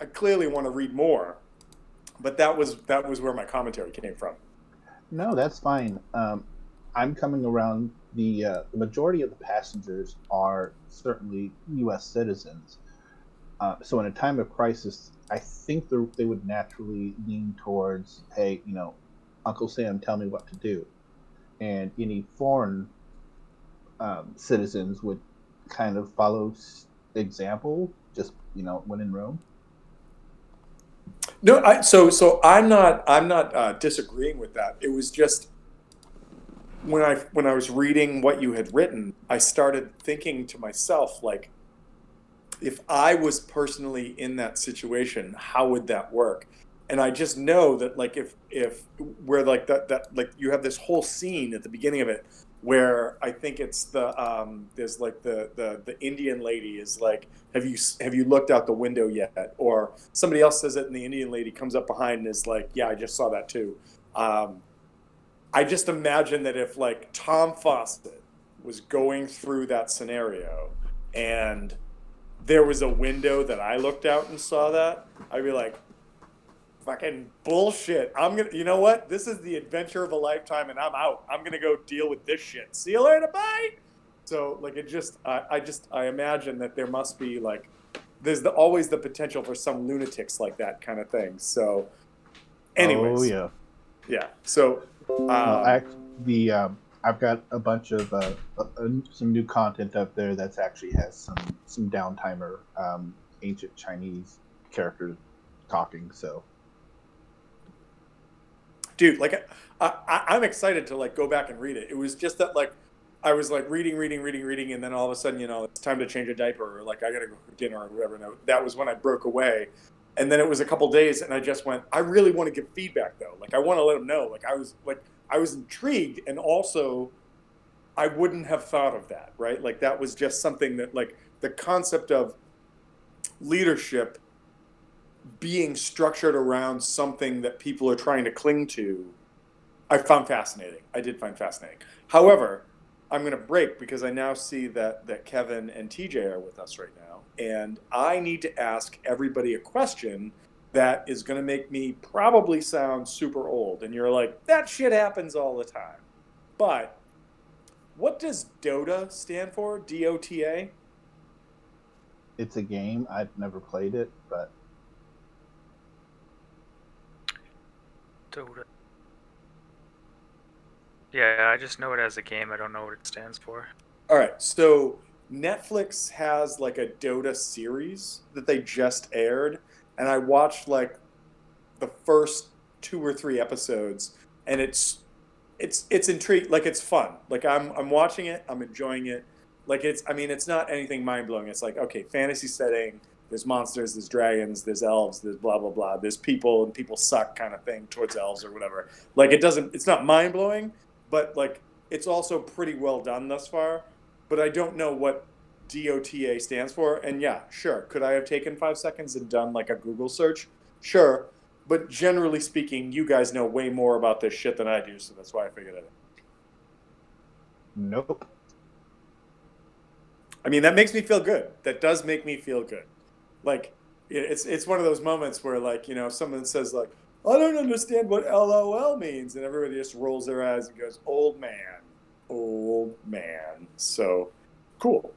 I clearly want to read more, but that was where my commentary came from. No, that's fine. I'm coming around. The majority of the passengers are certainly U.S. citizens. So in a time of crisis, I think they would naturally lean towards, hey, Uncle Sam, tell me what to do. And any foreign citizens would kind of follow example, just when in Rome. No, so I'm not disagreeing with that. It was just when I was reading what you had written, I started thinking to myself, like, if I was personally in that situation, how would that work? And I just know that, like, if where like that like you have this whole scene at the beginning of it where I think it's there's like the Indian lady is like, have you looked out the window yet? Or somebody else says it, and the Indian lady comes up behind and is like, yeah, I just saw that too. Um, I just imagine that if, like, Tom Fawcett was going through that scenario and there was a window that I looked out and saw that, I'd be like, fucking bullshit. You know what? This is the adventure of a lifetime, and I'm out. I'm gonna go deal with this shit. See you later. Bye. So, like, I imagine that there must be, like, there's always the potential for some lunatics like that kind of thing. So, Oh anyways, yeah. yeah. So, No, um, the I've got a bunch of some new content up there that's actually has some downtimer ancient Chinese characters talking. So dude, like, I'm excited to, like, go back and read it. It was just that, like, I was like reading, and then all of a sudden, it's time to change a diaper, or like I gotta go for dinner or whatever. And that was when I broke away, and then it was a couple days, and I just went, I really want to give feedback though. Like, I want to let them know. I was intrigued, and also I wouldn't have thought of that, right? Like, that was just something that, like, the concept of leadership being structured around something that people are trying to cling to, I found fascinating. I did find fascinating. However, I'm going to break because I now see that Kevin and TJ are with us right now, and I need to ask everybody a question that is going to make me probably sound super old. And you're like, that shit happens all the time. But what does DOTA stand for? DOTA? it's a game. I've never played it, but Dota. Yeah, I just know it as a game. I don't know what it stands for. All right, so Netflix has, like, a Dota series that they just aired, and I watched, like, the first two or three episodes, and it's intriguing. Like, it's fun. Like, I'm watching it, I'm enjoying it. Like, I mean, it's not anything mind blowing. It's like, okay, fantasy setting. There's monsters, there's dragons, there's elves, there's blah blah blah. There's people, and people suck kind of thing towards elves or whatever. Like, it's not mind blowing, but, like, it's also pretty well done thus far. But I don't know what DOTA stands for. And yeah, sure, could I have taken 5 seconds and done, like, a Google search? Sure, but generally speaking, you guys know way more about this shit than I do, so that's why I figured it out. nope. I mean, that makes me feel good. That does make me feel good. Like, it's one of those moments where, like, someone says, like, I don't understand what LOL means, and everybody just rolls their eyes and goes, old man, old man. So cool.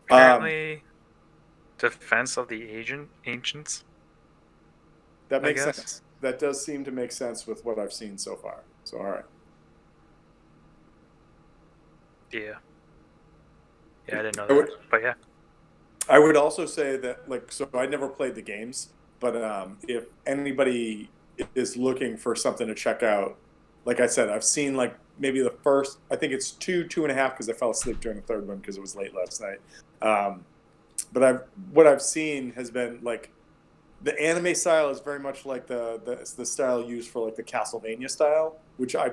Um, Apparently, defense of the ancients. that I makes guess. sense. That does seem to make sense with what I've seen so far. So, all right. Yeah. Yeah, I didn't know I that, would, but yeah. I would also say that, like, so I never played the games, but if anybody is looking for something to check out, like I said, I've seen, like, maybe the first, I think it's two and a half, because I fell asleep during the third one because it was late last night. Um, but what I've seen has been, like, the anime style is very much like the style used for, like, the Castlevania style, which I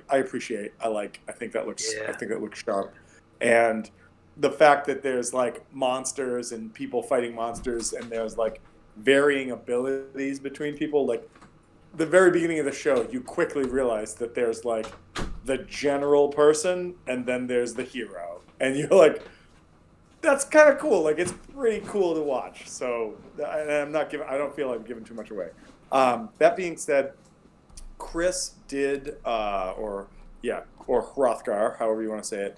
appreciate. I Yeah. think that looks sharp, and the fact that there's, like, monsters and people fighting monsters, and there's, like, varying abilities between people. Like, the very beginning of the show, you quickly realize that there's, like, the general person, and then there's the hero, and you're like, that's kind of cool. Like, it's pretty cool to watch. So, and I don't feel like I'm giving too much away. That being said, Chris did, or Hrothgar, however you want to say it,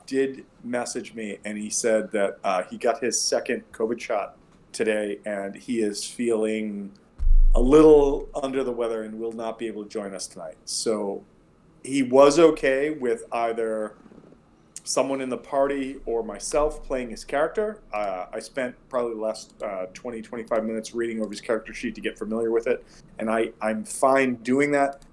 did message me, and he said that he got his second COVID shot today, and he is feeling a little under the weather and will not be able to join us tonight. So he was okay with either someone in the party or myself playing his character. I spent probably the last 20, 25 minutes reading over his character sheet to get familiar with it, and I'm fine doing that.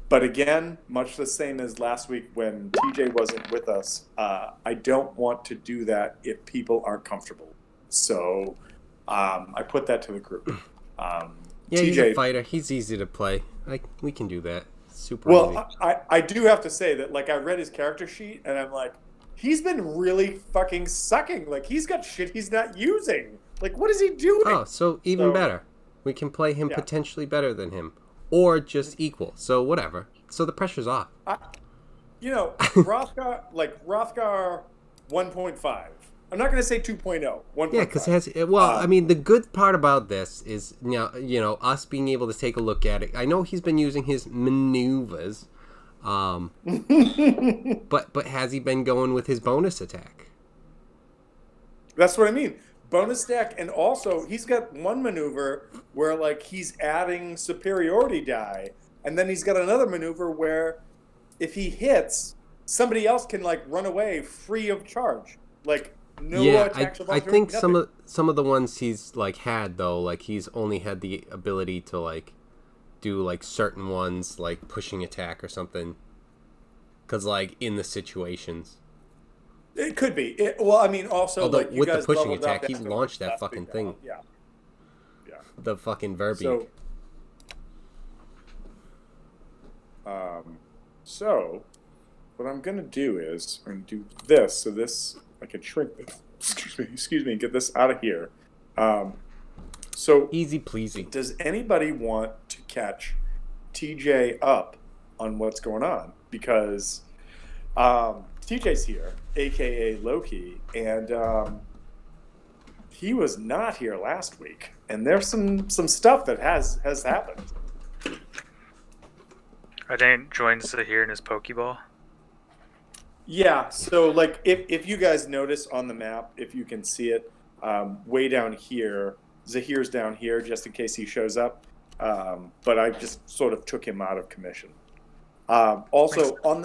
But again, much the same as last week when TJ wasn't with us, I don't want to do that if people aren't comfortable. So I put that to the group. Yeah, TJ, he's a fighter. He's easy to play. We can do that. Super easy. Well, I do have to say that, like, I read his character sheet, and I'm like, he's been really fucking sucking. Like, he's got shit he's not using. Like, what is he doing? Oh, so even better. We can play him potentially better than him. Or just equal. So whatever. So the pressure's off. Hrothgar 1.5. I'm not going to say 2.0. 1.5. Yeah, because it has. Well, I mean, the good part about this is us being able to take a look at it. I know he's been using his maneuvers, but has he been going with his bonus attack? That's what I mean. Bonus stack, and also he's got one maneuver where, like, he's adding superiority die, and then he's got another maneuver where if he hits, somebody else can, like, run away free of charge. Like, no attacks. I think some of the ones he's like had though, like he's only had the ability to like do like certain ones, like pushing attack or something. Because like in the situations, it could be. Well, I mean, also although like, you with guys the pushing leveled attack, up he into launched that last fucking week, thing. Yeah. The fucking Verbeek. So what I'm gonna do is I'm gonna do this. So this I can shrink this. Excuse me, get this out of here. So easy pleasy. Does anybody want to catch TJ up on what's going on? Because TJ's here, aka Loki, and he was not here last week. And there's some stuff that has happened. I didn't join Zahir in his Pokeball. Yeah, so like if you guys notice on the map, if you can see it, way down here, Zahir's down here just in case he shows up. But I just sort of took him out of commission. Also on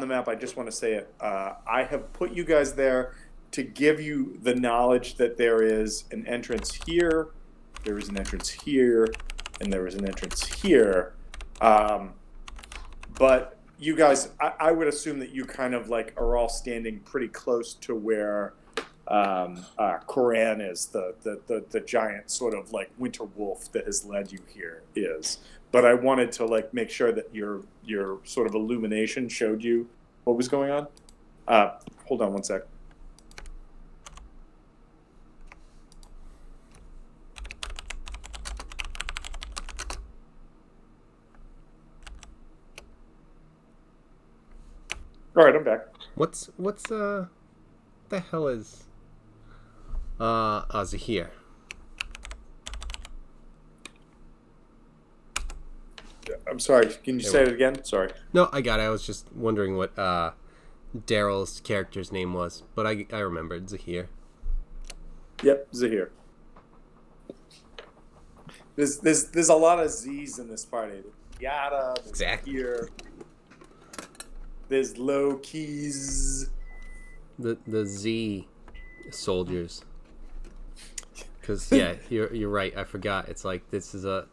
the map, I just want to say it. I have put you guys there to give you the knowledge that there is an entrance here, there is an entrance here, and there is an entrance here. But you guys, I would assume that you kind of like are all standing pretty close to where Koran is, the giant sort of like winter wolf that has led you here is. But I wanted to like make sure that your sort of illumination showed you what was going on. Hold on one sec. All right, I'm back. What's the hell is Zahir? I'm sorry. Can you say it again? Sorry. No, I got it. I was just wondering what Daryl's character's name was, but I remembered Zahir. Yep, Zahir. There's a lot of Z's in this party. Yada, exactly. Zahir. There's low keys. The Z soldiers. Because yeah, you're right. I forgot. It's like this is a,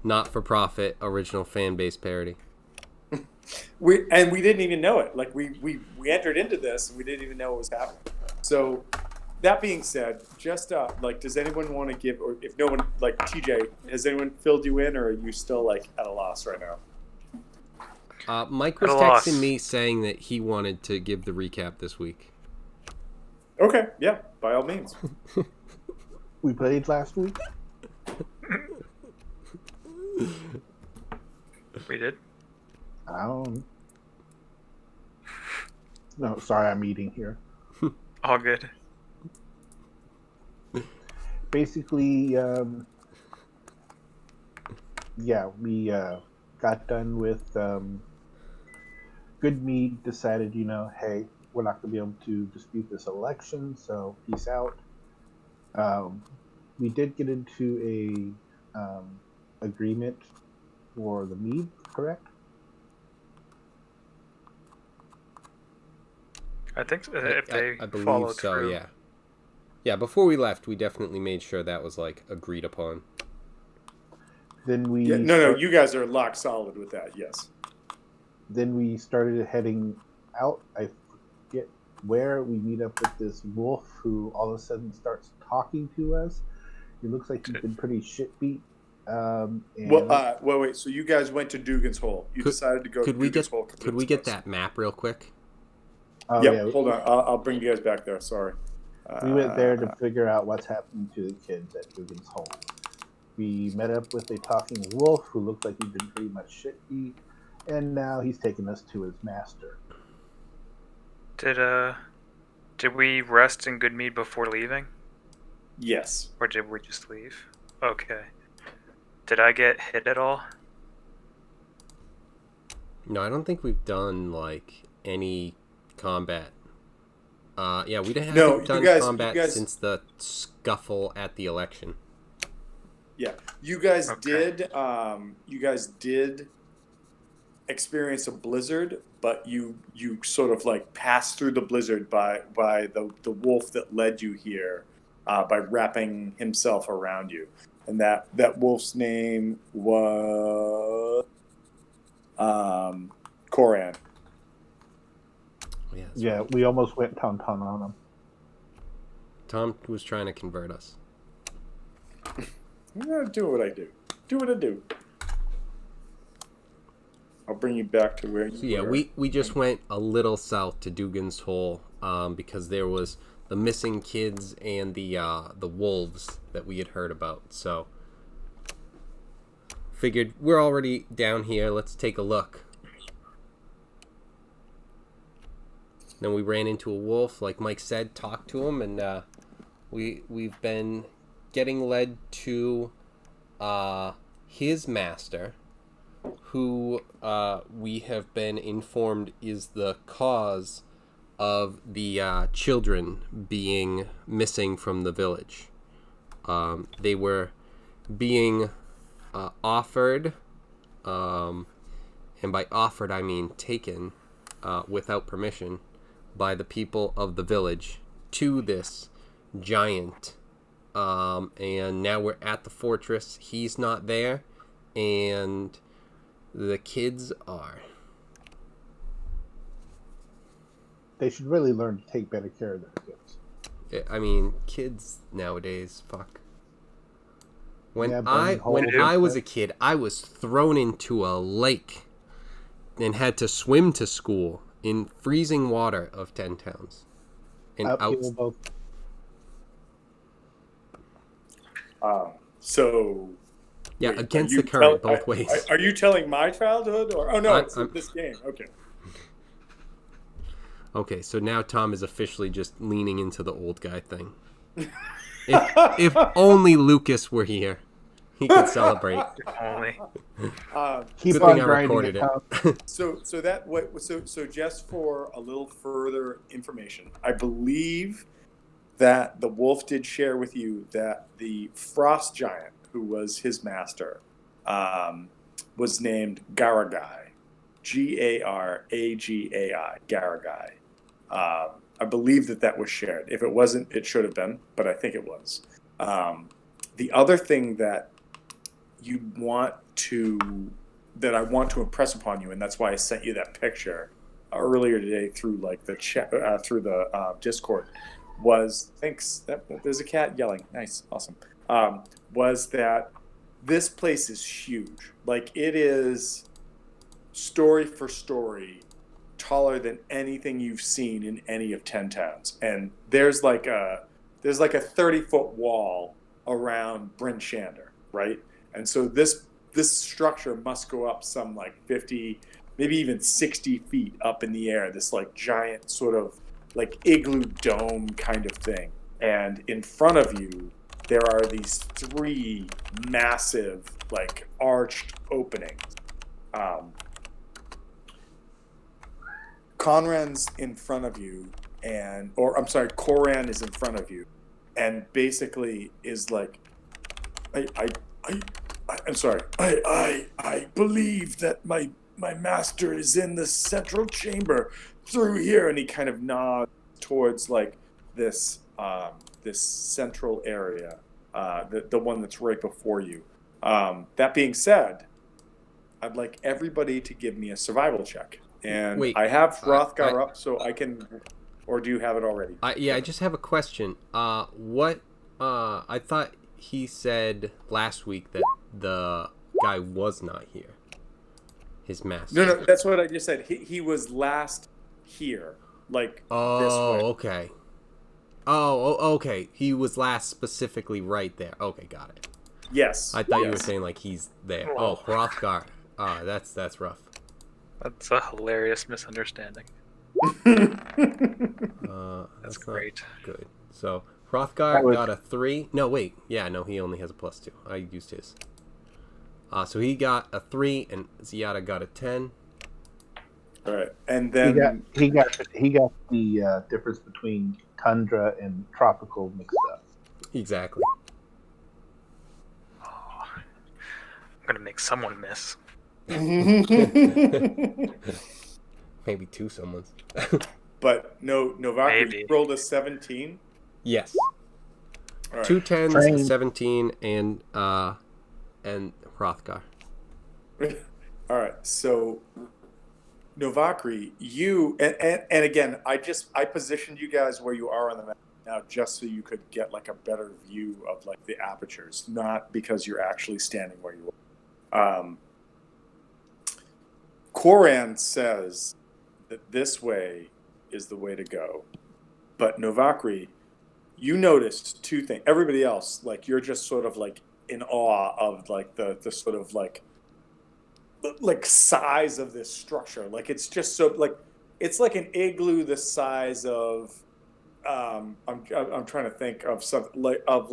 not-for-profit original fan base parody. We didn't even know it. Like we entered into this and we didn't even know what was happening. So that being said, just like, does anyone want to give, or if no one, like TJ, has anyone filled you in, or are you still like at a loss right now? Mike was texting me saying that he wanted to give the recap this week. Okay, yeah, by all means. We played last week. We did. I don't. No, sorry, I'm eating here. All good. Basically, yeah, we got done with Goodmead decided, hey, we're not going to be able to dispute this election, so peace out. We did get into a agreement for the mead, correct? I think if they I believe follow so. through. Yeah. Yeah. Before we left, we definitely made sure that was like agreed upon. Then Yeah, we no, you guys are lock solid with that. Yes. then we started heading out. I forget where we meet up with this wolf who all of a sudden starts talking to us. He looks like he's been pretty shit beat. Well, wait. So you guys went to Dugan's Hole. You decided to go to Dugan's Hole. Could we get that map real quick? Oh, Yep. yeah, Hold on. I'll bring you guys back there. Sorry. we went there to figure out what's happening to the kids at Dugan's Hole. We met up with a talking wolf who looked like he'd been pretty much shit beat, and now he's taking us to his master. Did we rest in good mead before leaving, Yes. or did we just leave? Okay. Did I get hit at all? No, I don't think we've done like any combat. Yeah, we haven't done combat since the scuffle at the election. Yeah, you guys did. You guys did experience a blizzard, but you sort of like passed through the blizzard by the wolf that led you here, by wrapping himself around you, and that wolf's name was Koran. Oh, yeah, right. We almost went ton on him. Tom was trying to convert us. I'm gonna do what I do. Do what I do. I'll bring you back to where you were. Yeah, we just went a little south to Dugan's Hole because there was the missing kids and the wolves that we had heard about. So figured we're already down here. Let's take a look. Then we ran into a wolf, like Mike said, talked to him, and we've been getting led to his master, who we have been informed is the cause of the children being missing from the village. They were being offered, and by offered I mean taken without permission, by the people of the village to this giant. And now we're at the fortress. He's not there, and the kids are. They should really learn to take better care of their kids. I mean, kids nowadays, fuck. When Yeah, I was a kid, I was thrown into a lake and had to swim to school in freezing water of 10 towns. And both. So yeah, wait, against the current, both ways. Are you telling my childhood, or it's this game? Okay. Okay, so now Tom is officially just leaning into the old guy thing. If only Lucas were here, he could celebrate. Only. Keep Good on thing I recorded it. So just for a little further information, I believe that the wolf did share with you that the frost giant, who was his master, was named Garagai, Garagai, Garagai. I believe that was shared. If it wasn't, it should have been, but I think it was. The other thing that I want to impress upon you, and that's why I sent you that picture earlier today through like the chat, through the Discord, was there's a cat yelling. Nice, awesome. Was that this place is huge? Like, it is story for story taller than anything you've seen in any of 10 towns, and there's like a 30-foot wall around Bryn Shander, right? And so this structure must go up some like 50 maybe even 60 feet up in the air, this like giant sort of like igloo dome kind of thing. And in front of you, there are these three massive, like arched openings. Conran's in front of you, Koran is in front of you, and basically is like, I'm sorry. I believe that my master is in the central chamber through here, and he kind of nods towards like this this central area, the one that's right before you. That being said, I'd like everybody to give me a survival check, and Wait, I have Hrothgar up, so I can. Or do you have it already? I just have a question. What? I thought he said last week that the guy was not here. His master. No, that's what I just said. He was last here, like this way. Okay. Oh, okay. He was last specifically right there. Okay, got it. Yes. I thought you were saying like he's there. Oh, Hrothgar. That's rough. That's a hilarious misunderstanding. That's great. Good. So Hrothgar got a 3. No, wait. Yeah, no, he only has a +2. I used his. So he got a 3, and Ziada got a 10. All right, and then he got the difference between tundra and tropical mixed up. Exactly. Oh, I'm gonna make someone miss. Maybe 2 someone's. But Novak rolled a 17. Yes. All right. 2 10s, 17, and Hrothgar. All right, so Novakri, you and again, I positioned you guys where you are on the map now just so you could get like a better view of like the apertures, not because you're actually standing where you are. Koran says that this way is the way to go, but Novakri, you notice 2 things. Everybody else, like you're just sort of like in awe of like the sort of like size of this structure. Like it's just so like it's like an igloo the size of I'm trying to think of something of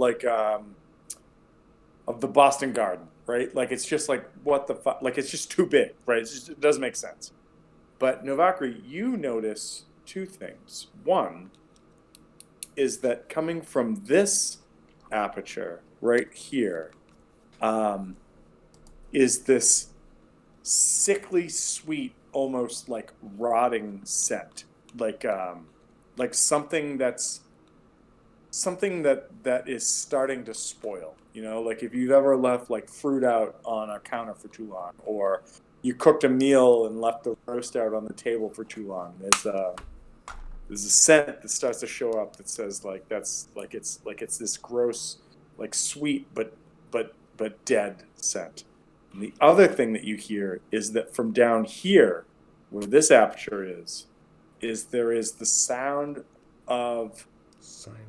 the Boston Garden, right? Like it's just like what the fuck, like it's just too big, right? It doesn't make sense. But Novakri, you notice 2 things. One is that coming from this aperture right here is this sickly sweet, almost like rotting scent, like something that is starting to spoil. You know, like if you've ever left like fruit out on a counter for too long, or you cooked a meal and left the roast out on the table for too long. There's a scent that starts to show up that says like that's like it's this gross, like sweet but dead scent. And the other thing that you hear is that from down here, where this aperture is there is the sound of Silence.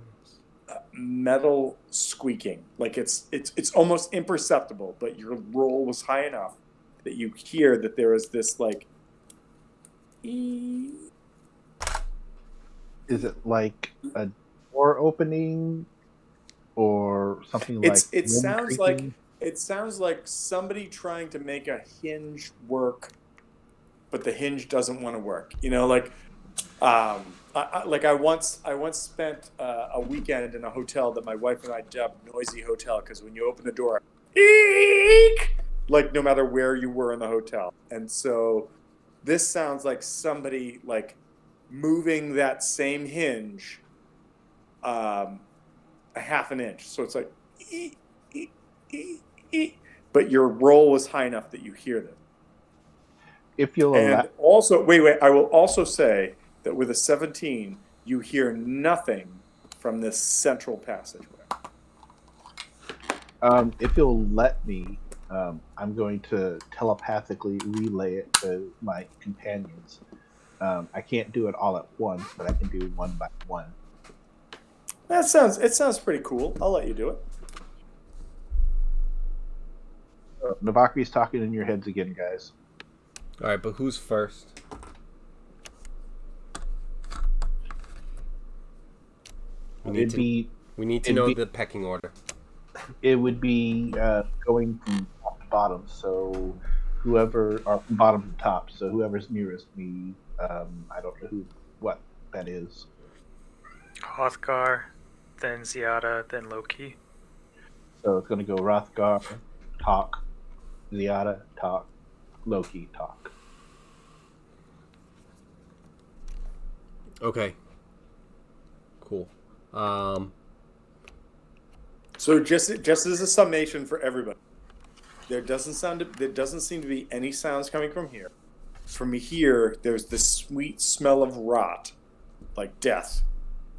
Metal squeaking. Like it's almost imperceptible, but your roll was high enough that you hear that there is this like. Is it like a door opening or something like? It sounds like somebody trying to make a hinge work, but the hinge doesn't want to work. You know, like, I once spent a weekend in a hotel that my wife and I dubbed "Noisy Hotel" because when you open the door, eek, like no matter where you were in the hotel, and so this sounds like somebody like moving that same hinge, a half an inch. So it's like, eek, eek, eek, eek. But your roll was high enough that you hear them. If you'll and also, wait, I will also say that with a 17, you hear nothing from this central passageway. If you'll let me, I'm going to telepathically relay it to my companions. I can't do it all at once, but I can do one by one. It sounds pretty cool. I'll let you do it. Navakri's talking in your heads again, guys. All right, but who's first? It'd be We need to it'd know be- the pecking order. it would be going from top to bottom. So whoever, or from bottom to top. So whoever's nearest me. I don't know what that is. Hrothgar, then Ziada, then Loki. So it's going to go Rothgar, talk, Ziada, talk, Loki, talk. Okay. Cool. So just as a summation for everybody, there doesn't seem to be any sounds coming from here. From here, there's this sweet smell of rot, like death,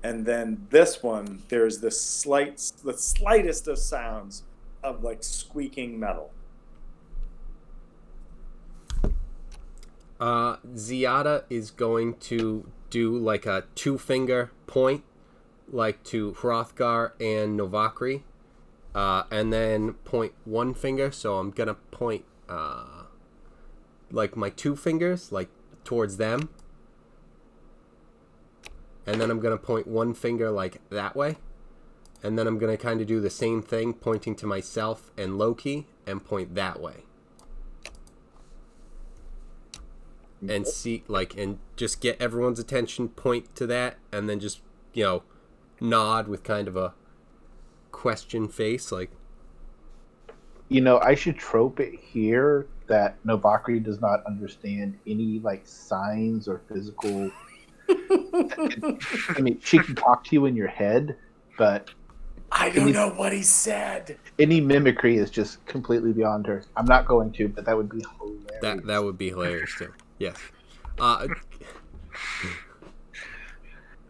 and then this one, there's the slightest of sounds of like squeaking metal. Ziada is going to do like a 2-finger point, like to Hrothgar and Novakri, and then point 1 finger. So I'm gonna point like my 2 fingers like towards them, and then I'm gonna point 1 finger like that way, and then I'm gonna kind of do the same thing, pointing to myself and Loki, and point that way. And see, like, and just get everyone's attention, point to that, and then just, nod with kind of a question face, like. I should trope it here that Novakri does not understand any like signs or physical. I mean, she can talk to you in your head, but I don't know what he said. any mimicry is just completely beyond her. I'm not going to, but that would be hilarious. That would be hilarious too. Yes.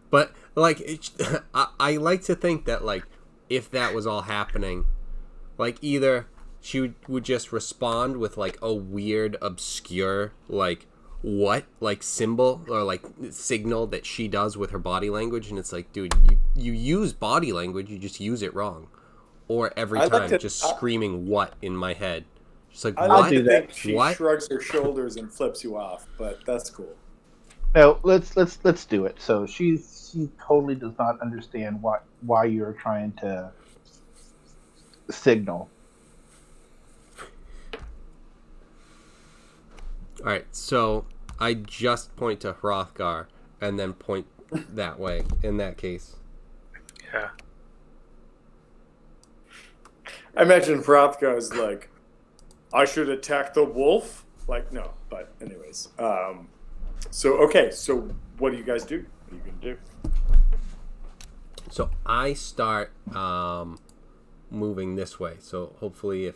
But like, I like to think that like, if that was all happening, like either she would just respond with like a weird, obscure like symbol or like signal that she does with her body language, and it's like, dude, you use body language, you just use it wrong. Or every time just screaming what in my head. Just like, I what? like to think she What? shrugs her shoulders and flips you off, but that's cool. No, let's do it. So she totally does not understand why you're trying to signal. All right, so I just point to Hrothgar and then point that way in that case. Yeah. I imagine Hrothgar is like, I should attack the wolf? Like, no, but anyways. So what do you guys do? What are you going to do? So I start moving this way. So hopefully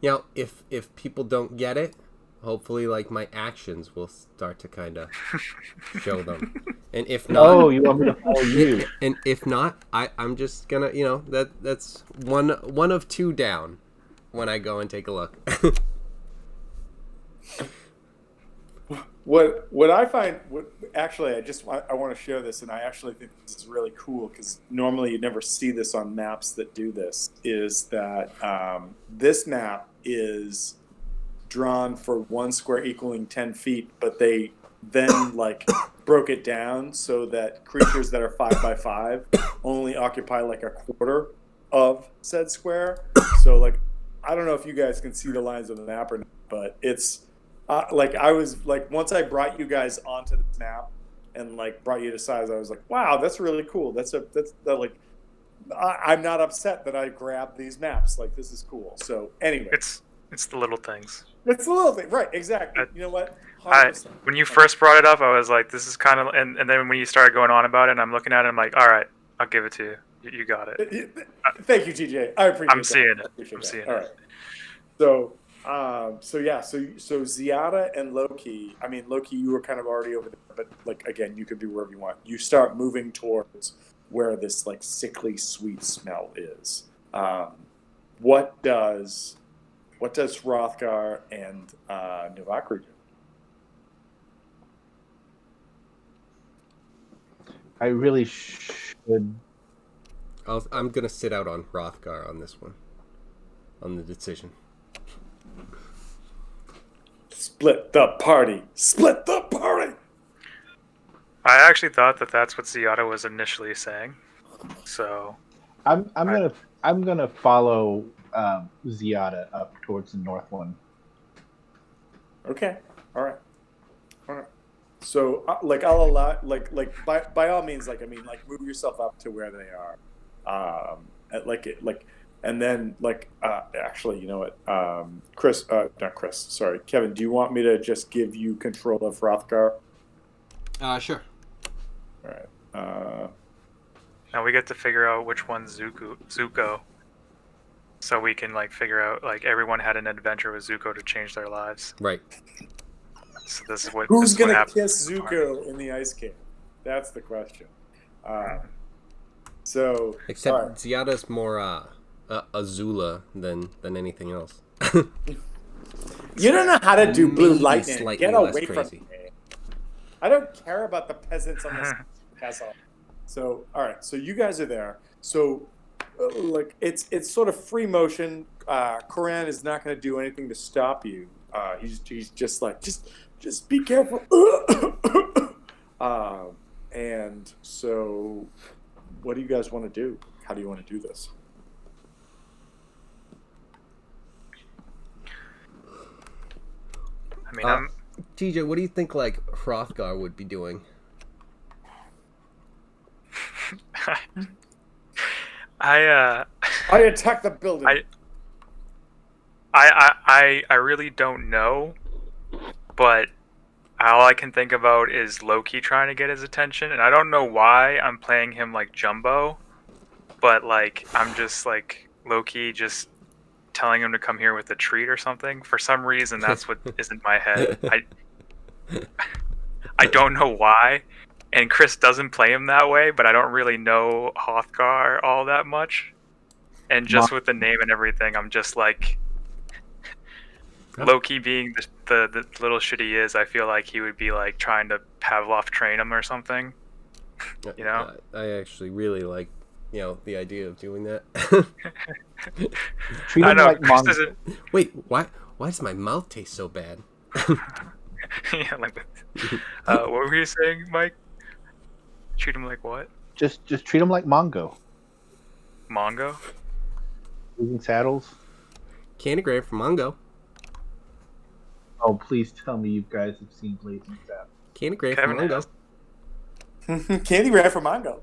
if people don't get it, hopefully like my actions will start to kind of show them. And if not, you want me to follow you? And if not, I'm just gonna, that's one of 2 down when I go and take a look. What I find, actually, I want to share this, and I actually think this is really cool because normally you never see this on maps that do this. Is that this map is drawn for 1 square equaling 10 feet, but they then like broke it down so that creatures that are 5 by 5 only occupy like a quarter of said square. So like, I don't know if you guys can see the lines of the map or not, but it's like I was like, once I brought you guys onto this map and like brought you to size, I was like, wow, that's really cool. I'm not upset that I grabbed these maps. Like, this is cool. So anyway, It's the little things. it's the little thing, right? Exactly. You know what? When you first brought it up, I was like, this is kind of, and then when you started going on about it, and I'm looking at it, I'm like, all right, I'll give it to you. You got it. Thank you, TJ. I appreciate I'm seeing it. I'm seeing it. All right. So Ziada and Loki. I mean, Loki, you were kind of already over there, but like again, you could be wherever you want. You start moving towards where this like sickly sweet smell is. What does Hrothgar and Novakri do? I really should. I'm gonna sit out on Hrothgar on this one, on the decision. Split the party. Split the party. I actually thought that that's what Ziada was initially saying. So I'm gonna follow Ziada up towards the north one. Okay. All right. All right. So, like, I'll allow, by all means, like, I mean, like, move yourself up to where they are, and then, actually, you know what, Chris, not Chris, sorry, Kevin, do you want me to just give you control of Hrothgar? Sure. All right. now we get to figure out which one's Zuko. So we can like figure out like everyone had an adventure with Zuko to change their lives. Right. So this is what Who's gonna happens. kiss Zuko in the ice cave? That's the question. So, Except all right. Ziada's more Azula than anything else. You don't know how to do blue Maybe lightning. slightly Get less away from crazy. me. I don't care about the peasants on this castle. So, all right. So you guys are there. So, like, it's sort of free motion. Koran is not going to do anything to stop you. He's just like, just be careful. And so, what do you guys want to do? How do you want to do this? I mean, TJ, what do you think like Hrothgar would be doing? I attack the building. I really don't know, but all I can think about is Loki trying to get his attention, and I don't know why I'm playing him like Jumbo, but like I'm just like Loki just telling him to come here with a treat or something. For some reason, that's what is in my head. I don't know why, and Chris doesn't play him that way, but I don't really know Hrothgar all that much, and just with the name and everything, I'm just like. Loki being the little shit he is, I feel like he would be like trying to Pavlov train him or something. You know? I actually really like, the idea of doing that. Treat I him know. like Chris Mongo. isn't. Wait, why does my mouth taste so bad? Yeah, like. What were you saying, Mike? Treat him like what? Just treat him like Mongo. Mongo? Losing saddles. Candygram from Mongo. Oh, please tell me you guys have seen Blazing Saddles. Candygram Kevin from Mongo. has. Candy ran for Mongo.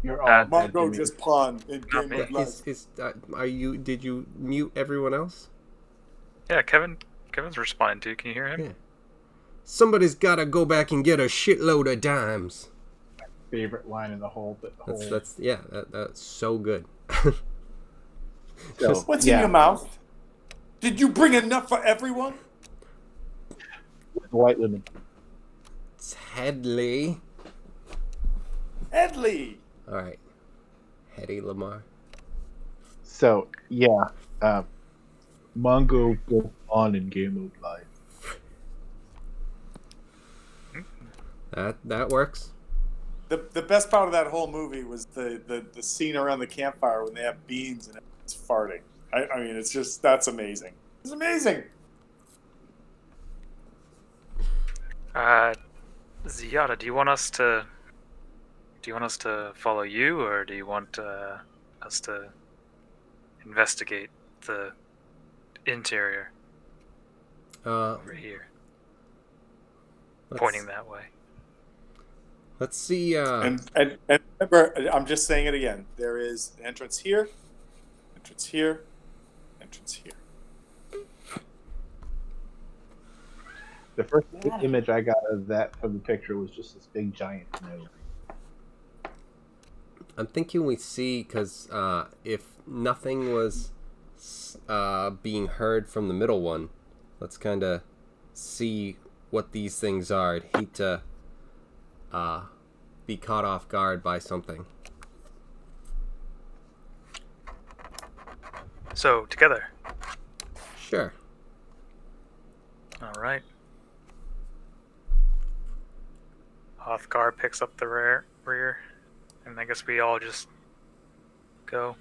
You're all dead to Mongo me. just pawned in Game Nothing. of Life. Did you mute everyone else? Yeah, Kevin's responding to you. Can you hear him? Yeah. Somebody's gotta go back and get a shitload of dimes. Favorite line in the whole. That's so good. So, What's in your mouth? Did you bring enough for everyone? White lemon. It's Headley. Headley. All right, Hedy Lamar. So Mongo goes on in Game of Life. That works. The best part of that whole movie was the scene around the campfire when they have beans and it's farting. I mean, it's just, that's amazing. It's amazing. Ziada, do you want us to follow you, or do you want us to investigate the interior over here, pointing that way? Let's see. And remember, I'm just saying it again. There is an entrance here, entrance here, entrance here. The first image I got of that from the picture was just this big giant nose. I'm thinking we see, because if nothing was being heard from the middle one, let's kind of see what these things are. I'd hate to be caught off guard by something. So, together. Sure. All right. Hrothgar picks up the rear, and I guess we all just go.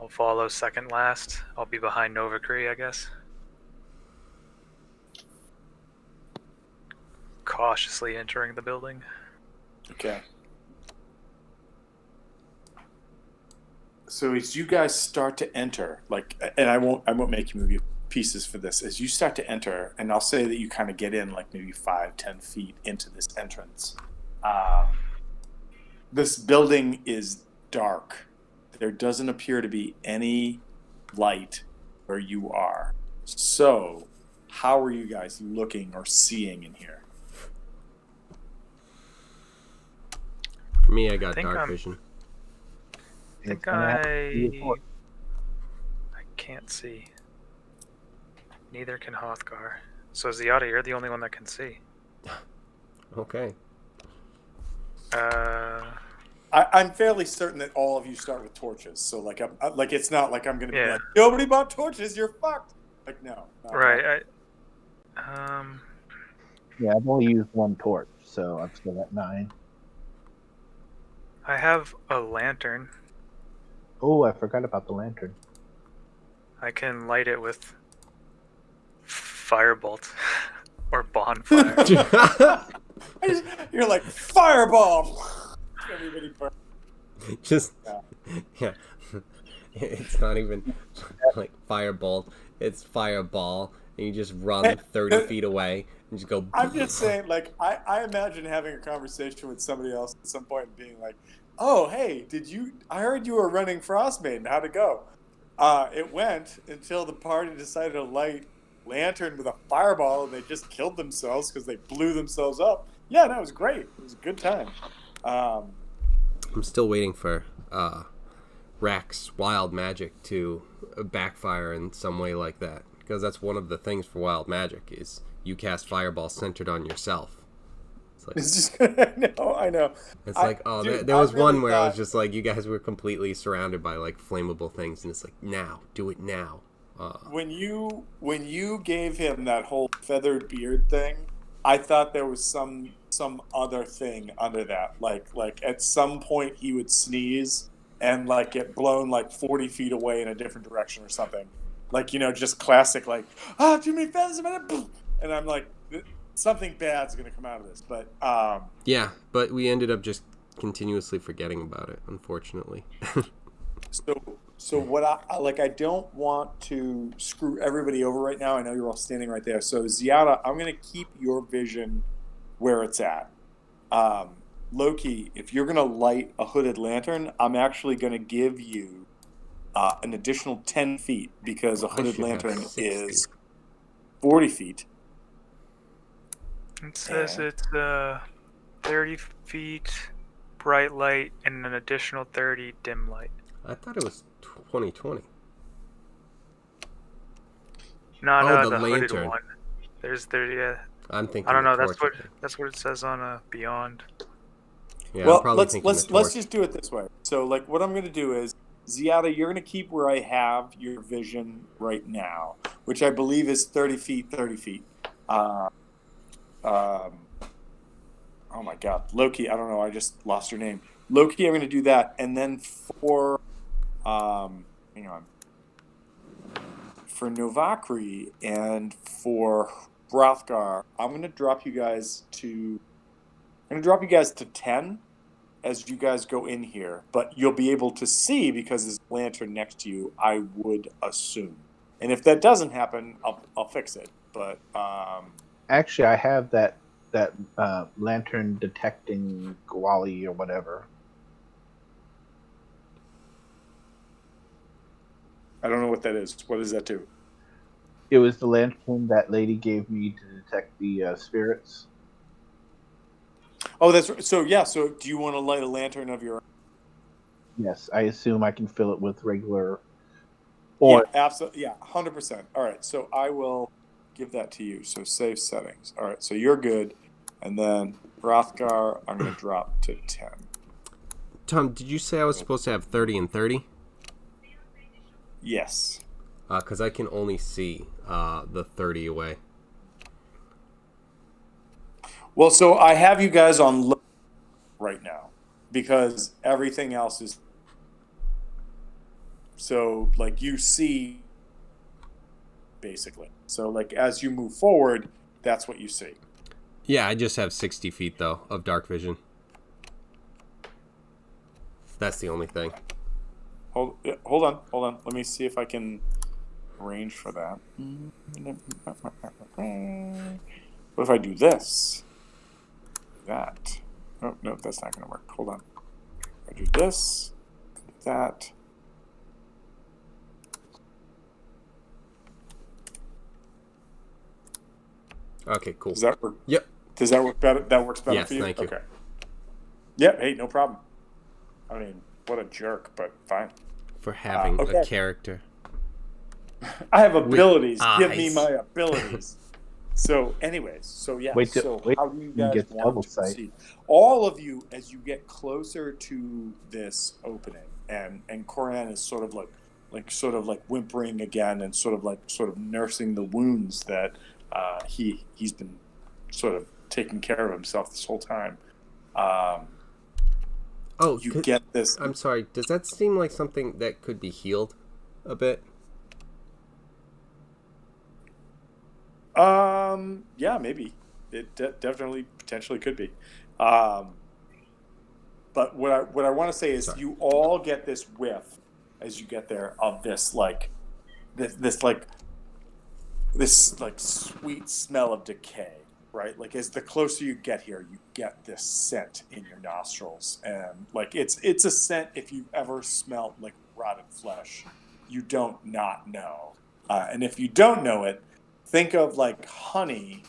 I'll follow second last. I'll be behind Novacree, I guess. Cautiously entering the building. Okay. So as you guys start to enter, like, and I won't make you move your pieces for this. As you start to enter, and I'll say that you kind of get in like maybe 5-10 feet into this entrance. This building is dark. There doesn't appear to be any light where you are. So, how are you guys looking or seeing in here? For me, I got think dark I'm- vision. I think It's gonna have to be a torch. I can't see. Neither can Hothgar. So Ziada, you're the only one that can see. Okay. I'm fairly certain that all of you start with torches. So, like, like it's not like I'm going to be Yeah. like, nobody bought torches, you're fucked. Like, no. Right. Yeah, I've only used one torch, so I'm still at 9. I have a lantern. Oh, I forgot about the lantern. I can light it with firebolt or bonfire. You're like, fireball! Everybody burn. Just yeah. It's not even like firebolt. It's fireball, and you just run 30 feet away and just go. I'm just saying, like, I imagine having a conversation with somebody else at some point and being like, oh, hey, I heard you were running Frostmaiden. How'd it go? It went until the party decided to light lantern with a fireball and they just killed themselves because they blew themselves up. Yeah, that was great. It was a good time. I'm still waiting for Rack's wild magic to backfire in some way like that, because that's one of the things for wild magic is you cast fireball centered on yourself. It's like, It's just, I know. it's like Dude, there was really one where I was thought- just like, you guys were completely surrounded by like flammable things, and it's like, now, do it now. When you gave him that whole feathered beard thing, I thought there was some other thing under that. Like at some point he would sneeze and like get blown like 40 feet away in a different direction or something. Like, just classic like, too many feathers, and I'm like, something bad's gonna come out of this. But Yeah, but we ended up just continuously forgetting about it, unfortunately. So what I don't want to screw everybody over right now. I know you're all standing right there. So Ziada, I'm going to keep your vision where it's at. Loki, if you're going to light a hooded lantern, I'm actually going to give you an additional 10 feet because a hooded should have lantern 60. is 40 feet. It says And- it's 30 feet bright light and an additional 30 dim light. I thought it was 2020. Not Oh, the the hooded lantern. one. Yeah. I'm thinking. I don't know. the That's torch, what I think. that's what it says on Beyond. Yeah, well, I'm probably let's thinking the let's torch. just do it this way. So, like, what I'm going to do is, Ziada, you're going to keep where I have your vision right now, which I believe is 30 feet, 30 feet. Oh my God, Loki. I don't know. I just lost your name. Loki. I'm going to do that, and then for, hang on, for Novakri and for Hrothgar, I'm going to drop you guys to. I'm going to drop you guys to 10 as you guys go in here, but you'll be able to see because there's a lantern next to you, I would assume. And if that doesn't happen, I'll fix it. But Actually, I have that lantern detecting Gwali or whatever. I don't know what that is. What does that do? It was the lantern that lady gave me to detect the spirits. Oh, that's right. So yeah. So do you want to light a lantern of your own? Yes, I assume I can fill it with regular Yeah, oil. absolutely. Yeah, 100%. All right. So I will give that to you. So save settings. All right. So you're good. And then Hrothgar, I'm going to drop to 10. Tom, did you say I was supposed to have 30 and 30? Yes. Because I can only see the 30 away. Well, so I have you guys on low right now because everything else is So like you see, basically. So like as you move forward, that's what you see. Yeah, I just have 60 feet, though, of dark vision. That's the only thing. Hold on. Let me see if I can arrange for that. What if I do this? That. Oh, no, that's not going to work. Hold on. I do this, that. Okay, cool. Does that work? Yep. Does that work better? That works better Yes, for you? thank you. Okay. Yep, hey, no problem. I mean, what a jerk, but fine. For having okay. a character. I have abilities. With Give me eyes. my abilities. So, anyways, so yeah. Wait so, how do you till you guys get want double to sight. proceed? All of you, as you get closer to this opening, and Coran is sort of like whimpering again, and sort of nursing the wounds that he's been sort of taking care of himself this whole time. Oh, You get this. I'm sorry. Does that seem like something that could be healed a bit? Yeah, maybe it definitely potentially could be. But what I want to say is, Sorry. you all get this whiff as you get there of this sweet smell of decay, right? Like as the closer you get here, you get this scent in your nostrils, and like it's a scent if you've ever smelled like rotted flesh, you don't not know, and if you don't know it, think of like honey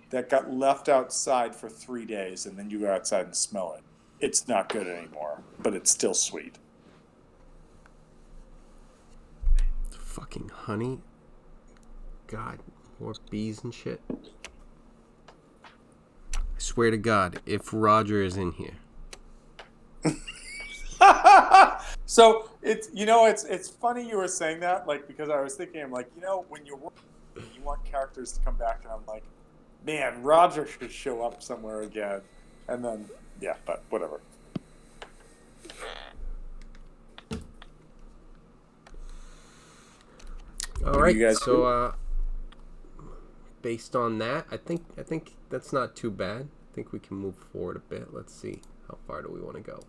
that got left outside for 3 days, and then you go outside and smell it. It's not good anymore, but it's still sweet. Fucking honey. God, more bees and shit. I swear to God, if Roger is in here. So it's funny you were saying that, like, because I was thinking, I'm like, when you're working, you want characters to come back, and I'm like, man, Roger should show up somewhere again, and then yeah, but whatever. All right, so based on that, I think that's not too bad. I think we can move forward a bit. Let's see, how far do we want to go?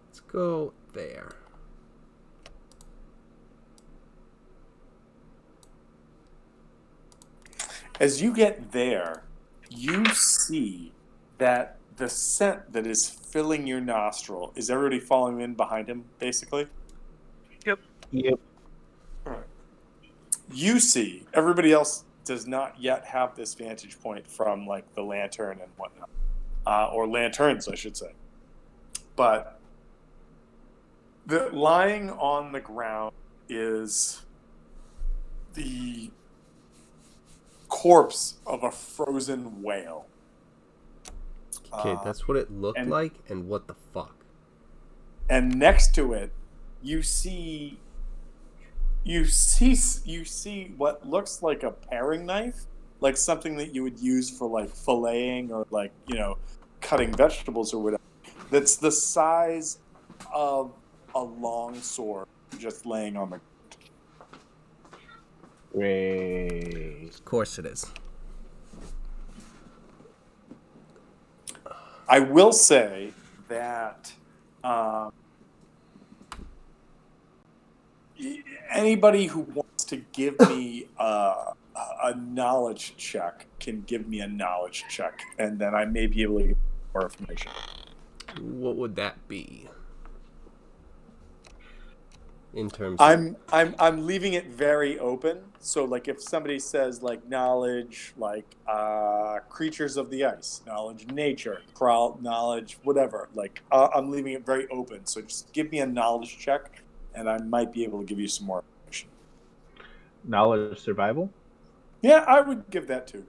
Let's go there. As you get there, you see that the scent that is filling your nostril is everybody following in behind him, basically. Yep. Yep. Right. You see, everybody else does not yet have this vantage point from like the lantern and whatnot, or lanterns, I should say. But lying on the ground is the corpse of a frozen whale. Okay, that's what it looked like, and what the fuck? And next to it, you see what looks like a paring knife, like something that you would use for like filleting or like, cutting vegetables or whatever. That's the size of a long sword just laying on the ground. Great. Of course it is. I will say that anybody who wants to give me a knowledge check can give me a knowledge check, and then I may be able to get more information. What would that be? In terms of... I'm leaving it very open. So like if somebody says like knowledge, like creatures of the ice, knowledge nature, knowledge whatever, like I'm leaving it very open. So just give me a knowledge check, and I might be able to give you some more information. Knowledge survival? Yeah, I would give that too.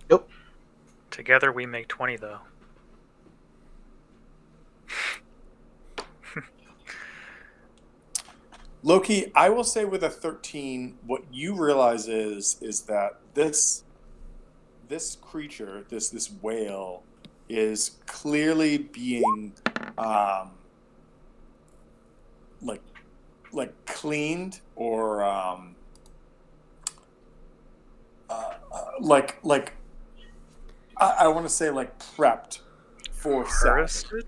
Nope. Together we make 20, though. Loki, I will say with a 13, what you realize is that this creature, this whale, is clearly being um, like cleaned or like I want to say like prepped for salvage. Harvested?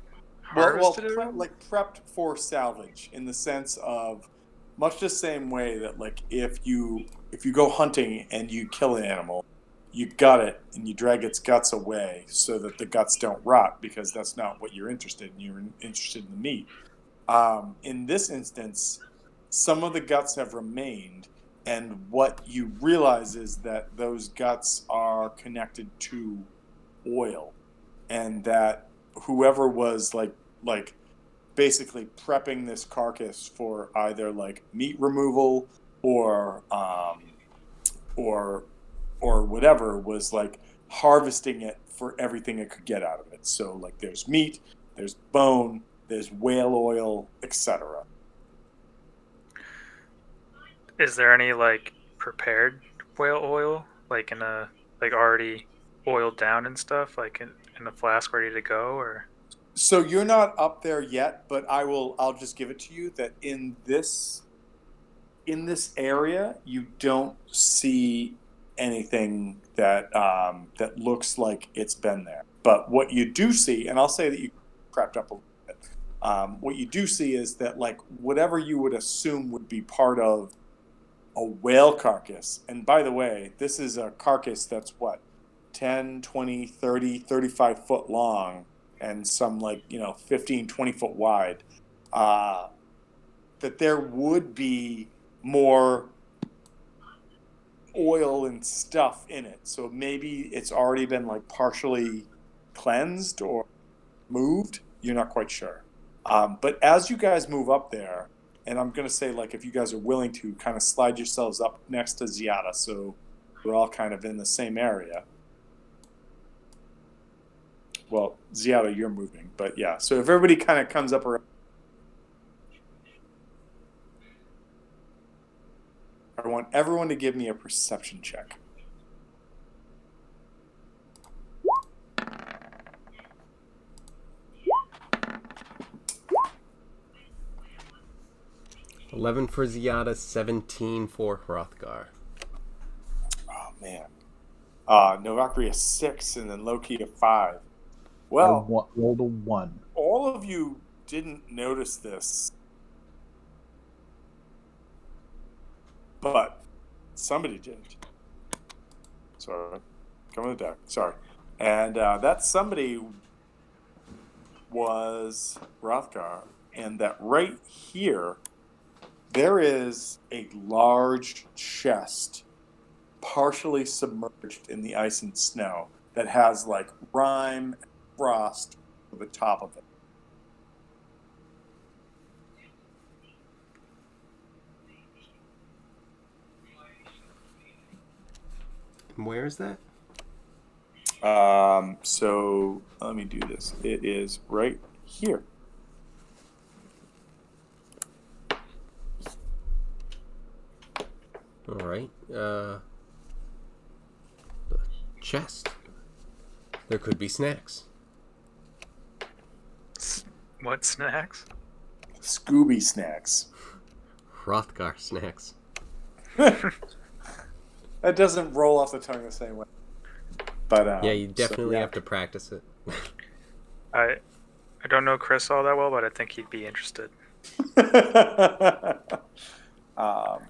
Well, Harvested it? prepped for salvage in the sense of much the same way that like if you go hunting and you kill an animal, you gut it and you drag its guts away so that the guts don't rot because that's not what you're interested in. You're interested in the meat. In this instance, some of the guts have remained, and what you realize is that those guts are connected to oil, and that whoever was like basically prepping this carcass for either like meat removal or or or whatever was like harvesting it for everything it could get out of it. So like there's meat, there's bone, there's whale oil, etc. Is there any like prepared whale oil, like in a like already oiled down and stuff, like in a flask ready to go, or? So you're not up there yet, but I'll just give it to you that in this area you don't see anything that that looks like it's been there. But what you do see, and I'll say that you prepped up a little bit. What you do see is that like whatever you would assume would be part of a whale carcass. And by the way, this is a carcass that's what 10, 20, 30, 35 foot long and some like, 15, 20 foot wide. That there would be more oil and stuff in it. So maybe it's already been like partially cleansed or moved. You're not quite sure. But as you guys move up there, and I'm going to say, like, if you guys are willing to kind of slide yourselves up next to Ziada, so we're all kind of in the same area. Well, Ziada, you're moving, but yeah. So if everybody kind of comes up around, I want everyone to give me a perception check. $11 for Ziada, 17 for Hrothgar. Oh man, Novakri a 6, and then Loki a 5. Well, rolled a 1. all of you didn't notice this, but somebody did. Sorry, come on the deck. Sorry, and that somebody was Hrothgar, and that right here there is a large chest partially submerged in the ice and snow that has like rime and frost at the top of it. Where is that? So let me do this. It is right here. All right. The chest. There could be snacks. What snacks? Scooby snacks. Hrothgar snacks. That doesn't roll off the tongue the same way. But yeah, you definitely yeah. have to practice it. I don't know Chris all that well, but I think he'd be interested.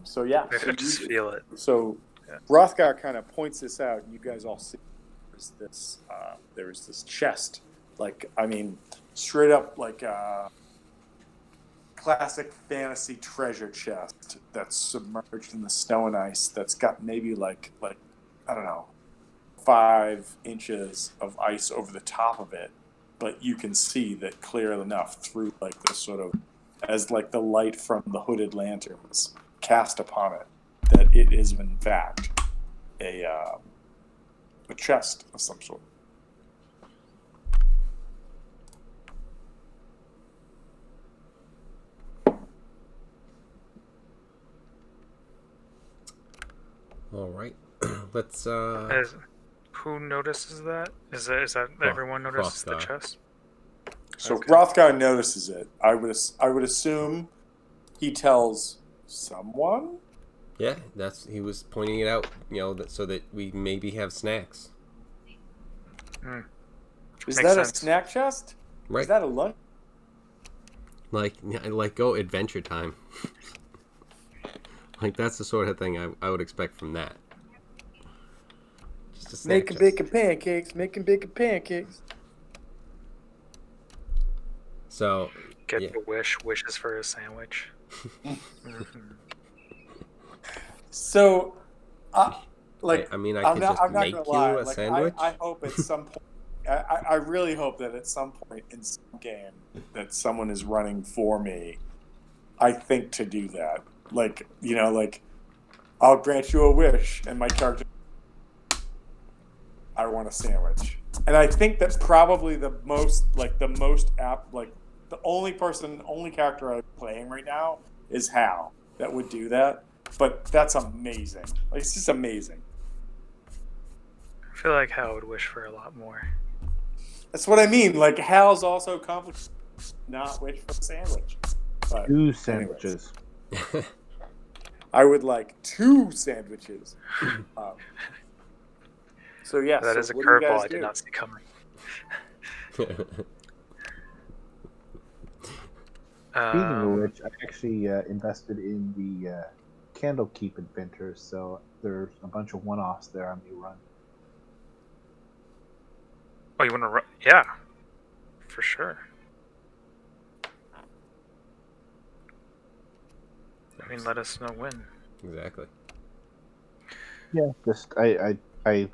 So yeah, I just feel it. So Yeah. Hrothgar kind of points this out, and you guys all see there's this chest, like I mean, straight up like a classic fantasy treasure chest that's submerged in the snow and ice. That's got maybe like I don't know, 5 inches of ice over the top of it, but you can see that clearly enough through like this sort of as like the light from the hooded lanterns cast upon it that it is in fact a chest of some sort. All right. Let's Who notices that? Is that everyone notices the Hrothgar. chest? So Okay. Hrothgar notices it. I would assume he tells someone. Yeah, he was pointing it out, so that we maybe have snacks. Is Makes that a sense. snack chest? Right. Is that a lunch? Like go adventure time. Like that's the sort of thing I would expect from that. Just a snack Making chest. bacon pancakes. Making bacon pancakes. So Get yeah. the wishes for a sandwich. So, I I'm could not. just I'm not gonna make you lie. a Like, sandwich. I hope at some point. I really hope that at some point in some game that someone is running for me. I think to do that. Like, like I'll grant you a wish, and my character. I want a sandwich, and I think that probably the most apt, like the only character I'm playing right now is Hal that would do that. But that's amazing. Like, it's just amazing. I feel like Hal would wish for a lot more. That's what I mean. Like, Hal's also complicated, not wish for a sandwich. But 2 sandwiches. I would like 2 sandwiches. So yeah, That so is a what do you curveball guys I do? did not see coming. Speaking of which, I actually invested in the Candlekeep Adventures, so there's a bunch of one-offs there I may run. Oh, you want to run? Yeah, for sure. I mean, let us know when. Exactly. Yeah, just I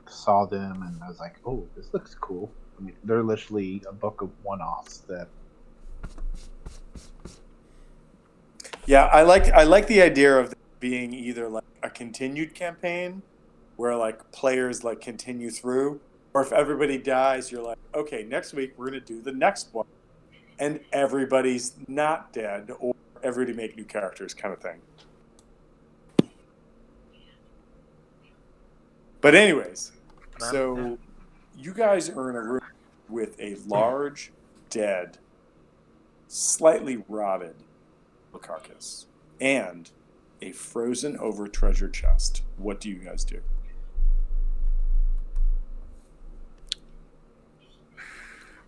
saw them and I was like, oh, this looks cool. I mean, they're literally a book of one-offs that. Yeah, I like the idea of being either like a continued campaign where like players like continue through, or if everybody dies, you're like, okay, next week we're gonna do the next one, and everybody's not dead, or everybody make new characters, kind of thing. But anyways, so you guys are in a room with a large, dead, slightly rotted carcass and a frozen over treasure chest. What do you guys do?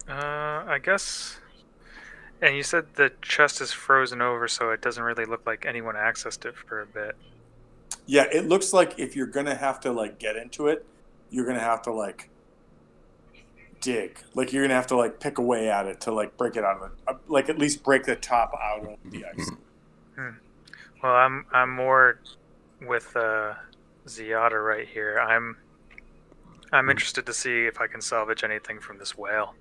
I guess. And you said the chest is frozen over, so it doesn't really look like anyone accessed it for a bit. Yeah, it looks like if you're gonna have to like get into it, you're gonna have to like dig. Like you're gonna have to like pick away at it to like break it out of it. Like at least break the top out of the ice. Well, I'm more with Ziada right here. I'm interested to see if I can salvage anything from this whale.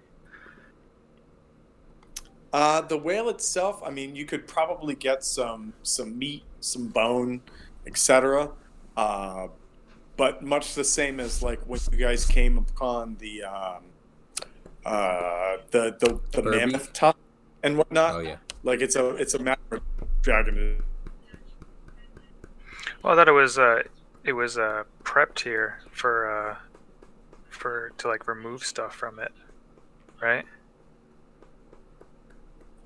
The whale itself, I mean, you could probably get some meat, some bone, etc. But much the same as like when you guys came upon the mammoth tusk and whatnot. Oh yeah. Like it's a matter of dragging it. Well, I thought it was prepped here for to like remove stuff from it, right?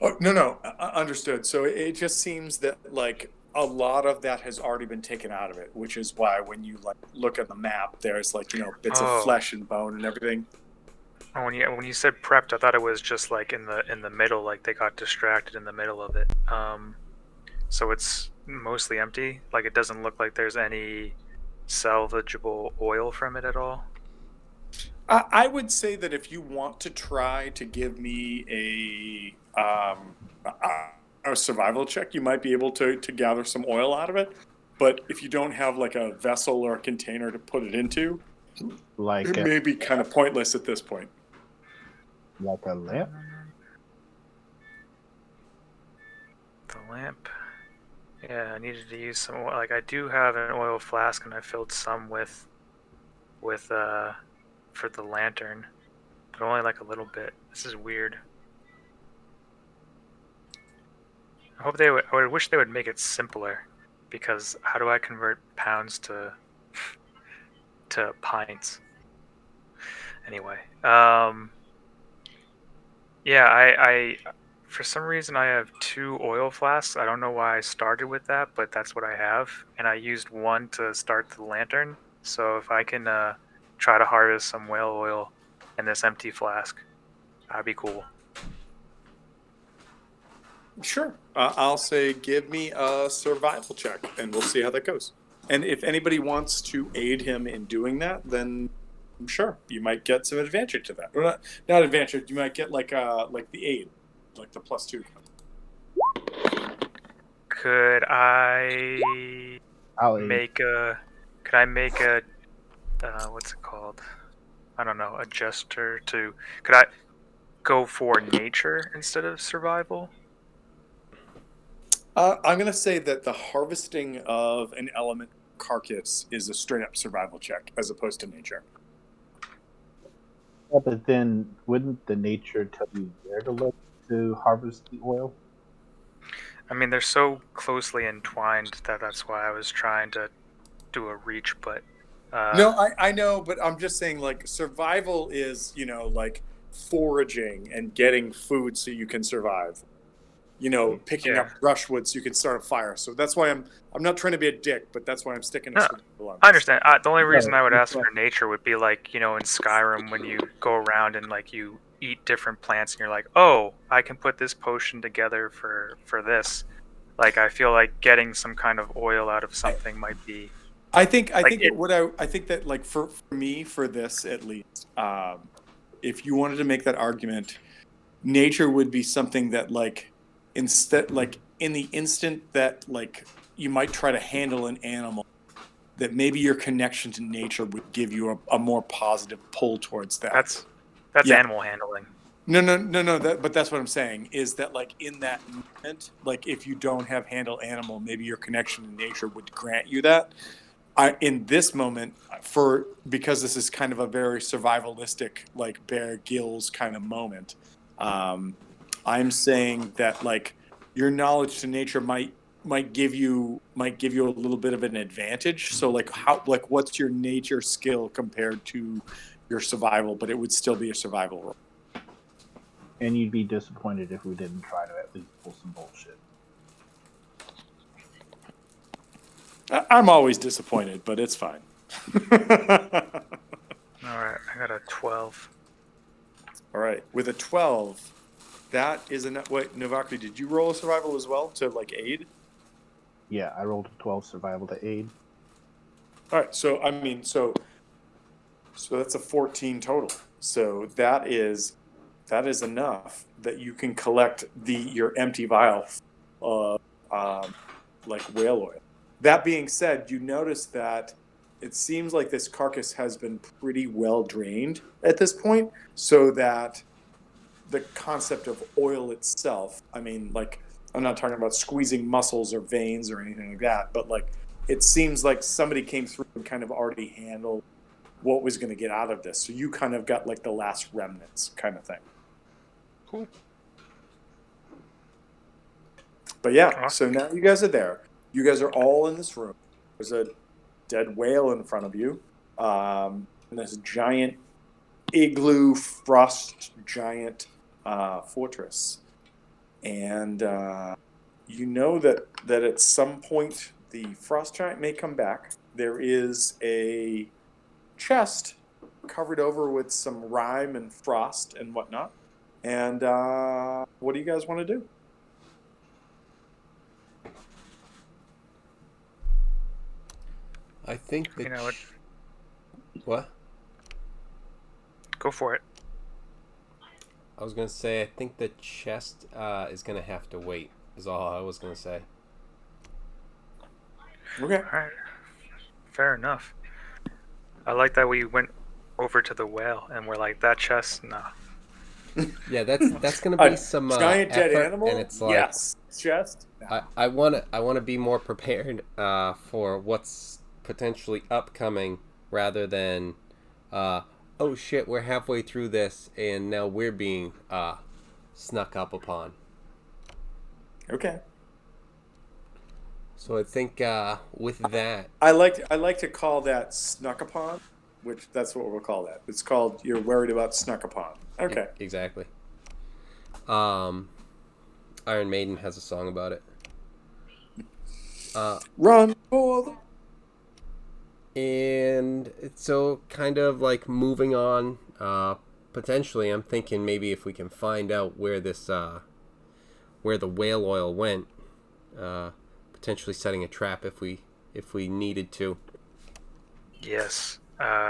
Oh no, understood. So it just seems that like a lot of that has already been taken out of it, which is why when you like look at the map, there's like bits of flesh and bone and everything. Oh, when you said prepped, I thought it was just like in the middle, like they got distracted in the middle of it. So it's mostly empty. Like it doesn't look like there's any salvageable oil from it at all. I would say that if you want to try to give me a survival check, you might be able to gather some oil out of it. But if you don't have like a vessel or a container to put it into, Like it may be kind of pointless at this point. Like a lamp? The lamp. Yeah, I needed to use some oil. Like I do have an oil flask, and I filled some with for the lantern, but only like a little bit. This is weird. I wish they would make it simpler, because how do I convert pounds to to pints. Anyway, yeah, I for some reason I have 2 oil flasks. I don't know why I started with that, but that's what I have, and I used one to start the lantern. So if I can try to harvest some whale oil in this empty flask, that'd be cool. Sure. I'll say give me a survival check, and we'll see how that goes. And if anybody wants to aid him in doing that, then sure, you might get some advantage to that. Or not advantage. You might get like the aid, like the +2. Could I I'll aid. make a? Could I make a? What's it called? I don't know. A gesture to. Could I go for nature instead of survival? I'm gonna say that the harvesting of an element carcass is a straight up survival check as opposed to nature. Yeah, but then wouldn't the nature tell you where to look to harvest the oil? I mean, they're so closely entwined that's why I was trying to do a reach, but No, I know, but I'm just saying like survival is, like foraging and getting food so you can survive. Picking yeah. up brushwood so you can start a fire. So that's why I'm not trying to be a dick, but that's why I'm sticking to No, survival on I this. understand. The only reason I would that's ask for nature would be like, in Skyrim when you go around and like you eat different plants and you're like, oh, I can put this potion together for this. Like I feel like getting some kind of oil out of something might be I think like that I think that like for me for this at least, if you wanted to make that argument, nature would be something that like instead like in the instant that like you might try to handle an animal, that maybe your connection to nature would give you a more positive pull towards that. that's Yeah. animal handling. No. But that's what I'm saying is that like in that moment, like if you don't have handle animal, maybe your connection to nature would grant you that. In this moment, because this is kind of a very survivalistic, like Bear Grylls kind of moment, I'm saying that like your knowledge to nature might give you a little bit of an advantage. So like what's your nature skill compared to your survival? But it would still be a survival roll. And you'd be disappointed if we didn't try to at least pull some bullshit. I'm always disappointed, but it's fine. All right, I got a 12. All right, with a 12, that is enough. Wait, Novakri, did you roll a survival as well to like aid? Yeah, I rolled a 12 survival to aid. All right, so I mean, so that's a 14 total. So that is enough that you can collect your empty vial of like whale oil. That being said, you notice that it seems like this carcass has been pretty well drained at this point, so that the concept of oil itself, I mean, like, I'm not talking about squeezing muscles or veins or anything like that, but like, it seems like somebody came through and kind of already handled what was going to get out of this. So you kind of got like the last remnants kind of thing. Cool. But yeah, Awesome. so now you guys are there. You guys are all in this room. There's a dead whale in front of you. And this giant igloo frost giant fortress. And you know that at some point the frost giant may come back. There is a chest covered over with some rime and frost and whatnot. And what do you guys want to do? I think that. You know what? What? Go for it. I was gonna say I think the chest is gonna have to wait. Is all I was gonna say. Okay. All right. Fair enough. I like that we went over to the whale and we're like, that chest, nah. Yeah, that's gonna be some giant dead effort, animal. and it's like yes, chest. No. I wanna be more prepared for what's potentially upcoming rather than oh shit, we're halfway through this and now we're being snuck up upon. Okay. So I think with that, I like to call that snuck upon, which that's what we'll call that. It's called you're worried about snuck upon. Okay. exactly. Um, Iron Maiden has a song about it. Run for the And so kind of like moving on, potentially I'm thinking maybe if we can find out where this where the whale oil went, uh, potentially setting a trap if we needed to. Yes.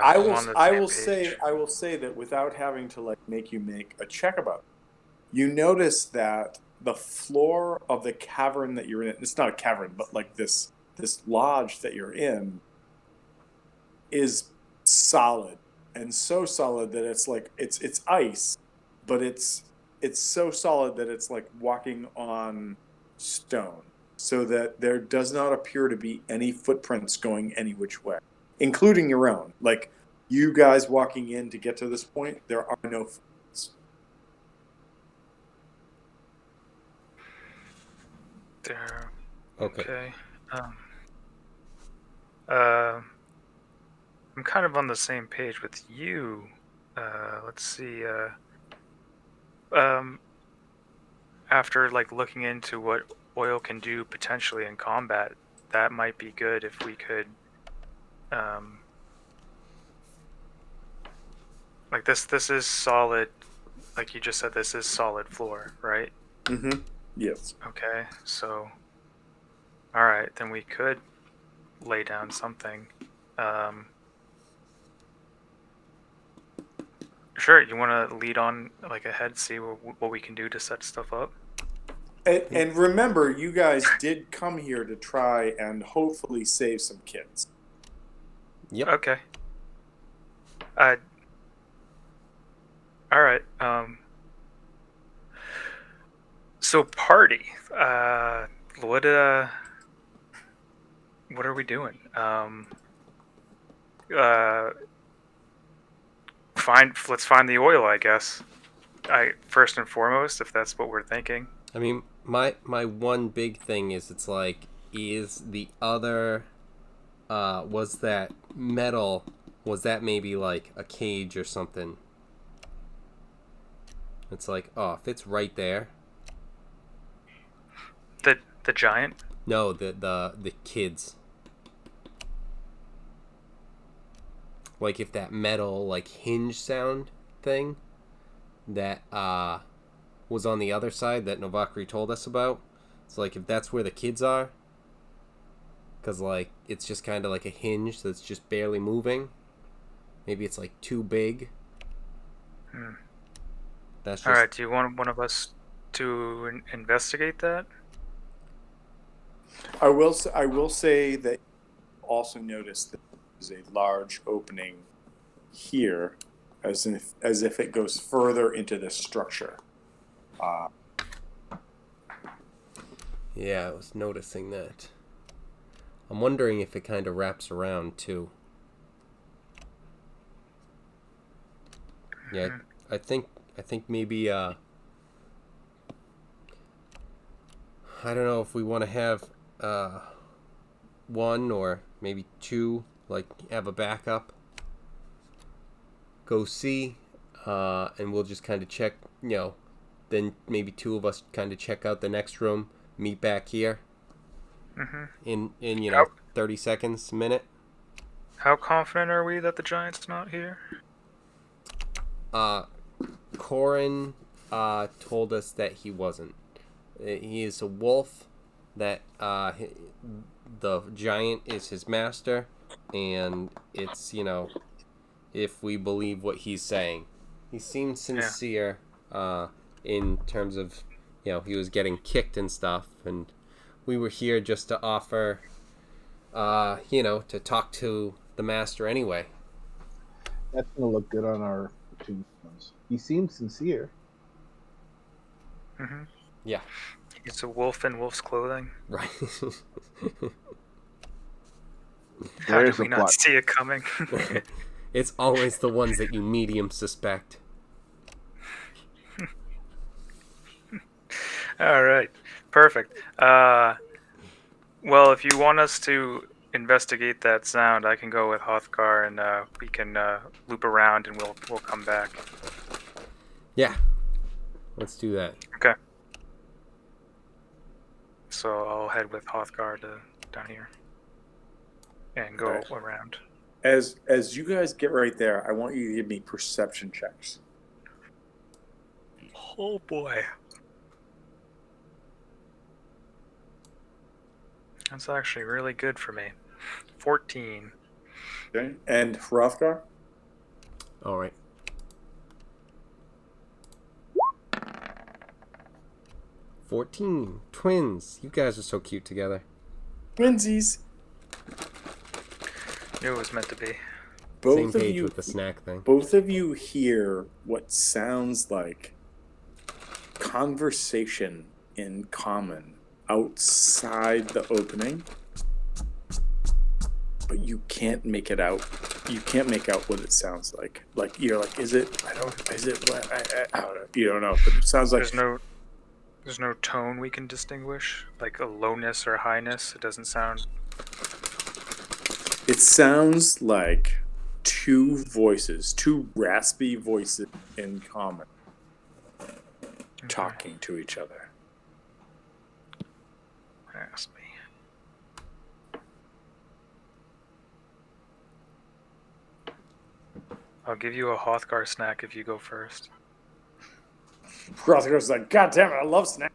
I I'm will on the I same will page. say that without having to like make you make a check about it, you notice that the floor of the cavern that you're in, it's not a cavern, but like this lodge that you're in is solid, and so solid that it's like it's ice, but it's so solid that it's like walking on stone, so that there does not appear to be any footprints going any which way, including your own. Like you guys walking in to get to this point, there are no footprints. There. Okay. Okay. Um, uh, I'm kind of on the same page with you. Let's see. Um, After like looking into what oil can do potentially in combat, that might be good if we could, um, like this is solid. Like you just said, this is solid floor, right? Mm-hmm. Yes. Okay, so all right, then we could lay down something. Um, sure, you want to lead on like ahead, see what we can do to set stuff up. And remember, you guys did come here to try and hopefully save some kids. Yep. Okay. Uh, all right. So party. What what are we doing? Uh, let's find the oil, I guess. I first and foremost, if that's what we're thinking. I mean, my one big thing is it's like is the other was that metal, was that maybe like a cage or something? It's like, oh, if it's right there. The giant. No, the kids. Like if that metal like hinge sound thing that was on the other side that Novakri told us about. It's like if that's where the kids are, because like it's just kind of like a hinge that's just barely moving. Maybe it's like too big. Hmm. That's All just right. Do you want one of us to investigate that? I will say that you also notice that there's a large opening here, as if it goes further into this structure. yeah. I was noticing that. I'm wondering if it kind of wraps around too. Yeah, I think maybe I don't know if we want to have one or maybe two, like have a backup. Go see, and we'll just kind of check. Then maybe two of us kind of check out the next room. Meet back here Mm-hmm. in How 30 seconds, a minute. how confident are we that the giant's not here? Corin told us that he wasn't. He is a wolf. That the giant is his master, and it's if we believe what he's saying, he seemed sincere. In terms of he was getting kicked and stuff, and we were here just to offer to talk to the master anyway. That's gonna look good on our tombstones. He seems sincere. Mm-hmm. Yeah. He's a wolf in wolf's clothing. Right. How There did is we a not plot. see it coming? It's always the ones that you medium suspect. All right, perfect. Well, if you want us to investigate that sound, I can go with Hothgar and we can loop around and we'll come back. Yeah. Let's do that. Okay. So I'll head with Hothgar to down here and go Okay. around. As you guys get right there, I want you to give me perception checks. Oh boy. That's actually really good for me. 14. Okay. And Hrothgar? All right. 14. Twins. You guys are so cute together. Twinsies. Knew it was meant to be. Same page with the snack thing. Both of you hear what sounds like conversation in common outside the opening, but you can't make it out. You can't make out what it sounds like. Like you're like, is it? I don't. Is it? What? I don't know. You don't know, but it sounds like There's no tone we can distinguish, like a lowness or highness. It doesn't sound. It sounds like two voices, two raspy voices in common, talking to each other. Raspy. I'll give you a Hothgar snack if you go first. Hrothgar's like, God damn it, I love snacks.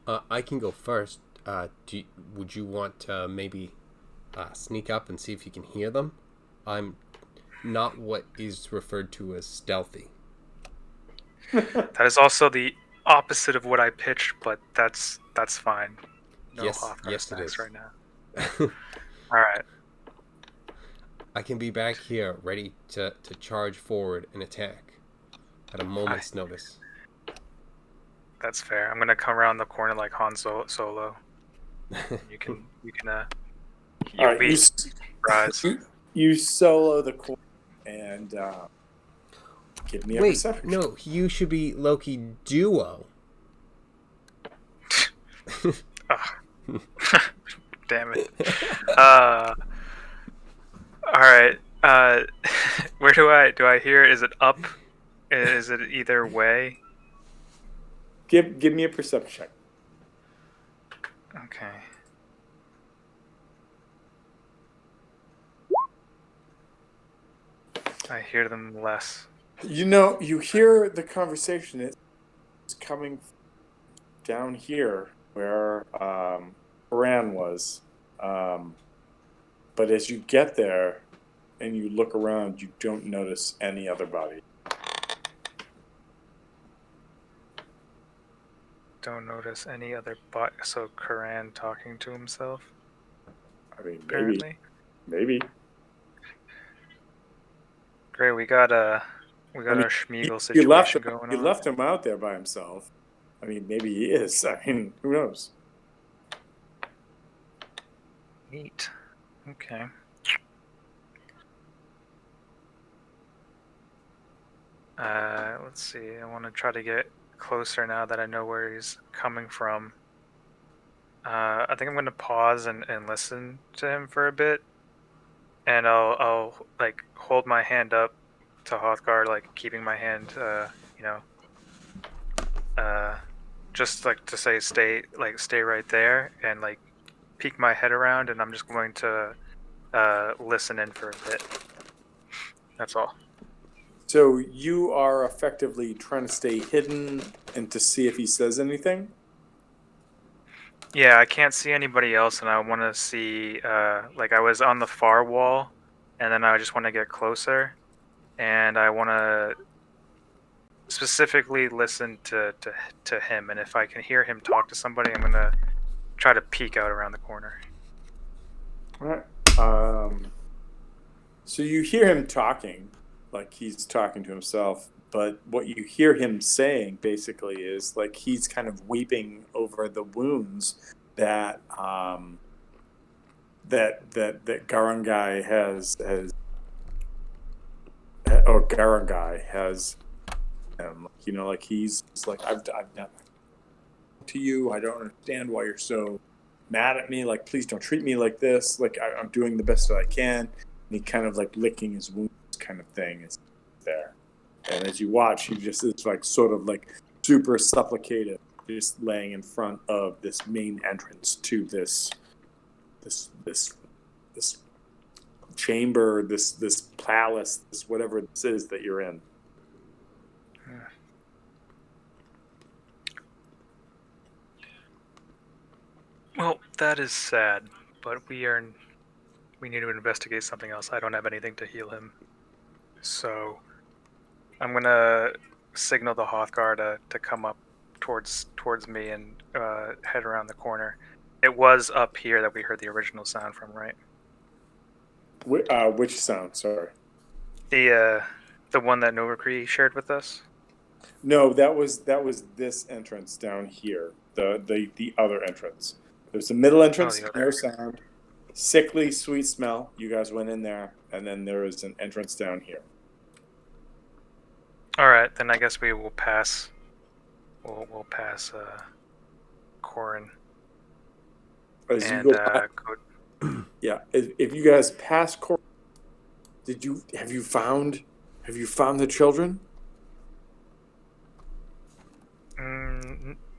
I can go first. Would you want to maybe sneak up and see if you can hear them? I'm not what is referred to as stealthy. That is also the opposite of what I pitched, but that's fine. No Hothgar snacks it is. right now. All right. I can be back here, ready to charge forward and attack at a moment's notice. That's fair. I'm gonna come around the corner like Han Solo. You can All right, be surprised. you solo the corner and give me a perception. No, you should be Loki duo. Damn it. All right. Where do I hear? Is it up? Is it either way? Give me a perception check. Okay. I hear them less. You know, you hear the conversation. It's coming down here where Haran was. But as you get there and you look around, you don't notice any other body. Don't notice any other so Karan talking to himself. I mean, Apparently. maybe. Great, we got our Schmiegel situation going on. You left him out there by himself. I mean, maybe he is. I mean, who knows? Neat. Okay. Let's see. I want to try to get closer now that I know where he's coming from. I think I'm going to pause and listen to him for a bit. And I'll like hold my hand up to Hothgar, like keeping my hand, just like to say stay right there, and like peek my head around, and I'm just going to listen in for a bit. That's all. So you are effectively trying to stay hidden and to see if he says anything? Yeah, I can't see anybody else, and I want to see, like I was on the far wall, and then I just want to get closer, and I want to specifically listen to him, and if I can hear him talk to somebody, I'm going to try to peek out around the corner. All right. So you hear him talking, like he's talking to himself, but what you hear him saying basically is like he's kind of weeping over the wounds that Garangai has Garangai has, you know, like he's like I've done to you. I don't understand why you're so mad at me, like, please don't treat me like this. Like, I'm doing the best that I can. And he kind of like licking his wounds kind of thing is there. And as you watch, he just is like sort of like super supplicative, just laying in front of this main entrance to this chamber, this palace, this whatever this is that you're in. Well, that is sad, but we need to investigate something else. I don't have anything to heal him, so I'm gonna signal the Hothgar to come up towards me and head around the corner. It was up here that we heard the original sound from, right? Which sound? Sorry. The one that Novakri shared with us. No, that was this entrance down here. The other entrance. There's the middle entrance, the no other. sound, sickly sweet smell. You guys went in there, and then there is an entrance down here. All right, then I guess we will pass. We'll pass Corin As and you go, yeah. If you guys pass Cor, have you found the children?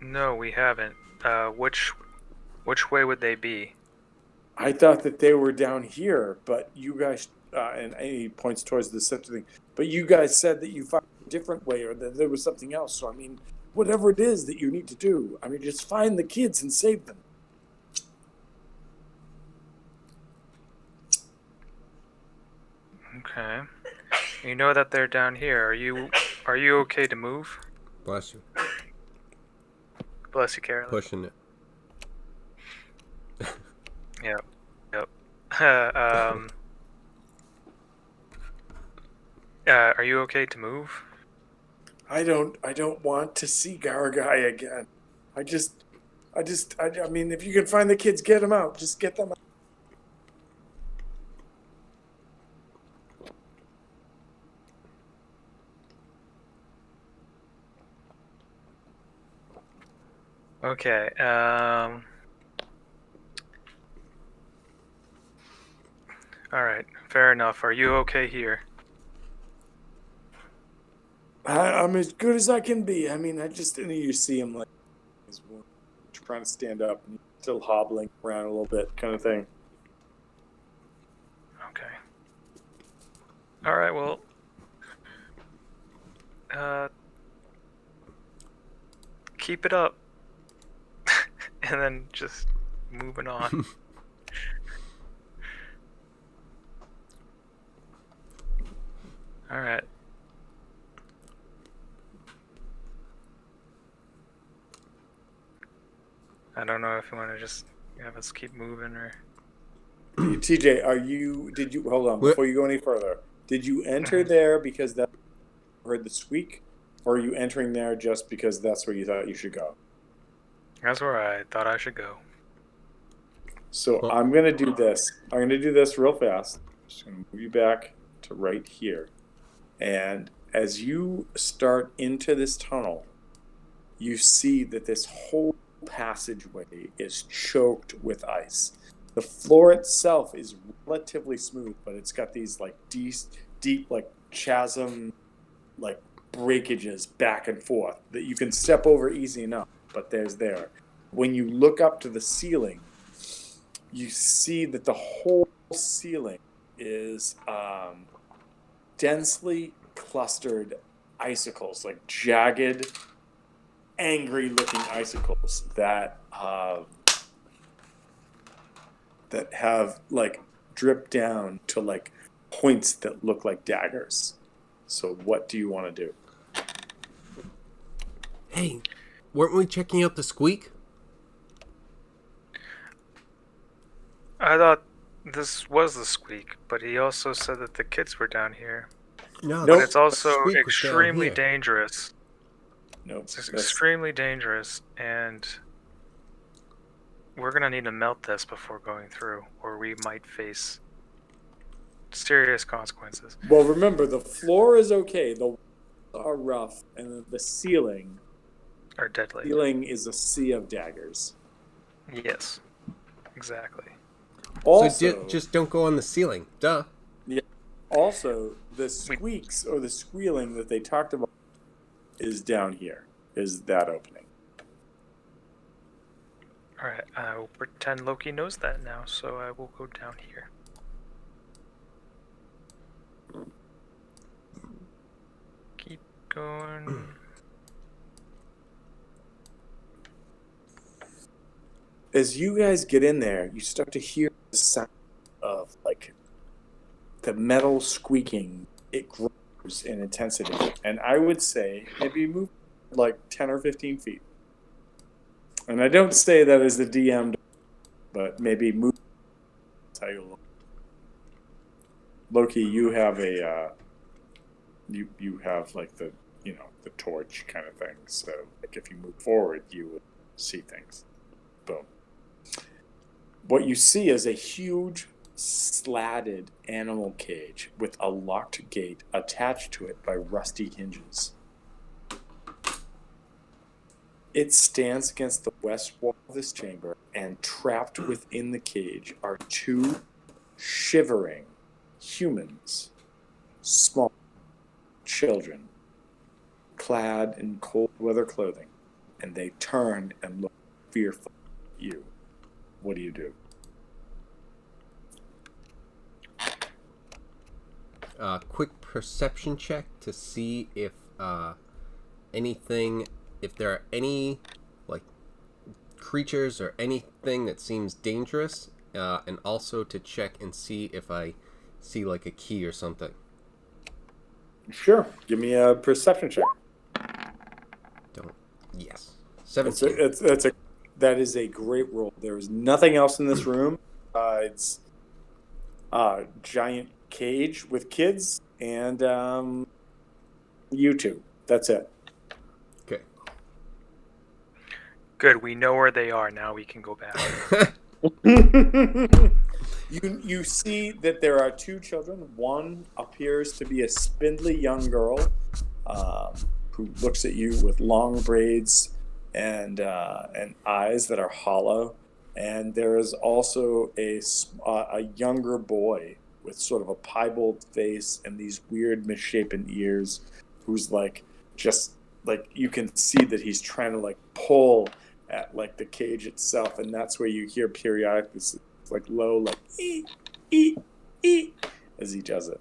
No, we haven't. Which way would they be? I thought that they were down here, but you guys, and he points towards the center thing. But you guys said that you found a different way, or that there was something else. So I mean, whatever it is that you need to do, I mean, just find the kids and save them. Okay. You know that they're down here. Are you okay to move? Bless you. Bless you, Carolyn. Pushing it. Yep. Are you okay to move? I don't want to see Garagai again. I mean, if you can find the kids, get them out. Just get them out. Okay. All right. Fair enough. Are you okay here? I'm as good as I can be. I mean, and you see him like he's trying to stand up and he's still hobbling around a little bit, kind of thing. Okay. All right. Well. Keep it up. And then just moving on. All right. I don't know if you want to just have us keep moving or. TJ, hold on before you go any further? Did you enter there because that heard the squeak, or are you entering there just because that's where you thought you should go? That's where I thought I should go. So I'm gonna do this. I'm gonna do this real fast. Just gonna move you back to right here, and as you start into this tunnel, you see that this whole passageway is choked with ice. The floor itself is relatively smooth, but it's got these like deep like chasm like breakages back and forth that you can step over easy enough, but there. When you look up to the ceiling, you see that the whole ceiling is densely clustered icicles, like jagged, angry-looking icicles that have like dripped down to like points that look like daggers. So what do you want to do? Hey, weren't we checking out the squeak? I thought this was the squeak, but he also said that the kids were down here. No, But it's also the squeak was down extremely here. dangerous. No, It's extremely dangerous, and we're gonna need to melt this before going through, or we might face serious consequences. Well, remember, the floor is okay. The walls are rough, and the ceiling Or deadly. is a sea of daggers. Yes. Exactly. Also, So just don't go on the ceiling. Duh. yeah, also the squeaks or the squealing that they talked about is down here. Is that opening? Alright, I will pretend Loki knows that now, so I will go down here. Keep going. As you guys get in there, you start to hear the sound of like the metal squeaking. It grows in intensity, and I would say maybe move like 10 or 15 feet. And I don't say that as the DM, but maybe move. How you Loki, you have a you have like the the torch kind of thing. So like if you move forward, you would see things. Boom. What you see is a huge slatted animal cage with a locked gate attached to it by rusty hinges. It stands against the west wall of this chamber, and trapped within the cage are two shivering humans, small children, clad in cold weather clothing, and they turn and look fearful at you. What do you do? Quick perception check to see if anything, if there are any like creatures or anything that seems dangerous, and also to check and see if I see like a key or something. Sure. Give me a perception check. Yes. 17. That is a great roll. There is nothing else in this room besides a giant cage with kids and you two. That's it. Okay. Good, we know where they are. Now we can go back. You see that there are two children. One appears to be a spindly young girl who looks at you with long braids and eyes that are hollow. And there is also a younger boy with sort of a piebald face and these weird misshapen ears, who's like just like you can see that he's trying to like pull at like the cage itself, and that's where you hear periodic this like low like ee ee ee as he does it.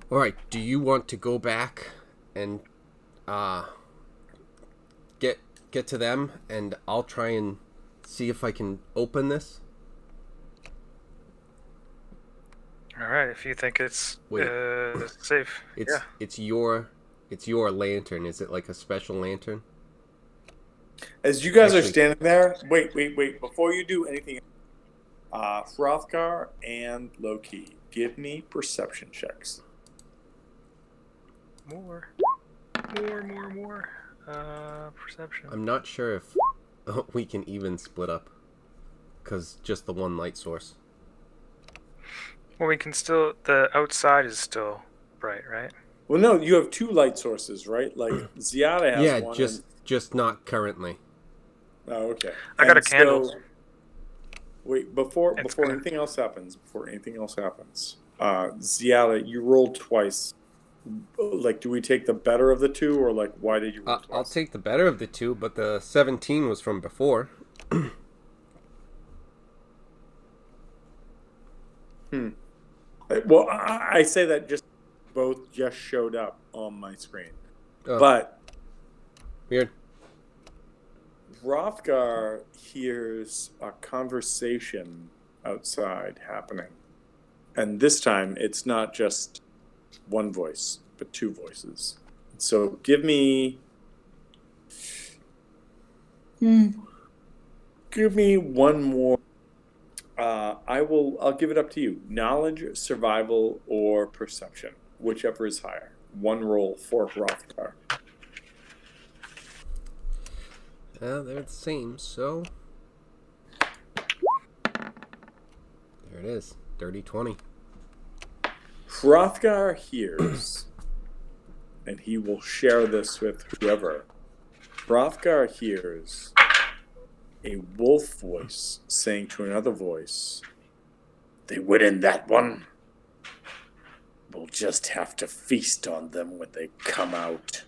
All right. Do you want to go back and get to them, and I'll try and see if I can open this? Alright, if you think it's safe. It's your lantern. Is it like a special lantern? As you guys are standing there, wait. Before you do anything, Hrothgar and Loki, give me perception checks. More. Perception. I'm not sure if we can even split up, because just the one light source. Well, we can still. The outside is still bright, right? Well, no, you have two light sources, right? Like Ziada has one. Just not currently. Oh, okay. I got a candle. So, wait, before anything else happens, Ziada, you rolled twice. Like, do we take the better of the two, or like, why did you roll twice? I'll take the better of the two, but the 17 was from before. Well, I say that just both just showed up on my screen. But weird. Hrothgar hears a conversation outside happening. And this time it's not just one voice, but two voices. So give me one more. I'll give it up to you. Knowledge, survival, or perception, whichever is higher. One roll for Hrothgar. They're the same, so there it is. Dirty 20. Hrothgar hears, and he will share this with whoever. Hrothgar hears a wolf voice saying to another voice, "They went in that one. We'll just have to feast on them when they come out."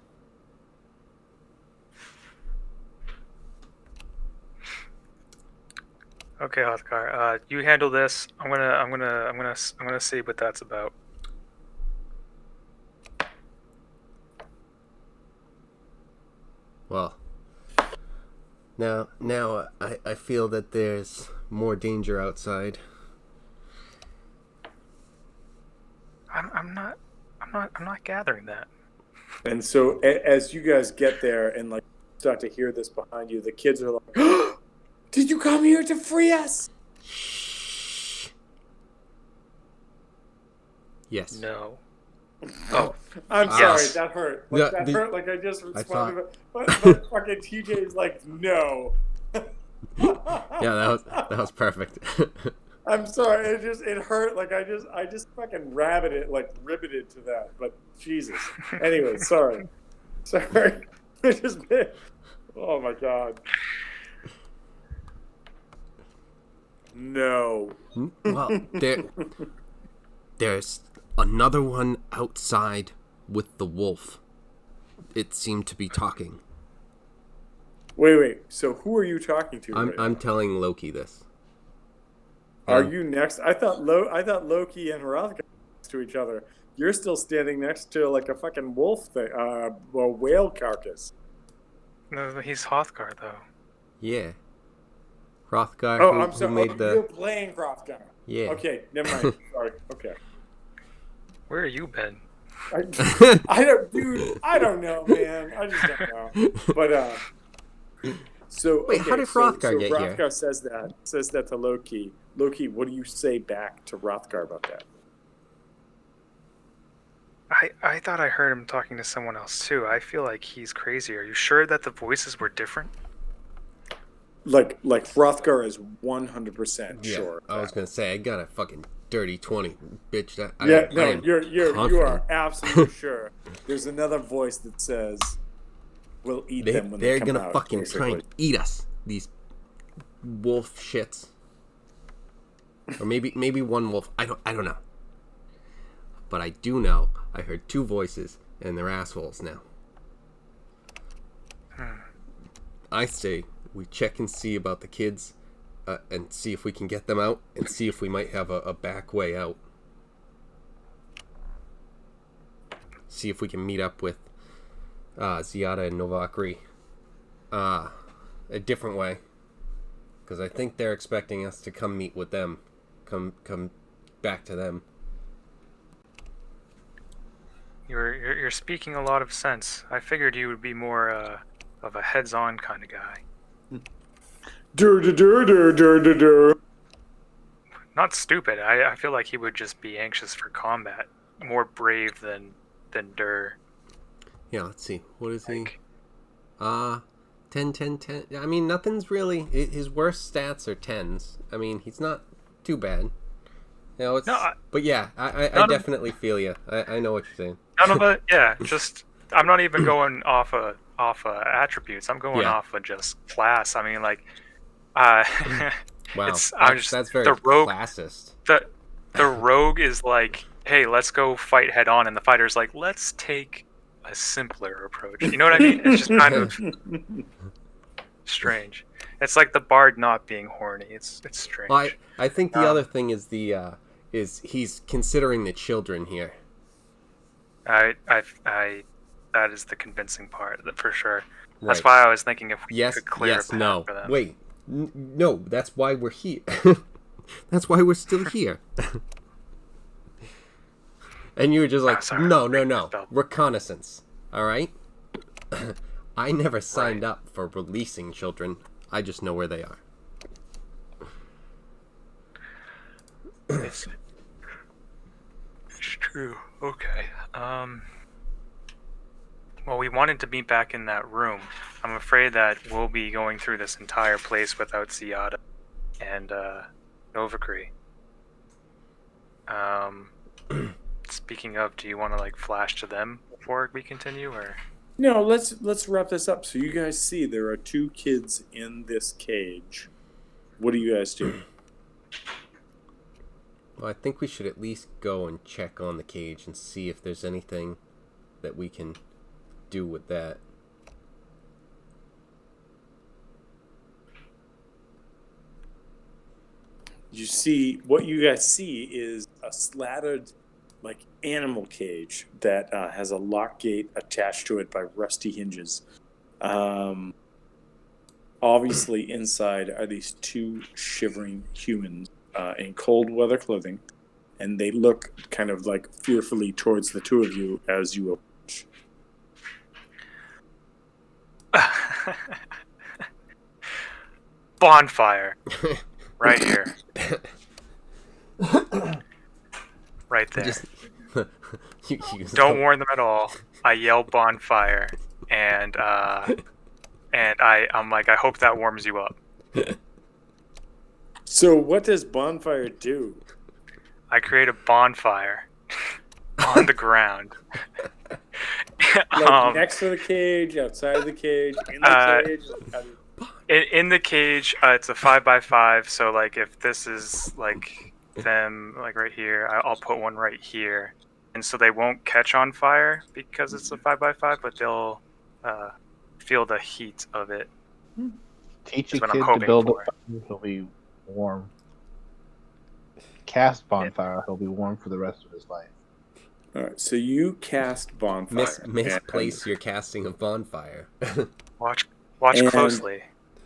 Okay, Hothkar, you handle this. I'm gonna see what that's about. Well, now I feel that there's more danger outside. I'm not gathering that. And so as you guys get there and like start to hear this behind you, the kids are like, "Did you come here to free us?" Yes. No. Oh, I'm yes. sorry, that hurt. Yeah, Like that hurt. Like I just responded, thought- but fucking TJ's like, "No." Yeah, that was perfect. I'm sorry. It hurt. Like I just fucking riveted to that. But Jesus. Anyway, sorry. It just. Oh my God. No. Well, there's another one outside with the wolf. It seemed to be talking. Wait. So who are you talking to? I'm telling Loki this. Are you next? I thought Loki and Hrothgar were next to each other. You're still standing next to like a fucking wolf thing, a whale carcass. No, he's Hothkar though. Yeah. Hrothgar, Oh, I'm who sorry. made the... You're playing Hrothgar. Yeah. Okay, never mind. Sorry. Okay. Where you been? I don't know, man. I just don't know. But so Wait, okay, how did Hrothgar get here? Hrothgar says that to Loki. Loki, what do you say back to Hrothgar about that? I thought I heard him talking to someone else too. I feel like he's crazy. Are you sure that the voices were different? Like Hrothgar is 100% sure. I was gonna say I got a fucking dirty 20, bitch. You are absolutely sure. There's another voice that says, "We'll eat them when they come out." They're gonna fucking basically. try and eat us. These wolf shits, or maybe one wolf. I don't know. But I do know I heard two voices and they're assholes now. I say we check and see about the kids and see if we can get them out and see if we might have a back way out. See if we can meet up with Ziada and Novakri a different way. Because I think they're expecting us to come meet with them. Come back to them. You're speaking a lot of sense. I figured you would be more of a heads-on kind of guy. Not stupid. I feel like he would just be anxious for combat, more brave than Dur. Yeah, let's see. What is he? 10, 10, 10. I mean, nothing's really... His worst stats are 10s. I mean, he's not too bad. You know, but yeah, I definitely feel you. I know what you're saying. None of it, yeah. Just I'm not even going off attributes. I'm going off of just class. I mean, like, wow, that's very the rogue, classist. The rogue is like, hey, let's go fight head on, and the fighter's like, let's take a simpler approach. You know what I mean? It's just kind of strange. It's like the bard not being horny. It's strange. Well, I think the other thing is is he's considering the children here. That is the convincing part, for sure. Right. That's why I was thinking if we could clear a path for them. Wait, no, that's why we're here. That's why we're still here. And you were just like, no, reconnaissance. All right. I never signed up for releasing children. I just know where they are. It's true. Okay. Well, we wanted to meet back in that room. I'm afraid that we'll be going through this entire place without Ziada and Novakri. Speaking of, do you want to like flash to them before we continue, or? No, let's wrap this up. So you guys see there are 2 kids in this cage. What do you guys do? Well, I think we should at least go and check on the cage and see if there's anything that we can do with that. What you guys see is a slattered, like, animal cage that has a lock gate attached to it by rusty hinges. Obviously, inside are these 2 shivering humans in cold weather clothing, and they look kind of like fearfully towards the 2 of you as you approach. Bonfire. Right here. Right there. Just Don't warn them at all. I yell bonfire, and I'm like, I hope that warms you up. So what does bonfire do? I create a bonfire on the ground. Like next to the cage, outside of the cage, in the cage? In the cage, it's a 5x5. So like, if this is like them, like right here, I'll put one right here, and so they won't catch on fire because it's a 5x5, but they'll feel the heat of it. Teach a That's what I'm kid to hoping build a for. fire, he'll be warm. Cast bonfire, he'll be warm for the rest of his life. All right, so you cast bonfire. misplace your casting of bonfire. Watch And- closely.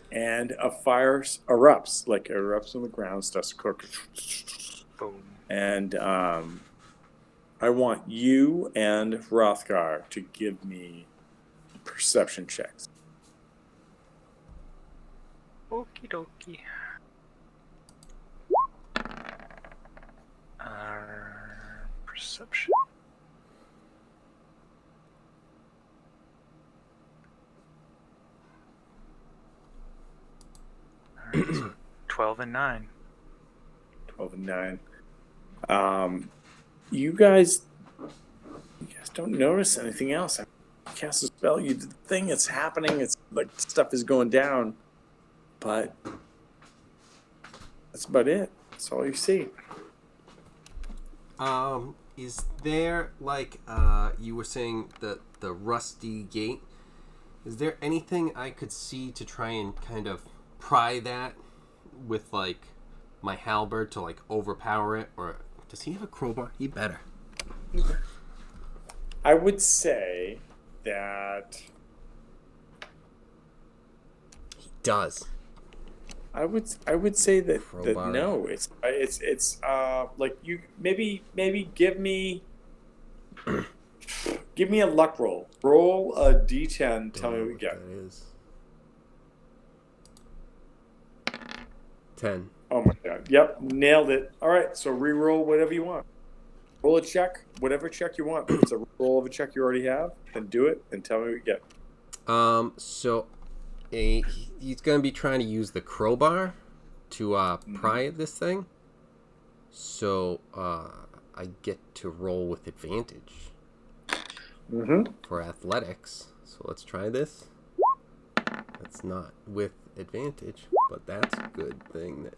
And a fire erupts on the ground, starts to cook. Boom. And I want you and Hrothgar to give me perception checks. Okie dokie. Perception. Alright, so 12 and 9. 12 and 9. You guys don't notice anything else. I cast a spell. You did the thing. It's happening. It's like stuff is going down. But that's about it. That's all you see. Is there, like, you were saying the rusty gate? Is there anything I could see to try and kind of pry that with, like, my halberd to, like, overpower it? Or does he have a crowbar? He better. I would say that He does. I would say that Crowbar. no, it's like you maybe give me a luck roll. Roll a d10. Tell me what you get. That is 10. Oh my god. Yep, nailed it. All right, so re-roll whatever you want. Roll a check, whatever check you want. If it's a roll of a check you already have, then do it and tell me what you get. So he's gonna be trying to use the crowbar to pry at this thing. So I get to roll with advantage for athletics. So let's try this. That's not with advantage, but that's a good thing.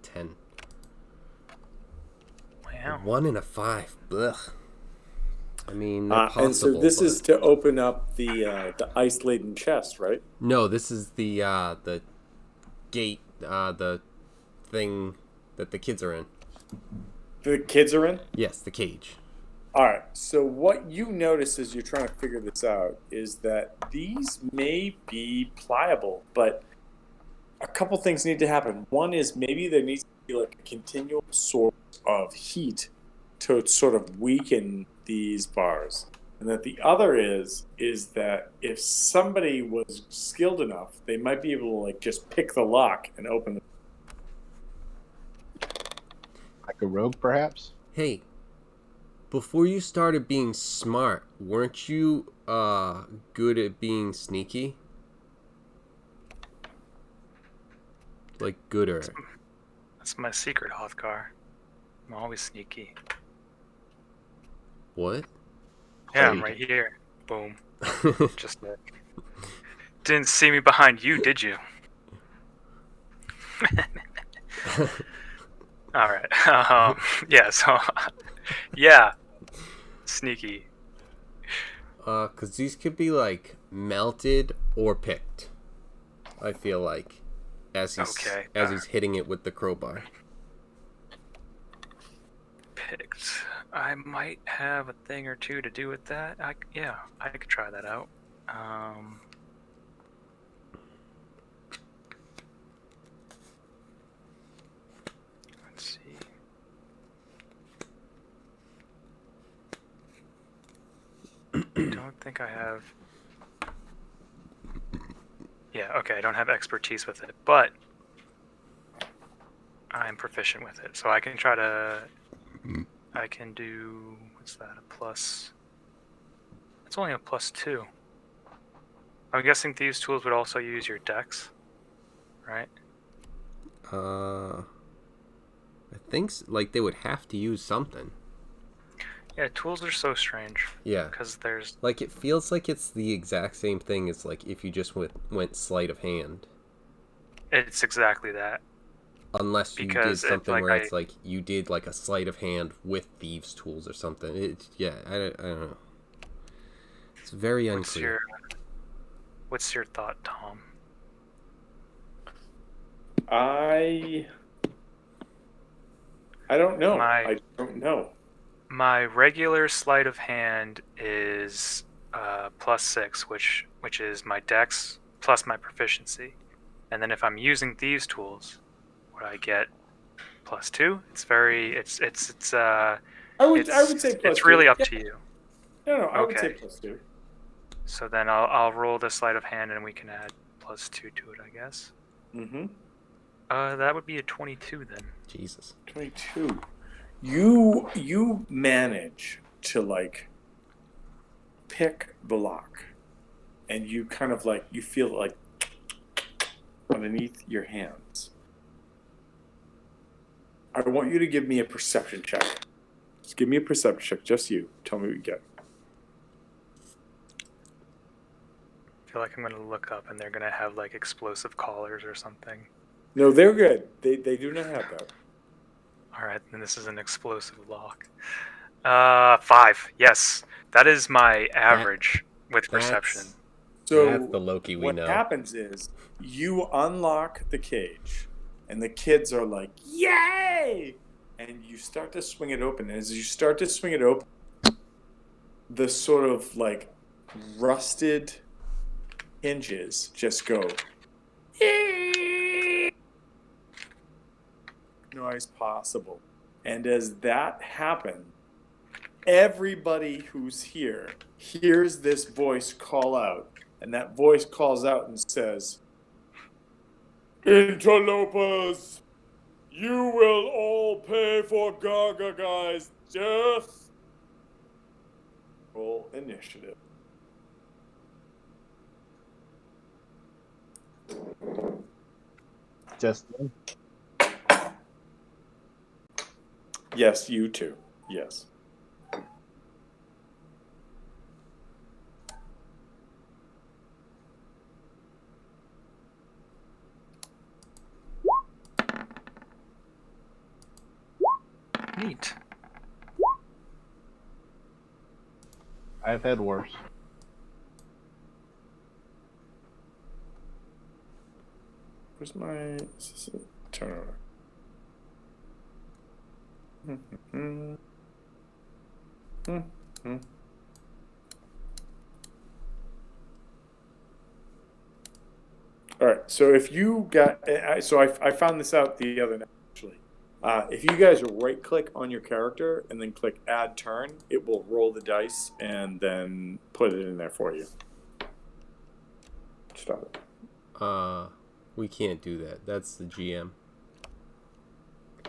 10. Wow. 1 and a 5. Ugh. I mean, they're possible. And so this but... is to open up the ice-laden chest, right? No, this is the gate, the thing that the kids are in. The kids are in? Yes, the cage. All right. So what you notice as you're trying to figure this out is that these may be pliable, but a couple things need to happen. One is maybe there needs to be like a continual source of heat to sort of weaken these bars. And that the other is that if somebody was skilled enough, they might be able to like just pick the lock and open the. Like a rogue, perhaps? Hey, before you started being smart, weren't you good at being sneaky? Like gooder. That's my secret, Hrothgar. I'm always sneaky. What? Yeah, I'm Hey. right here. Boom. Just didn't see me behind you, did you? All right. Yeah. So, yeah, sneaky. Because these could be like melted or picked. I feel like as he's hitting it with the crowbar. Picked. I might have a thing or two to do with that. I could try that out. Let's see. I don't think I have. Yeah, okay, I don't have expertise with it, but I'm proficient with it, so I can try to. I can do. What's that? A plus. It's only a +2. I'm guessing these tools would also use your dex, right? I think like they would have to use something. Yeah, tools are so strange. Yeah. Because there's... Like, it feels like it's the exact same thing as, like, if you just went sleight of hand. It's exactly that. Unless you did something where it's like, you did, like, a sleight of hand with thieves' tools or something. I don't know. It's very unclear. What's your thought, Tom? I don't know. I don't know. My regular sleight of hand is +6, which is my dex plus my proficiency, and then if I'm using thieves' tools, what I get +2. I would say +2. It's really up to you. No, I would say +2. So then I'll roll the sleight of hand, and we can add +2 to it, I guess. Mm-hmm. That would be a 22 then. Jesus. 22. You manage to like pick the lock, and you kind of like you feel it like underneath your hands. I want you to give me a perception check. Just give me a perception check, just you. Tell me what you get. I feel like I'm gonna look up, and they're gonna have like explosive collars or something. No, they're good. They do not have that. All right, then this is an explosive lock. 5. Yes, that is my average with perception. So that's the Loki we know. What happens is you unlock the cage, and the kids are like, "Yay!" And you start to swing it open. And as you start to swing it open, the sort of like rusted hinges just go. Noise possible. And as that happens, everybody who's here hears this voice call out, and that voice calls out and says, "Interlopers, you will all pay for Gaga Guy's death." Roll initiative. Justin? Yes, you too. Yes. Neat. I've had worse. Where's my turn? All right. So if you got, so I found this out the other night actually. If you guys right click on your character and then click Add Turn, it will roll the dice and then put it in there for you. Stop it. We can't do that. That's the GM.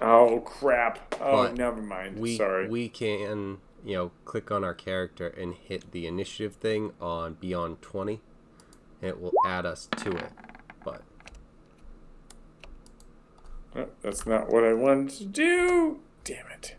Oh crap! Oh, But never mind. Sorry. We can, click on our character and hit the initiative thing on beyond 20. And it will add us to it. But that's not what I wanted to do. Damn it.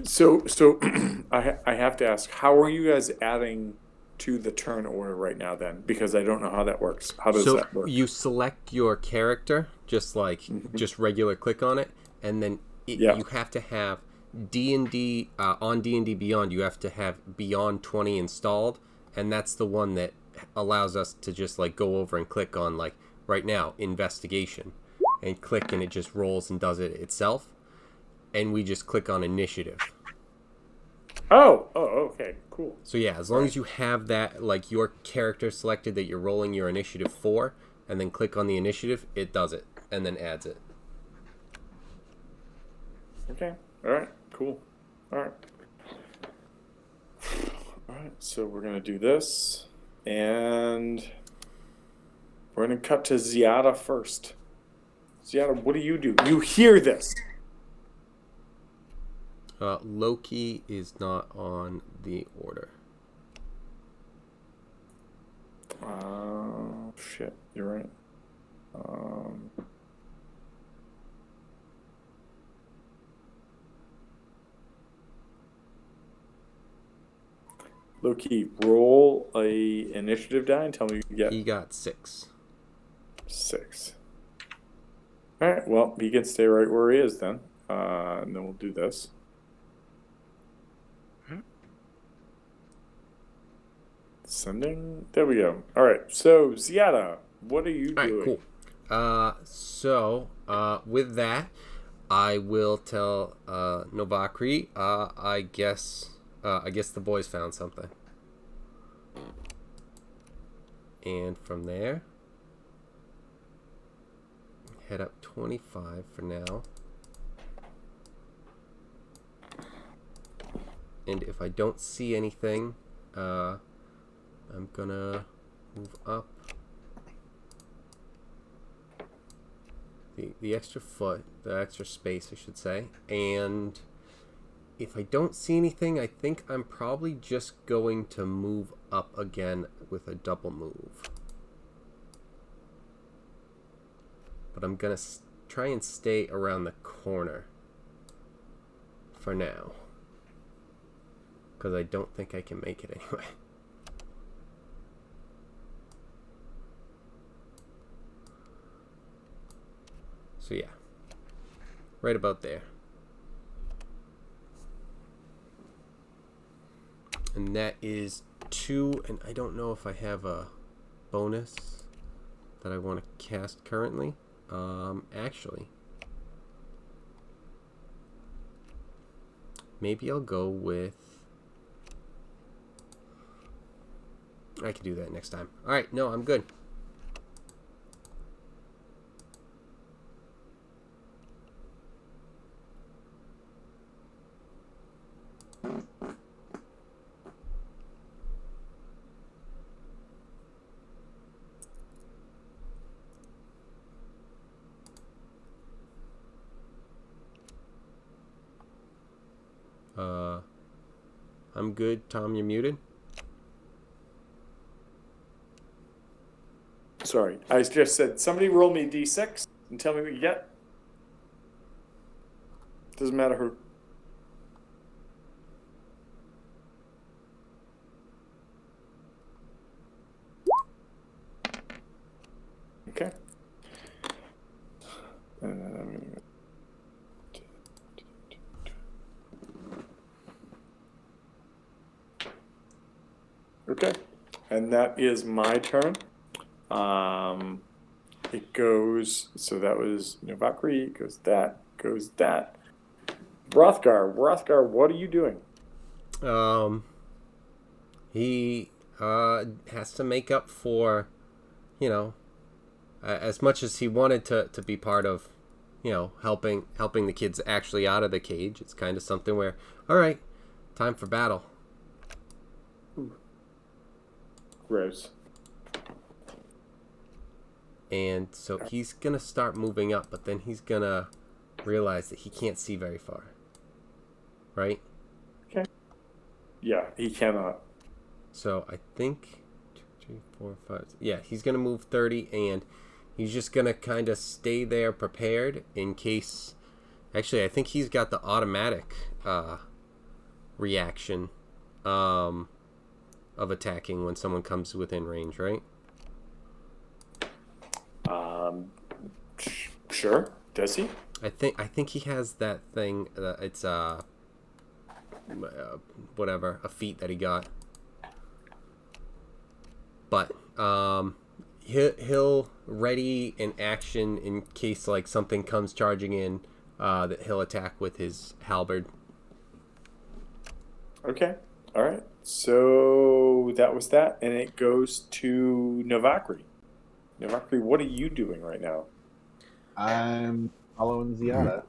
So I have to ask, how are you guys adding to the turn order right now then? Because I don't know how that works. How does So that work? you select your character, just regular click on it, and then Yeah. you have to have D&D on D&D Beyond. You have to have Beyond 20 installed, and that's the one that allows us to just like go over and click on, like right now, investigation, and click, and it just rolls and does it itself. And we just click on initiative. Oh, okay, cool. So yeah, as long as you have that, like your character selected that you're rolling your initiative for, and then click on the initiative, it does it, and then adds it. Okay, all right, cool. All right. All right, so we're going to do this, and we're going to cut to Ziada first. Ziada, what do? You hear this. Loki is not on the order. Shit, you're right. Loki, roll a initiative die and tell me you get He got 6. 6. All right, well, he can stay right where he is then. And then we'll do this. Sending. There we go. All right, so Ziada, what are you doing? All right, cool. So with that, I will tell Novakri. I guess the boys found something, and from there, head up 25 for now. And if I don't see anything, I'm gonna move up the extra foot, the extra space, I should say. And if I don't see anything, I think I'm probably just going to move up again with a double move. But I'm gonna try and stay around the corner for now, because I don't think I can make it anyway. So yeah, right about there. And that is 2, and I don't know if I have a bonus that I want to cast currently. Actually, maybe I'll go with... I can do that next time. Alright, no, I'm good. I'm good. Tom, you're muted. Sorry, I just said somebody roll me d6 and tell me what you get. Doesn't matter who. Okay. Okay, and that is my turn. It goes, so that was Novakri, goes that. Rothgar, what are you doing? He has to make up for, as much as he wanted to be part of, helping the kids actually out of the cage. It's kind of something where, all right, time for battle. Ooh. Gross. And so he's gonna start moving up, but then he's gonna realize that he can't see very far. Right? Okay. Yeah, he cannot. So I think 2, 3, 4, 5. Yeah, he's gonna move 30, and he's just gonna kind of stay there prepared in case. Actually, I think he's got the automatic reaction of attacking when someone comes within range, right? Sure. Does he? I think he has that thing. It's whatever, a feat that he got. But he'll ready an action in case like something comes charging in. That he'll attack with his halberd. Okay. All right. So that was that, and it goes to Novakri. Novakri, what are you doing right now? I'm following Ziada.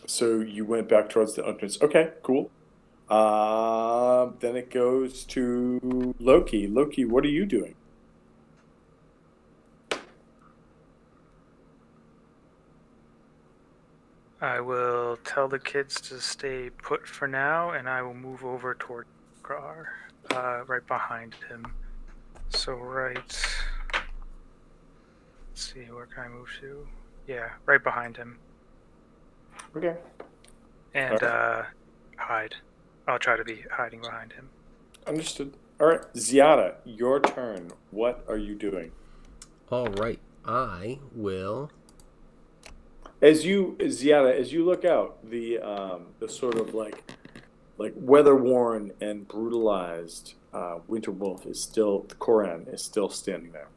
So you went back towards the entrance. Okay, cool. Then it goes to Loki. Loki, what are you doing? I will tell the kids to stay put for now, and I will move over toward Gar, right behind him. So let's see, where can I move to? Yeah, right behind him. Okay. And hide. I'll try to be hiding behind him. Understood. All right, Ziada, your turn. What are you doing? All right, I will. As you look out, the sort of like weather worn and brutalized winter wolf is still Koran is still standing there.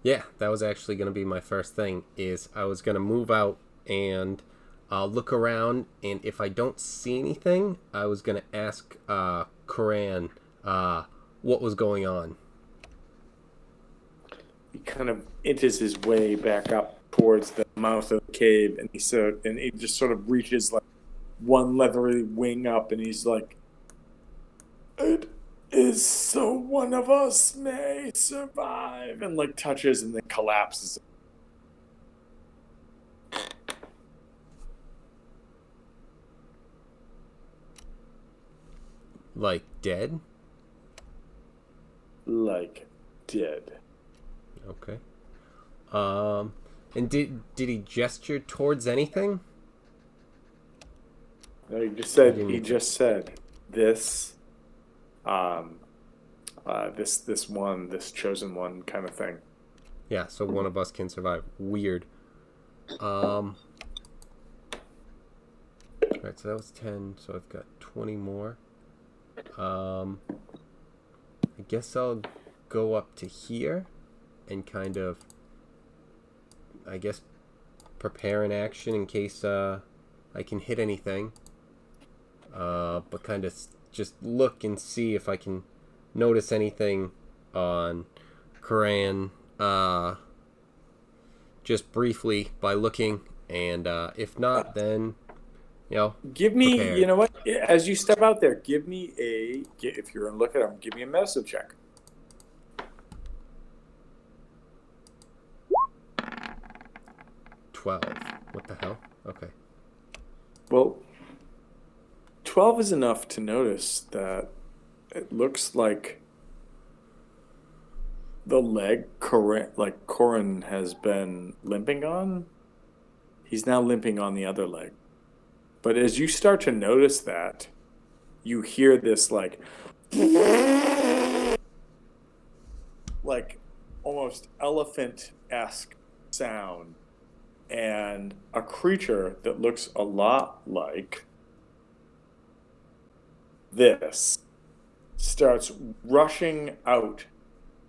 Yeah, that was actually going to be my first thing. Is I was going to move out and look around, and if I don't see anything, I was going to ask Koran what was going on. He kind of inches his way back up towards the mouth of the cave, and he just sort of reaches like one leathery wing up, and he's like, "It is so one of us may survive," and like touches and then collapses. Like dead? Like dead. Okay. And did he gesture towards anything? No, he just said this this chosen one kind of thing. Yeah, so one of us can survive. Weird. Alright, so that was 10, so I've got 20 more. I guess I'll go up to here and kind of, I guess, prepare an action in case I can hit anything. But kind of just look and see if I can notice anything on Koran, just briefly by looking, and if not, then Give me, prepared. you know what? As you step out there, give me if you're gonna look at them, give me a medicine check. $12. What the hell? Okay. Well, 12 is enough to notice that it looks like the leg Corin has been limping on. He's now limping on the other leg. But as you start to notice that, you hear this like almost elephant-esque sound, and a creature that looks a lot like this starts rushing out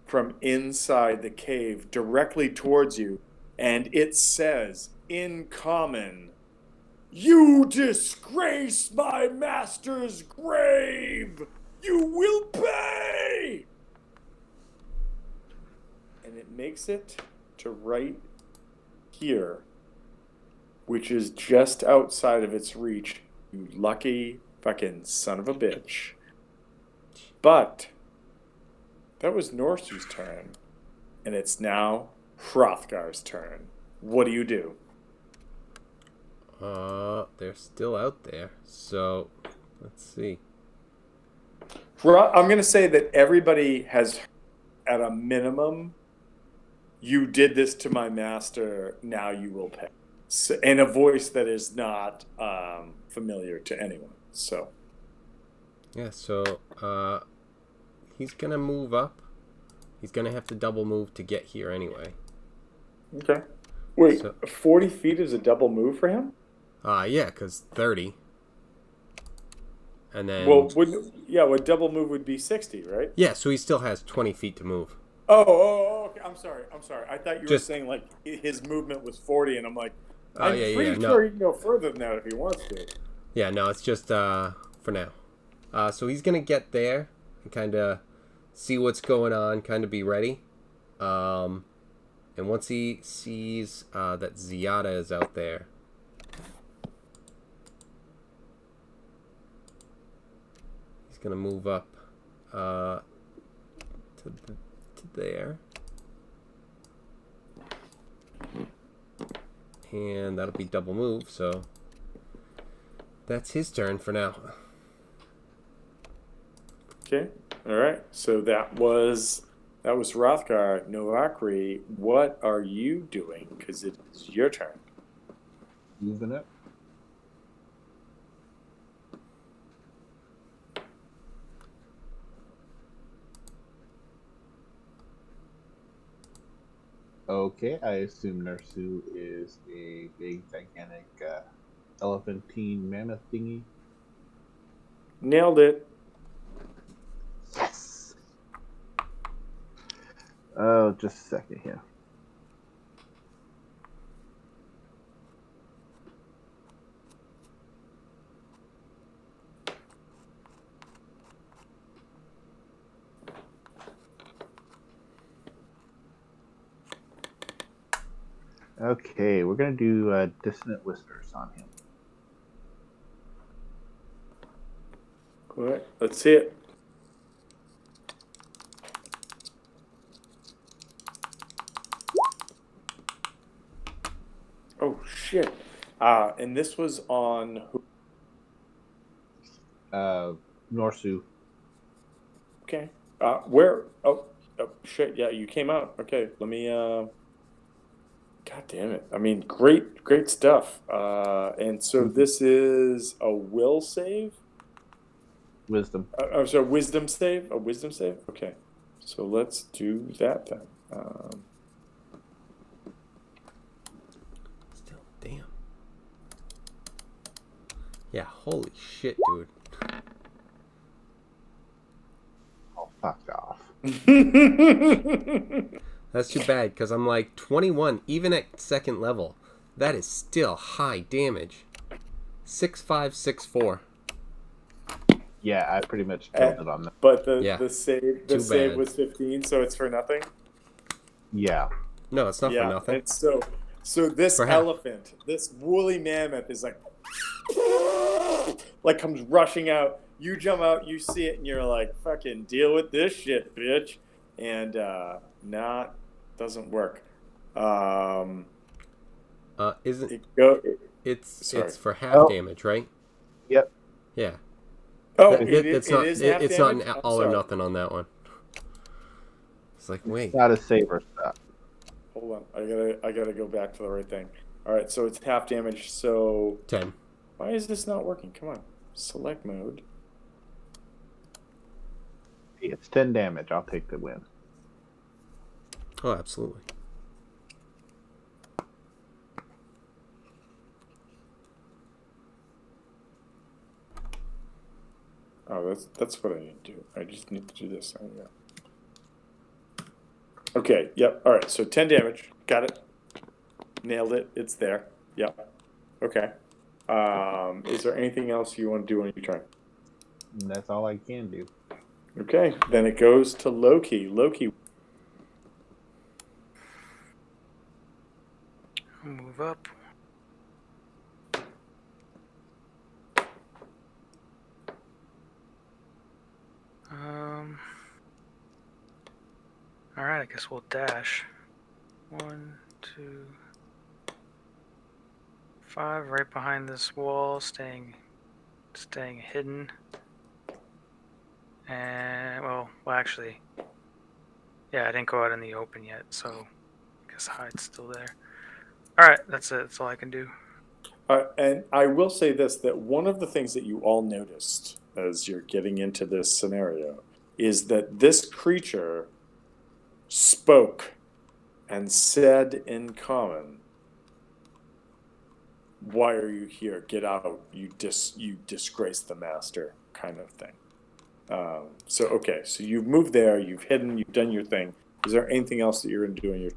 from inside the cave directly towards you, and it says in common, "You disgrace my master's grave! You will pay!" And it makes it to right here, which is just outside of its reach, you lucky fucking son of a bitch. But that was Norsu's turn, and it's now Hrothgar's turn. What do you do? They're still out there. So, let's see. I'm going to say that everybody has, at a minimum, you did this to my master, now you will pay. So, in a voice that is not familiar to anyone. So Yeah, so he's gonna move up. He's gonna have to double move to get here anyway. okay. Wait, So 40 feet is a double move for him? yeah, because 30. And then Well, what double move would be 60, right? yeah, so he still has 20 feet to move. Oh, okay. I'm sorry. I thought you were Just saying like his movement was 40, and I'm like, oh I'm yeah, pretty no. sure he can go further than that if he wants to. Yeah, no, it's just for now. So he's gonna get there and kind of see what's going on, kind of be ready. And once he sees that Ziada is out there, he's gonna move up to there, and that'll be double move. So that's his turn for now. Okay. All right. So that was Rothgar. Novakri, what are you doing? Because it is your turn. Moving it. Okay, I assume Nersu is a big, gigantic, elephantine mammoth thingy. Nailed it. Yes. Oh, just a second here. Okay, we're gonna do dissonant whispers on him. All right. Let's see it. Oh shit. And this was on who? Norsu. Okay. Where? Oh, shit. Yeah, you came out. Okay. Let me. God damn it. I mean, great stuff. And so this is a will save. Wisdom. I'm sorry, wisdom save. A wisdom save. Okay. So let's do that then. Still, damn. Yeah, holy shit, dude. Oh, fuck off. That's too bad, because I'm like 21, even at second level. That is still high damage. 6'5", 6'4". Yeah, I pretty much killed it on that. But Yeah. the save Too save bad. was 15, so it's for nothing. Yeah. No, it's not Yeah, for nothing. and so this For half. elephant, this woolly mammoth, is like comes rushing out. You jump out, you see it, and you're like, "Fucking deal with this shit, bitch!" And not doesn't work. Isn't It go. it's Sorry. for half damage, right? Yep. Yeah. Oh, It's it not. is half It's not damage? an I'm all or sorry. nothing on that one. It's like, wait. It's not a saver stuff. Hold on, I gotta go back to the right thing. All right, so it's half damage. So 10. why is this not working? Come on, select mode. It's 10 damage. I'll take the win. Oh, absolutely. Oh, that's what I need to do. I just need to do this. Okay. Yep. All right. So 10 damage. Got it. Nailed it. It's there. Yep. Okay. Is there anything else you want to do on your turn? And that's all I can do. Okay. Then it goes to Loki. Loki. Move up. All right, I guess we'll dash. 1, 2, 5, right behind this wall, staying hidden. And well, actually, yeah, I didn't go out in the open yet, so guess hide's still there. All right, that's it. That's all I can do. And I will say this, that one of the things that you all noticed as you're getting into this scenario is that this creature spoke and said in common, "Why are you here? Get out! You disgrace the master," kind of thing. So you've moved there, you've hidden, you've done your thing. Is there anything else that you're going to do in your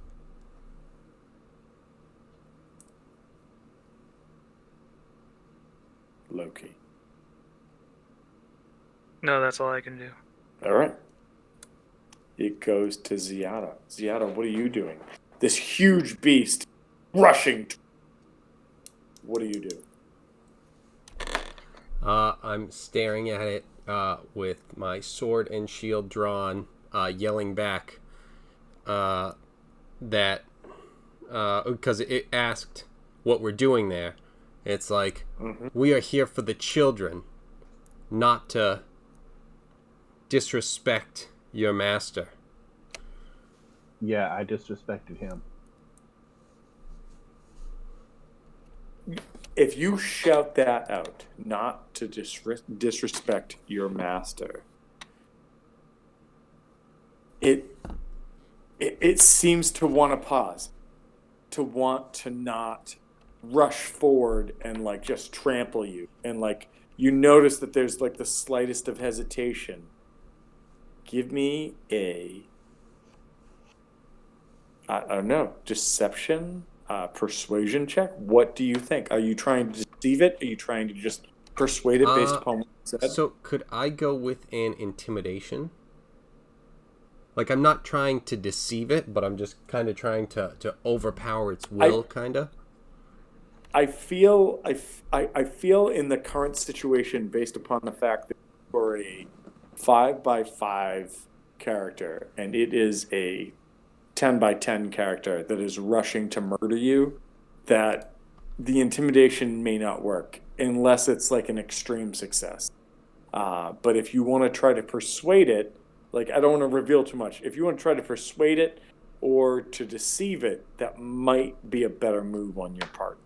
Loki? No, that's all I can do. All right. It goes to Ziada. Ziada, what are you doing? This huge beast rushing. What do you do? I'm staring at it with my sword and shield drawn, yelling back that because it asked what we're doing there. It's like, we are here for the children, not to disrespect your master. Yeah, I disrespected him. If you shout that out, not to disrespect your master, it seems to want to pause, to want to not rush forward and like just trample you, and like you notice that there's like the slightest of hesitation. Give me a, I don't know, deception, persuasion check. What do you think? Are you trying to deceive it? Are you trying to just persuade it based upon what you said? So could I go with an intimidation? Like, I'm not trying to deceive it, but I'm just kind of trying to overpower its will, kind of. I feel in the current situation, based upon the fact that you're a 5x5 character, and it is a 10x10 character that is rushing to murder you, that the intimidation may not work unless it's like an extreme success. But if you want to try to persuade it, like, I don't want to reveal too much. If you want to try to persuade it or to deceive it, that might be a better move on your part.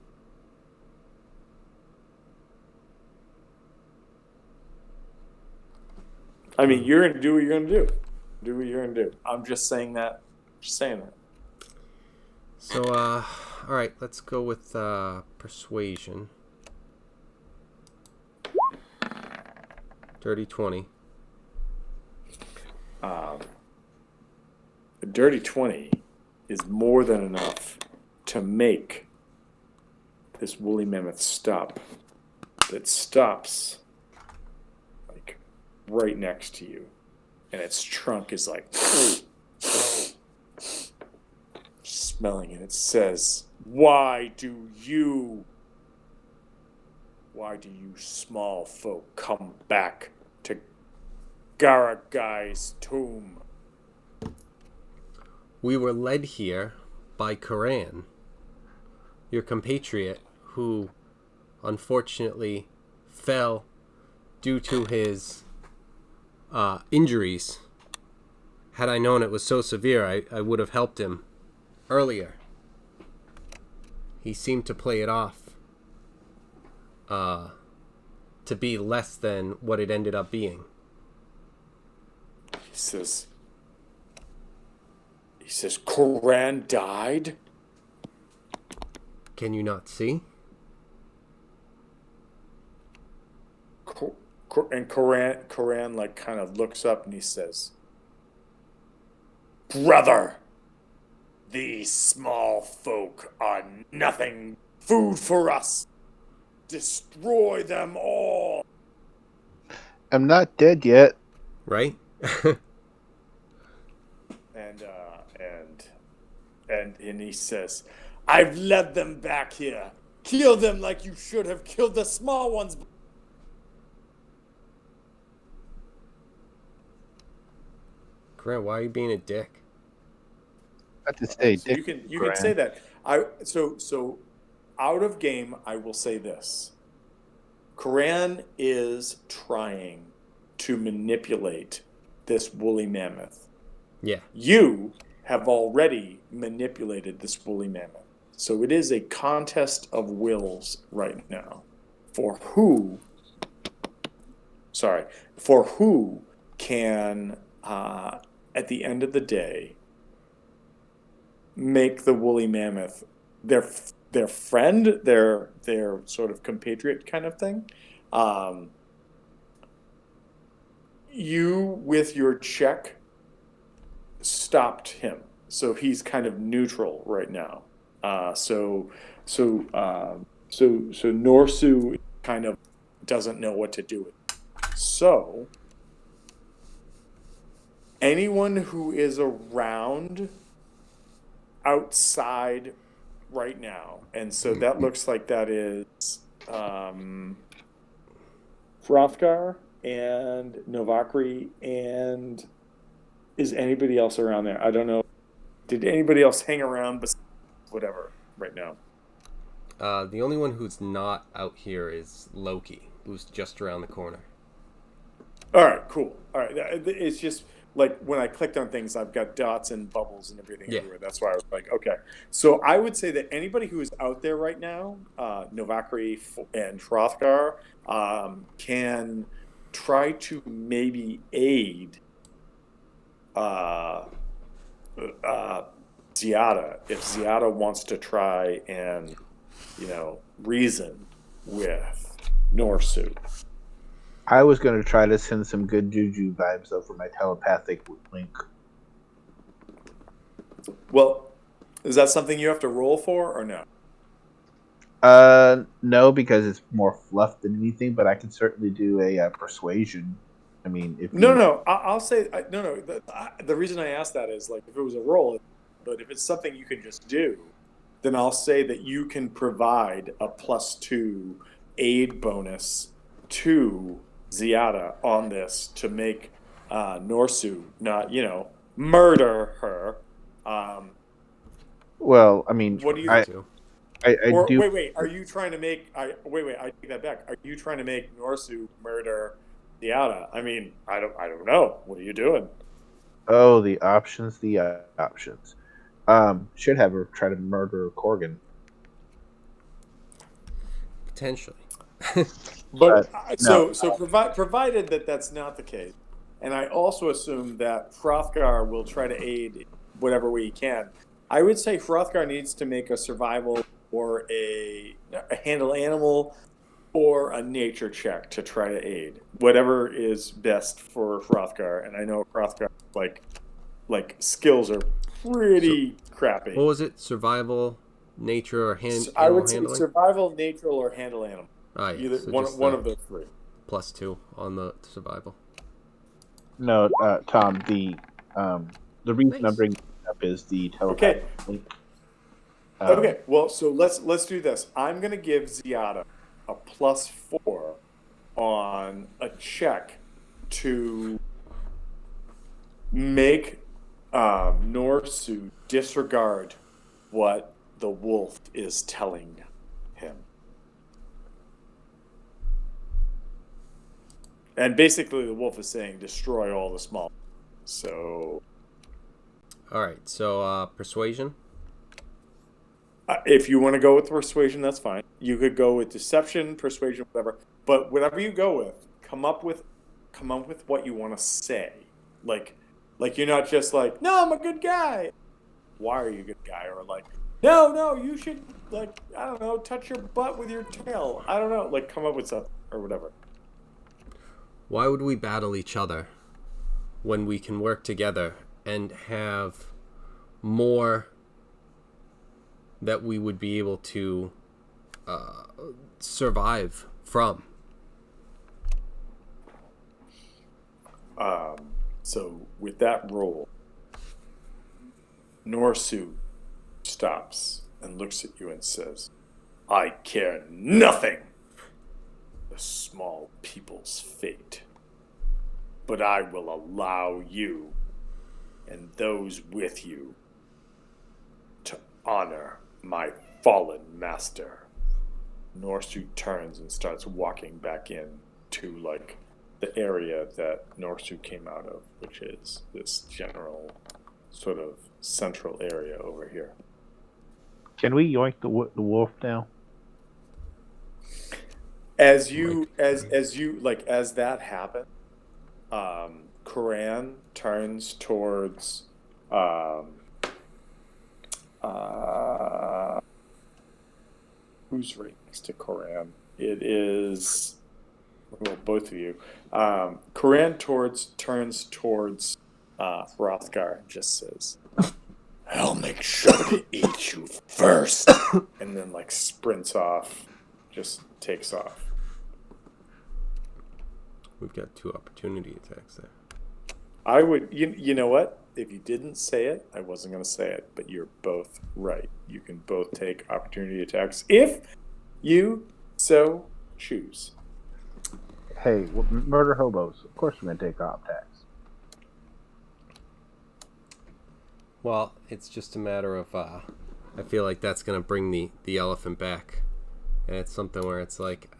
I mean, you're going to do what you're going to do. Do what you're going to do. I'm just saying that. Just saying that. So, all right, let's go with persuasion. Dirty 20. A dirty 20 is more than enough to make this woolly mammoth stop. It stops like right next to you, and its trunk is like smelling, and it says, why do you small folk come back to Garagai's tomb? We were led here by Koran, your compatriot, who unfortunately fell due to his injuries. Had I known it was so severe, I would have helped him earlier. He seemed to play it off to be less than what it ended up being. He says, Koran died? Can you not see? And Koran like kind of looks up and he says, brother, these small folk are nothing. Food for us. Destroy them all. I'm not dead yet. Right? And he says, I've led them back here. Kill them like you should have killed the small ones. Grant, why are you being a dick? I have to stay So dick. you can say that. So out of game, I will say this. Koran is trying to manipulate this woolly mammoth. Yeah. You have already manipulated this woolly mammoth. So it is a contest of wills right now for who can, at the end of the day, make the woolly mammoth their friend, their sort of compatriot kind of thing. You, with your check, stopped him, so he's kind of neutral right now. So Norsu kind of doesn't know what to do with it. So anyone who is around outside right now, and so that looks like that is Hrothgar and Novakri, and is anybody else around there? I don't know. Did anybody else hang around besides whatever right now? The only one who's not out here is Loki, who's just around the corner. All right, cool. All right, it's just like when I clicked on things, I've got dots and bubbles and everything everywhere. That's why I was like, okay. So I would say that anybody who is out there right now, Novakri and Hrothgar, can try to maybe aid Ziada, if Ziada wants to try and, reason with Norsu. I was going to try to send some good juju vibes over my telepathic link. Well, is that something you have to roll for or no? No, because it's more fluff than anything. But I can certainly do a persuasion. I mean, if No. I'll say no. The reason I asked that is like if it was a roll, but if it's something you can just do, then I'll say that you can provide a +2 aid bonus to Ziada on this to make Norsu not, murder her. Well, I mean, what do you? I do. Wait. Are you trying to make? I take that back. Are you trying to make Norsu murder Ziada? I mean, I don't know. What are you doing? Oh, the options. Should have her try to murder Corgan. Potentially. But provided that that's not the case, and I also assume that Hrothgar will try to aid whatever way he can. I would say Hrothgar needs to make a survival or a handle animal or a nature check to try to aid, whatever is best for Hrothgar. And I know Hrothgar like skills are pretty crappy. What was it? Survival, nature, or handling? I would say survival, natural, or handle animal. Either so one of those three. +2 on the survival. No, Tom. The reason I'm bringing it up is the telepathy. Okay. Well, so let's do this. I'm gonna give Ziada a +4 on a check to make Norsu disregard what the wolf is telling him. And basically, the wolf is saying, destroy all the small. So. All right. So, persuasion? If you want to go with persuasion, that's fine. You could go with deception, persuasion, whatever. But whatever you go with, come up with what you want to say. Like you're not just like, no, I'm a good guy. Why are you a good guy? Or like, no, you should, like, I don't know, touch your butt with your tail. I don't know. Like, come up with something or whatever. Why would we battle each other when we can work together and have more that we would be able to survive from? So with that roll, Norsu stops and looks at you and says, I care nothing the small people's fate, but I will allow you and those with you to honor my fallen master. Norsu turns and starts walking back in to like the area that Norsu came out of, which is this general sort of central area over here. Can we yoink the wolf now? As that happens, Koran turns towards who's right next to Koran? It is, well, both of you. Koran turns towards Hrothgar and just says, "I'll make sure to eat you first," and then like sprints off, just takes off. We've got 2 opportunity attacks there. I would, you know what? If you didn't say it, I wasn't going to say it, but you're both right. You can both take opportunity attacks if you so choose. Hey, murder hobos. Of course we're gonna take op tax. Well, it's just a matter of, I feel like that's going to bring the elephant back. And it's something where it's like,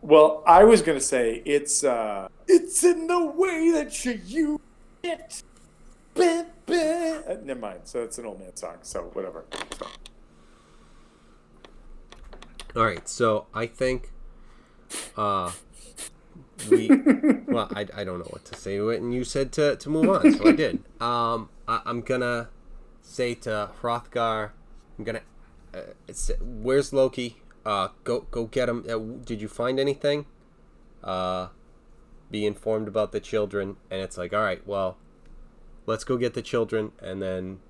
Well, I was going to say it's in the way that you use it. Never mind. So it's an old man song. So whatever. So. all right, so I think well, I don't know what to say to it, and you said to move on, so I did. I'm gonna say to Hrothgar, I'm gonna where's Loki? Go get him. Did you find anything? Be informed about the children, and it's like, all right, well, let's go get the children, and then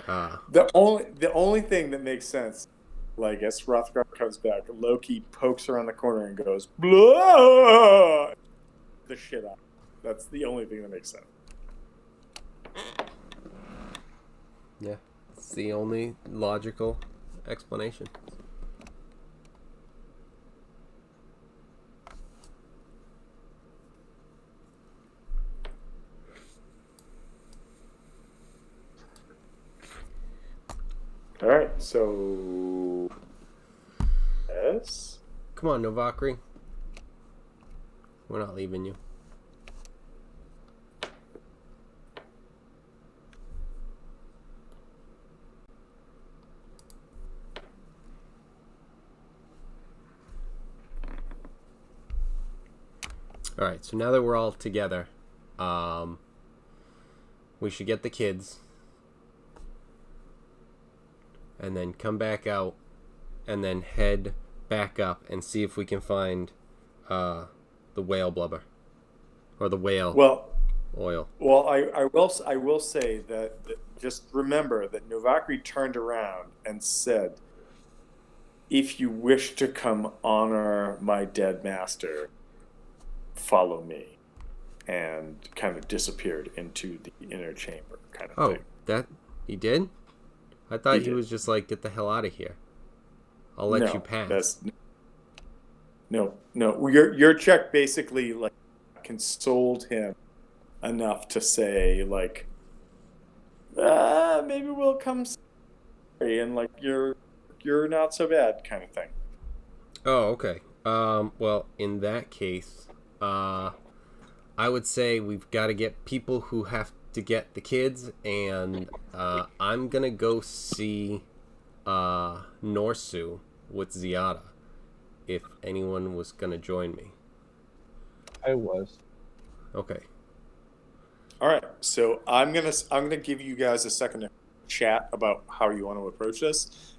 The only thing that makes sense, like as Hrothgar comes back, Loki pokes around the corner and goes, "Blah!" the shit out. That's the only thing that makes sense. yeah, it's the only logical explanation. All right, so yes. Come on, Novakri. We're not leaving you. All right, so now that we're all together, we should get the kids and then come back out and then head back up and see if we can find the whale blubber or the whale oil. Well, I will say that just remember that Novakri turned around and said, "If you wish to come honor my dead master, follow me," and kind of disappeared into the inner chamber kind of thing. That he did? I thought he did. was just like, get the hell out of here. I'll let you pass. No. Your check basically like consoled him enough to say like, maybe we'll come and like you're not so bad kind of thing. Oh, okay. Well, in that case, I would say we've got to get people who have to get the kids, and I'm gonna go see Norsu with Ziada if anyone was gonna join me. I was. Okay. All right, so I'm gonna give you guys a second to chat about how you want to approach this,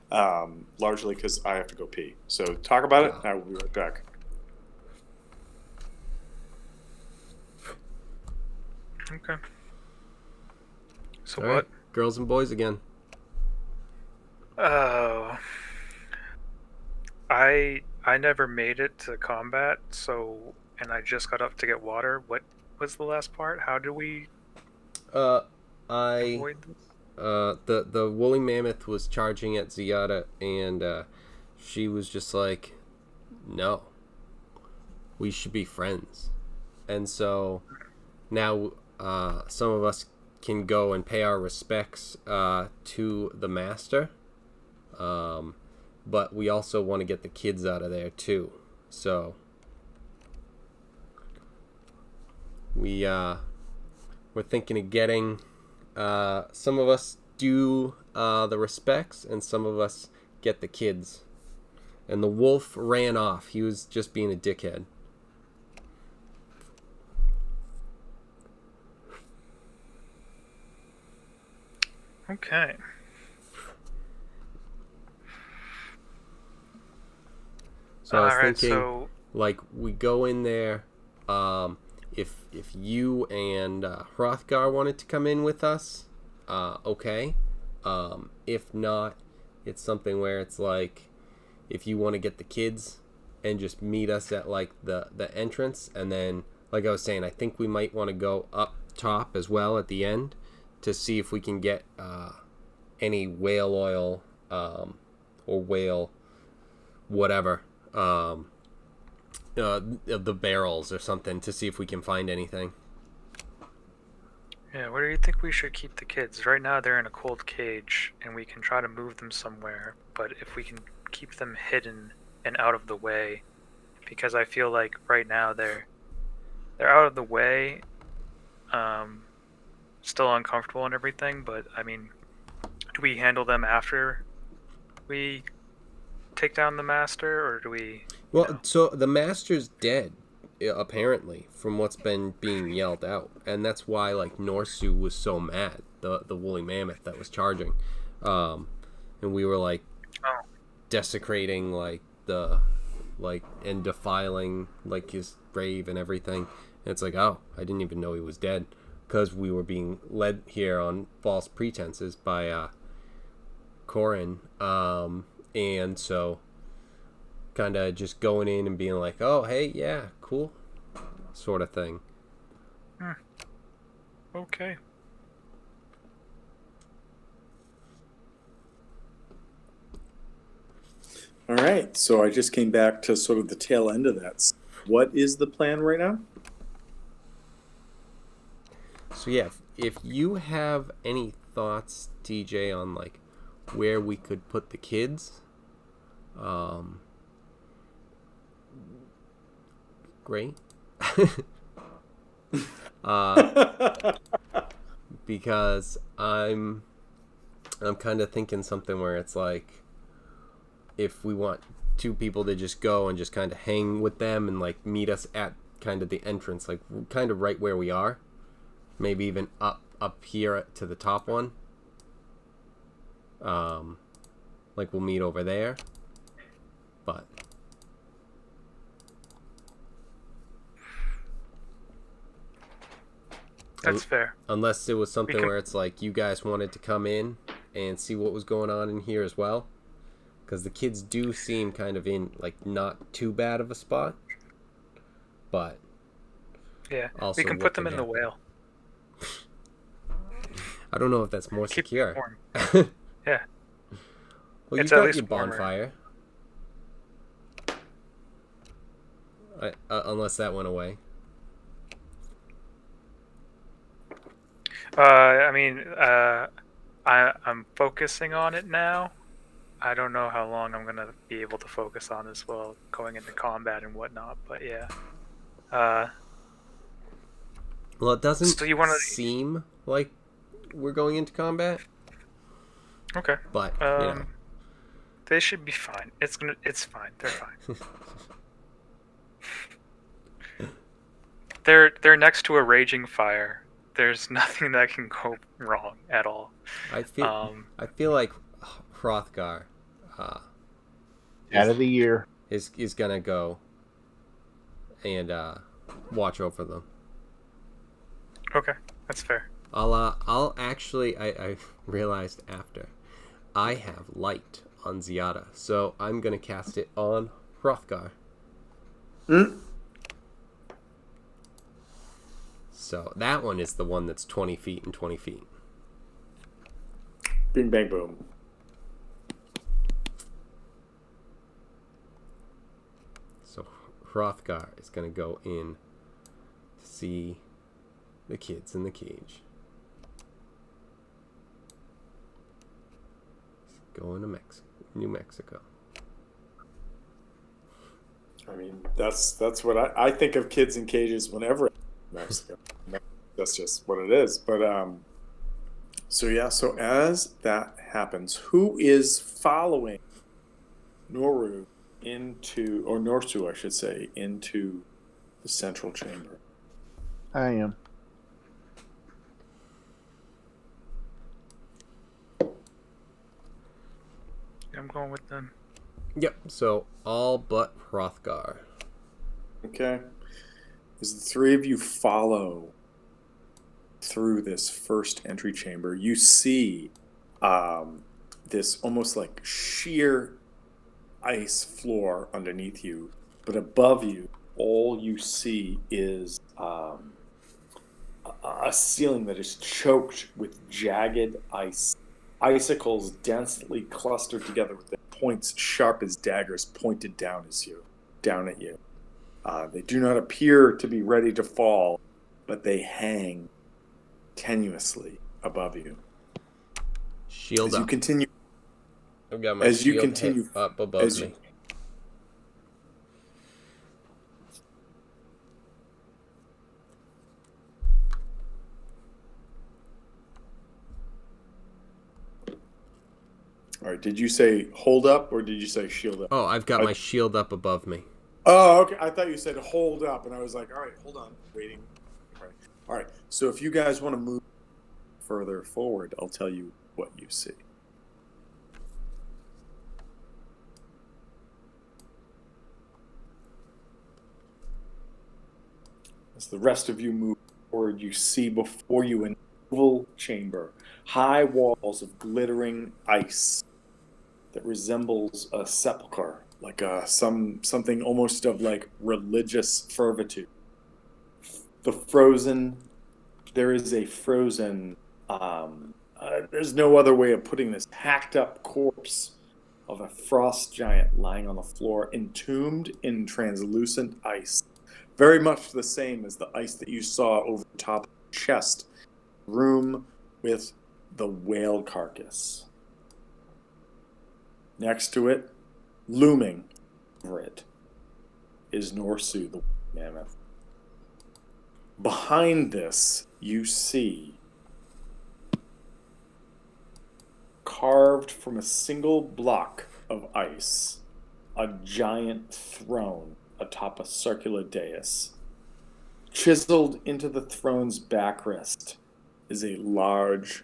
largely because I have to go pee. So talk about it, and I will be right back. Okay. So All what? right. Girls and boys again. Oh. I never made it to combat, so and I just got up to get water. What was the last part? How do we avoid this? The woolly mammoth was charging at Ziada, and she was just like, no, we should be friends. And so now some of us can go and pay our respects to the master, but we also want to get the kids out of there too. So we we're thinking of getting some of us do the respects, and some of us get the kids. And the wolf ran off. He was just being a dickhead. Okay. So I was Alright, thinking, so like, we go in there. If you and Hrothgar wanted to come in with us, okay. If not, it's something where it's like, if you want to get the kids and just meet us at like the entrance, and then, like I was saying, I think we might want to go up top as well at the end to see if we can get any whale oil or whale whatever of the barrels or something, to see if we can find anything. yeah, where do you think we should keep the kids? Right now they're in a cold cage, and we can try to move them somewhere, but if we can keep them hidden and out of the way, because I feel like right now they're out of the way, still uncomfortable and everything, but I mean, do we handle them after we take down the master, or do we... Well, so the master's dead, apparently, from what's been being yelled out, and that's why like Norsu was so mad, the woolly mammoth that was charging, and we were like desecrating like the and defiling like his grave and everything. And it's like, oh, I didn't even know he was dead, because we were being led here on false pretenses by Corin, and so kind of just going in and being like, oh, hey, yeah, cool, sort of thing. Okay. All right, so I just came back to sort of the tail end of that. What is the plan right now? So yeah, if you have any thoughts, TJ, on like where we could put the kids, great. Because I'm kind of thinking something where it's like, if we want two people to just go and just kind of hang with them and like meet us at kind of the entrance, like kind of right where we are, maybe even up here to the top one, like we'll meet over there, but That's fair. unless it was something can- where it's like you guys wanted to come in and see what was going on in here as well, because the kids do seem kind of in like not too bad of a spot, but Yeah, also we can what put them can in the happen. whale. I don't know if that's more Keep secure. them warm. Yeah. Well, It's you've at got least your warmer. bonfire. Unless that went away. I mean, I'm focusing on it now. I don't know how long I'm gonna be able to focus on this while going into combat and whatnot, but yeah. Well, it doesn't So you wanna- seem like we're going into combat, Okay. but you know. They should be fine. It's fine. They're fine. They're next to a raging fire. There's nothing that can go wrong at all. I feel like Hrothgar Out of the year. is gonna go and watch over them. Okay, that's fair. I'll actually, I realized after, I have light on Ziada, so I'm gonna cast it on Hrothgar. So that one is the one that's 20 feet and 20 feet. Bing, bang, boom. So Hrothgar is gonna go in to see the kids in the cage. Going to New Mexico. I mean, that's what I think of kids in cages whenever I'm in Mexico. That's just what it is. But so yeah, so as that happens, who is following Noru into, or Norsu, I should say, into the central chamber? I am. I'm going with them. Yep. So all but Hrothgar. Okay. As the three of you follow through this first entry chamber, you see this almost like sheer ice floor underneath you, but above you, all you see is a ceiling that is choked with jagged ice, icicles densely clustered together with their points sharp as daggers pointed down at you. They do not appear to be ready to fall, but they hang tenuously above you. Shield As up. you continue, I've got my as you shield continue up above as you, me. all right, did you say hold up or did you say shield up? Oh, I've got my shield up above me. Oh, okay. I thought you said hold up, and I was like, all right, hold on, waiting. All right. So if you guys want to move further forward, I'll tell you what you see. As the rest of you move forward, you see before you an oval chamber, high walls of glittering ice that resembles a sepulcher, like something almost of like religious fervitude. There is a frozen, there's no other way of putting this, hacked up corpse of a frost giant lying on the floor, entombed in translucent ice. Very much the same as the ice that you saw over the top of the chest room with the whale carcass. Next to it, looming over it, is Norsu, the mammoth. Behind this, you see, carved from a single block of ice, a giant throne atop a circular dais. Chiseled into the throne's backrest is a large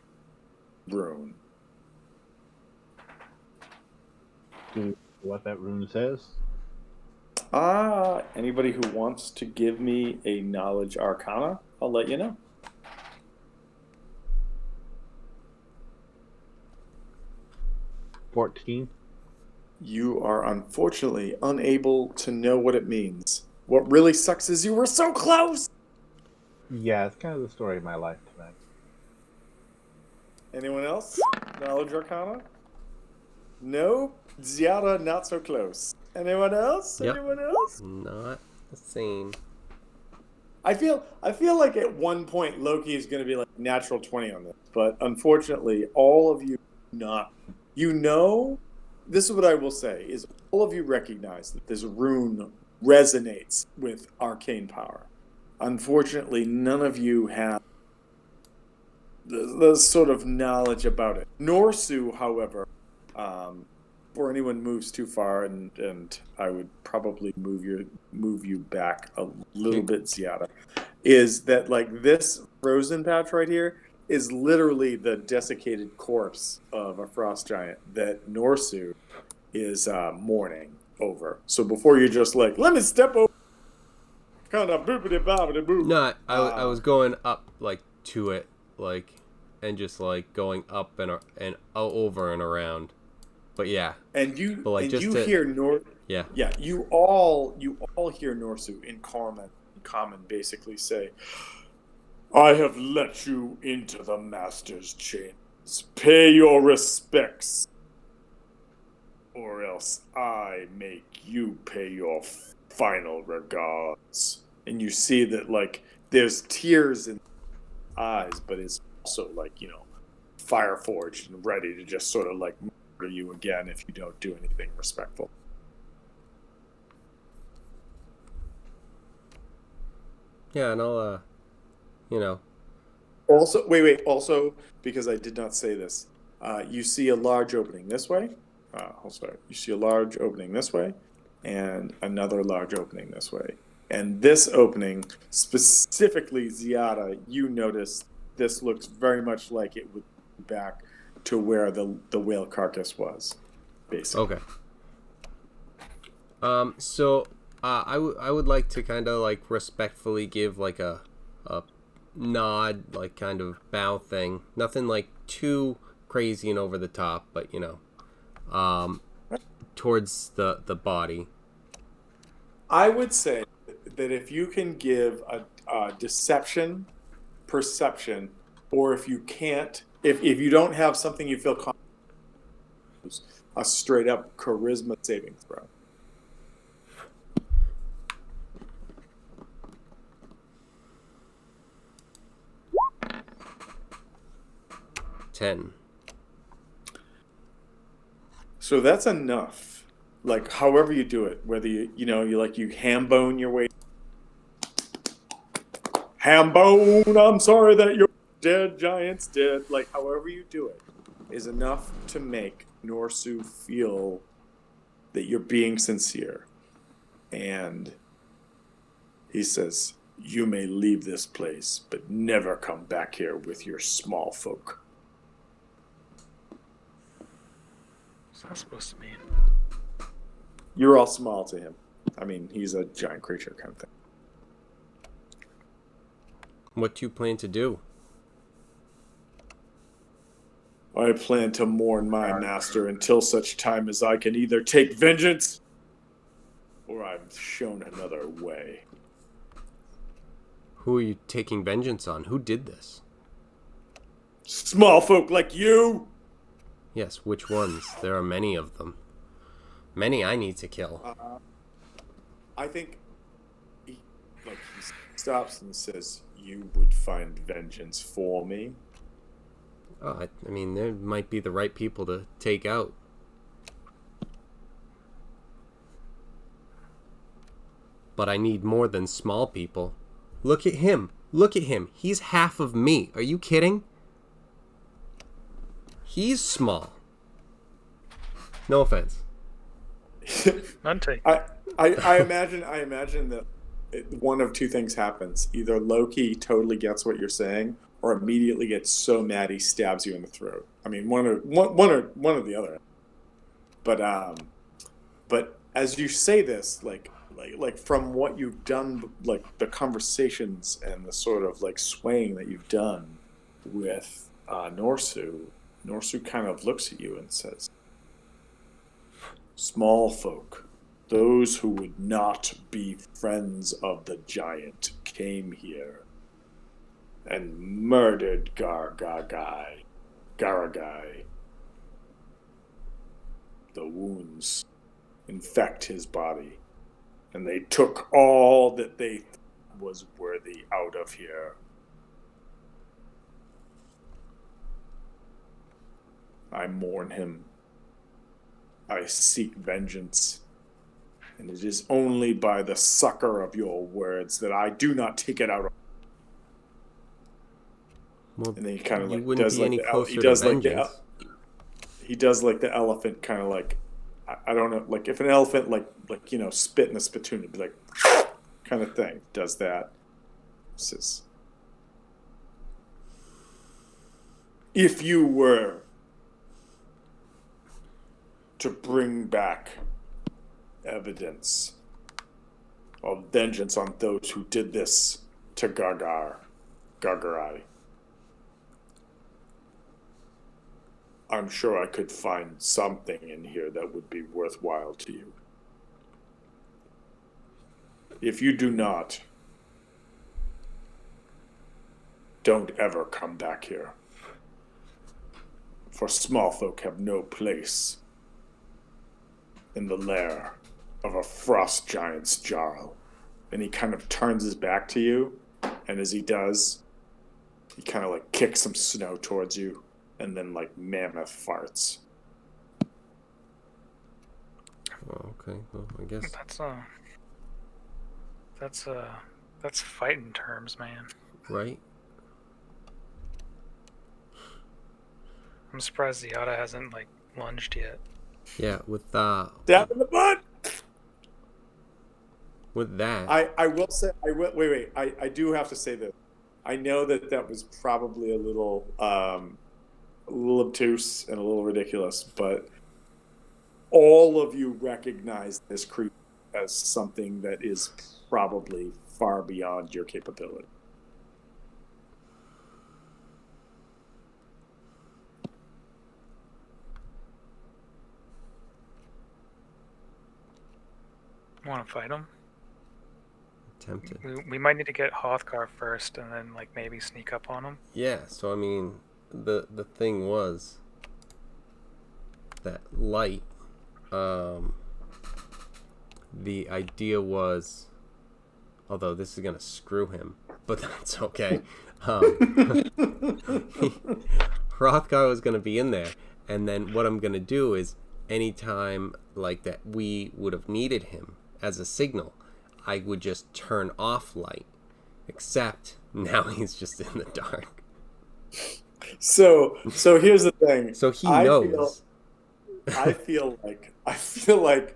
rune. What that rune says? Anybody who wants to give me a knowledge arcana, I'll let you know. 14. You are unfortunately unable to know what it means. What really sucks is you were so close! Yeah, it's kind of the story of my life tonight. Anyone else? Knowledge arcana? No? Ziara, not so close. Anyone else? Yep. Anyone else? Not the same. I feel like at one point Loki is going to be like natural 20 on this, but unfortunately, all of you not. You know, this is what I will say, is all of you recognize that this rune resonates with arcane power. Unfortunately, none of you have the sort of knowledge about it. Norsu, however, before anyone moves too far, and I would probably move you back a little bit, Ziada, is that like this frozen patch right here is literally the desiccated corpse of a frost giant that Norsu is mourning over. So before you just like, let me step over, kind of boopity boppity boop. No, I was going up like to it, like, and just like going up and over and around. But yeah. And you but, like, and just you to, hear Yeah. you all hear Norsu in common basically say, I have let you into the master's chains. Pay your respects, or else I make you pay your final regards. And you see that like there's tears in eyes, but it's also like, fire forged and ready to just sort of like murder you again if you don't do anything respectful. Yeah, and I'll Also, wait. Also, because I did not say this, you see a large opening this way. Also, you see a large opening this way, and another large opening this way. And this opening, specifically Ziada, you notice this looks very much like it would be back to where the whale carcass was, basically. Okay. So I would like to kind of like respectfully give like a nod, like kind of bow thing. Nothing like too crazy and over the top, but towards the body. I would say that if you can give a deception, perception, or if you can't, if you don't have something you feel confident, a straight up charisma saving throw. 10. So that's enough. Like, however you do it, whether you ham bone your way. Ham bone, I'm sorry that you're dead, giant's dead. Like, however you do it is enough to make Norsu feel that you're being sincere. And he says, "You may leave this place, but never come back here with your small folk." What's that supposed to mean? You're all small to him. I mean, he's a giant creature kind of thing. What do you plan to do? I plan to mourn my master until such time as I can either take vengeance or I'm shown another way. Who are you taking vengeance on? Who did this? Small folk like you! Yes, which ones? There are many of them. Many I need to kill. I think he stops and says, "You would find vengeance for me." Oh, I mean, there might be the right people to take out. But I need more than small people. Look at him. Look at him. He's half of me. Are you kidding? He's small. No offense. None take. I imagine that one of two things happens. Either Loki totally gets what you're saying, or immediately gets so mad he stabs you in the throat. I mean, one or the other. But as you say this, like from what you've done, like the conversations and the sort of like swaying that you've done with Norsu kind of looks at you and says, "Small folk, those who would not be friends of the giant, came here and murdered Garagai. The wounds infect his body, and they took all that they thought was worthy out of here. I mourn him. I seek vengeance. And it is only by the succor of your words that I do not take it out of." Well, And then he kind of you like wouldn't does be like any the closer he to does like vengeance. he does like the elephant kind of like, I don't know, like if an elephant like spit in a spittoon, it'd be like kind of thing. Does that. Says, "If you were to bring back evidence of vengeance on those who did this to Gargarai, I'm sure I could find something in here that would be worthwhile to you. If you do not, don't ever come back here. For small folk have no place in the lair of a frost giant's jarl." And he kind of turns his back to you, and as he does, he kind of like kicks some snow towards you, and then like mammoth farts. Oh, okay. Well, I guess. That's fighting terms, man. Right? I'm surprised Ziada hasn't like lunged yet. Yeah, with Down in the butt. that. I will say I will wait. I do have to say this. I know that was probably a little obtuse and a little ridiculous, but all of you recognize this creature as something that is probably far beyond your capability. Want to fight him? Tempted. We might need to get Hothgar first, and then like maybe sneak up on him. Yeah, so I mean, the thing was that light. The idea was, although this is gonna screw him, but that's okay. Hrothgar was gonna be in there, and then what I'm gonna do is, anytime like that we would have needed him as a signal, I would just turn off light. Except now he's just in the dark. So here's the thing. So he knows. I feel like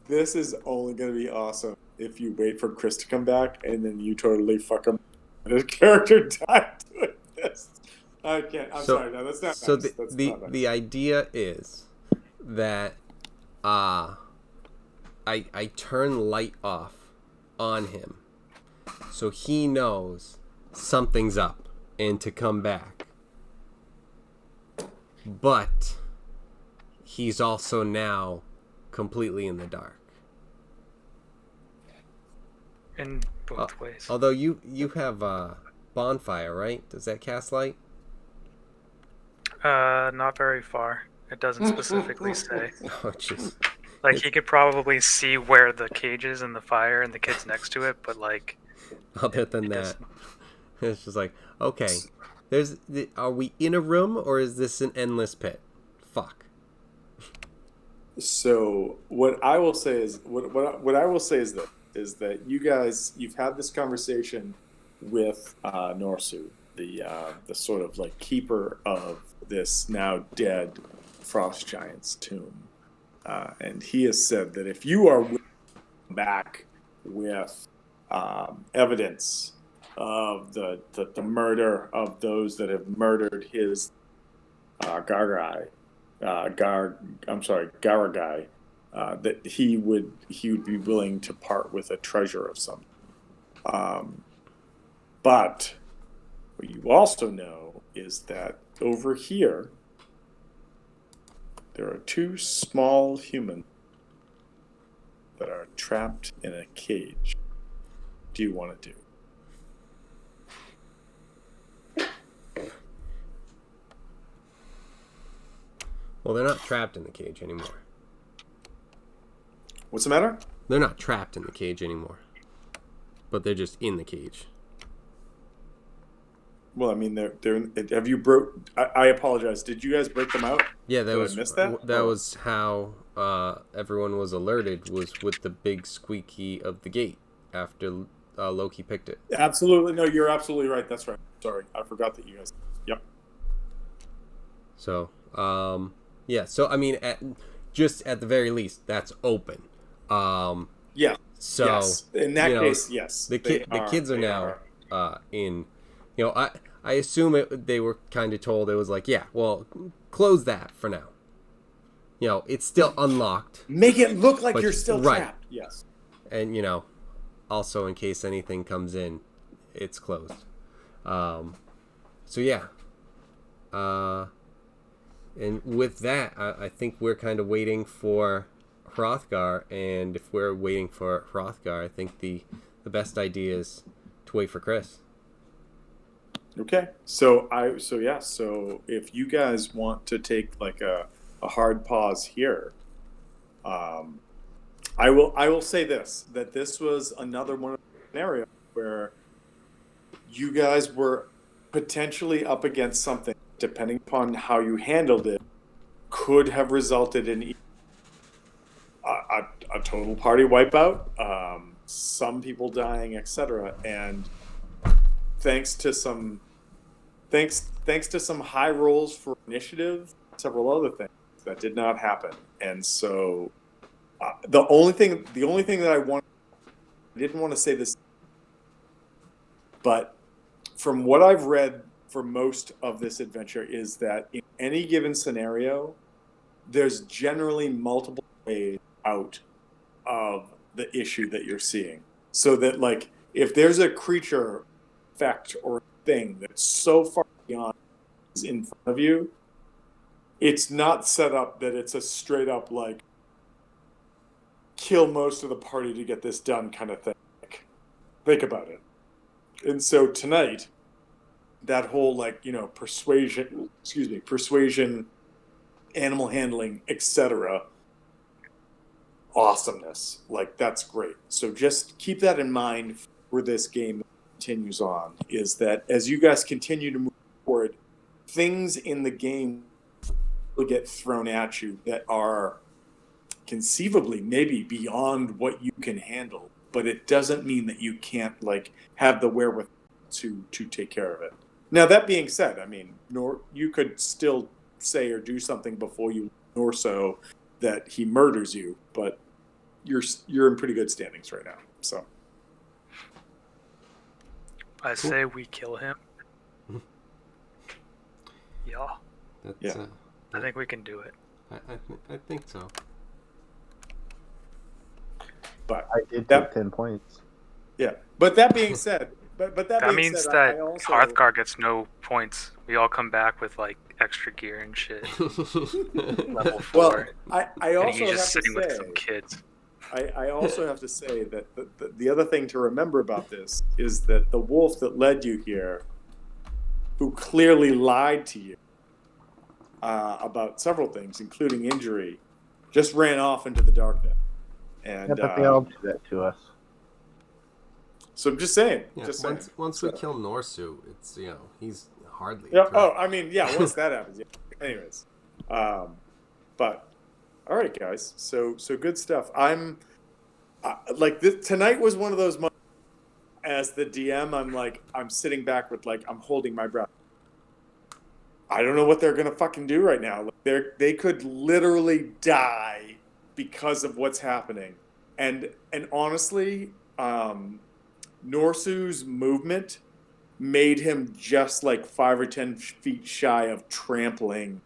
this is only going to be awesome if you wait for Chris to come back and then you totally fuck him and his character died doing this. I can't. I'm sorry. No, that's not so nice. The idea is that I turn light off on him so he knows something's up and to come back. But he's also now completely in the dark. In both ways. Although you have a bonfire, right? Does that cast light? Not very far. It doesn't specifically say. Oh, jeez. Like he could probably see where the cage is in the fire and the kid's next to it, but like. Other than that, it's just like, okay, are we in a room or is this an endless pit? Fuck. So what I will say is what I will say is that you guys, you've had this conversation with Norsu, the sort of like keeper of this now dead frost giant's tomb, and he has said that if you are back with evidence of the murder of those that have murdered his Garagai, that he would be willing to part with a treasure of some. But what you also know is that over here there are two small humans that are trapped in a cage. What do you want to do? Well, they're not trapped in the cage anymore. What's the matter? They're not trapped in the cage anymore. But they're just in the cage. Well, I mean, they're. Have you broke? I apologize. Did you guys break them out? Yeah, Did I miss that? That was how everyone was alerted, was with the big squeaky of the gate after Loki picked it. Absolutely. No, you're absolutely right. That's right. Sorry, I forgot that you guys. Yep. So, yeah. So I mean, at the very least, that's open. Yeah. So yes. In that case, yes. The kids are now in. You know, I assume they were kind of told, it was like, yeah, well, close that for now. You know, it's still unlocked. Make it look like you're still right. trapped. Yes. And, you know, also in case anything comes in, it's closed. So, yeah. And with that, I think we're kind of waiting for Hrothgar. And if we're waiting for Hrothgar, I think the best idea is to wait for Chris. Okay. So if you guys want to take like a hard pause here, I will say this, that this was another one of the scenarios where you guys were potentially up against something, depending upon how you handled it, could have resulted in a total party wipeout, some people dying, etc. And thanks thanks to some high rolls for initiative, several other things that did not happen. And so the only thing that I didn't want to say this, but from what I've read for most of this adventure is that in any given scenario, there's generally multiple ways out of the issue that you're seeing. So that, like, if there's a creature, effect, or thing that's so far beyond is in front of you, it's not set up that it's a straight up, like, kill most of the party to get this done kind of thing. Like, think about it. And so tonight, that whole, like, persuasion, animal handling, etc., awesomeness, like, that's great. So just keep that in mind for this game continues on, is that as you guys continue to move forward, things in the game will get thrown at you that are conceivably maybe beyond what you can handle, but it doesn't mean that you can't, like, have the wherewithal to take care of it. Now, that being said, I mean, you could still say or do something before you Norso that he murders you, but you're in pretty good standings right now. So I say we kill him. Yeah. That's, I think we can do it. I think so. But I did take 10 points. Yeah, but that being said, that means said, that I also, Hearthgar gets no points. We all come back with like extra gear and shit. Level 4. Well, I and also he's have just to sitting with say, some kids. I also have to say that the other thing to remember about this is that the wolf that led you here, who clearly lied to you about several things, including injury, just ran off into the darkness. And Yeah, but they all do that to us. So I'm just saying. Yeah, just once we kill Norsu, it's he's hardly. Yeah. Oh, I mean, yeah. Once that happens, yeah. Anyways, but all right, guys. So good stuff. I'm like tonight was one of those moments. As the DM, I'm sitting back with, like, I'm holding my breath. I don't know what they're gonna fucking do right now. Like, they could literally die because of what's happening, and honestly, Norsu's movement made him just like 5 or 10 feet shy of trampling.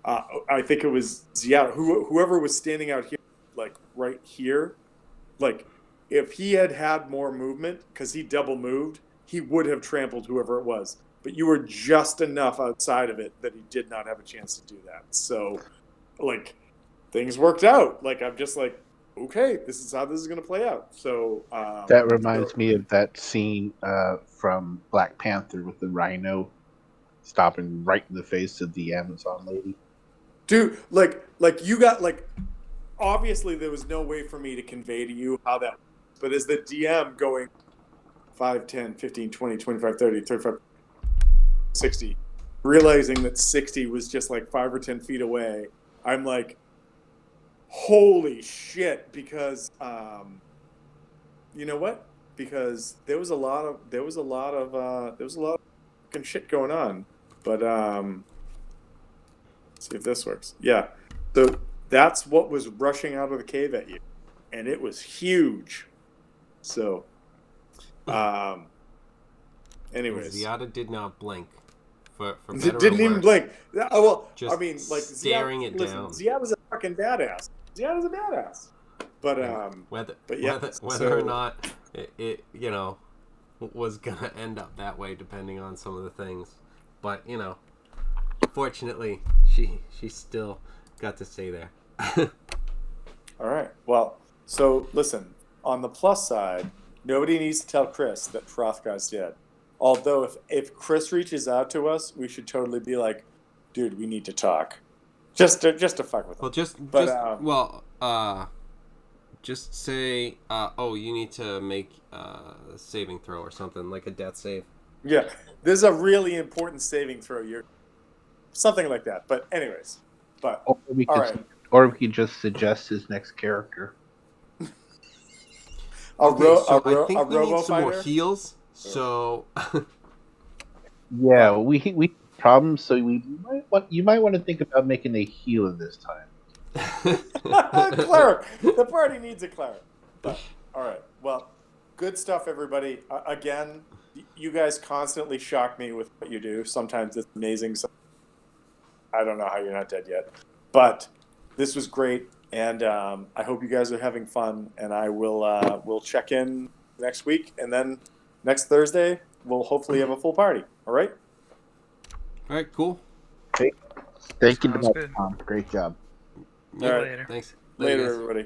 I think it was whoever was standing out here, like right here, like if he had more movement, because he double moved, he would have trampled whoever it was. But you were just enough outside of it that he did not have a chance to do that. So, like, things worked out. Like, I'm just like, okay, this is how this is going to play out. So that reminds me of that scene from Black Panther with the rhino stopping right in the face of the Amazon lady. Dude, like you got, like, obviously there was no way for me to convey to you how that was, but as the DM going 5, 10, 15, 20, 25, 30, 35, 60, realizing that 60 was just like 5 or 10 feet away, I'm like, holy shit, because you know what? Because there was a lot of fucking shit going on. But let's see if this works. Yeah. So that's what was rushing out of the cave at you. And it was huge. So anyways. Ziada did not blink. For better didn't or even worse. blink. Well, Just I mean, like, staring it down. Ziada's a fucking badass. Ziada's a badass. But whether or not it was gonna end up that way, depending on some of the things, but fortunately she still got to stay there. All right. Well, so listen. On the plus side, nobody needs to tell Chris that Hrothgar's dead. Although if Chris reaches out to us, we should totally be like, dude, we need to talk. Just to fuck with him. Just say, you need to make a saving throw or something, like a death save. Yeah, this is a really important saving throw. Something like that. But anyways, or we could just suggest his next character. I think we need some more heals. So yeah, we Problem. So you might want to think about making a healer this time. Cleric. The party needs a cleric. But, all right. Well, good stuff, everybody. Again, you guys constantly shock me with what you do. Sometimes it's amazing. I don't know how you're not dead yet. But this was great, and I hope you guys are having fun. And I will we'll check in next week, and then next Thursday we'll hopefully have a full party. All right. All right, cool. Thank you, Sounds good. Tom. Great job. All right. Later. Thanks. Later, guys. everybody.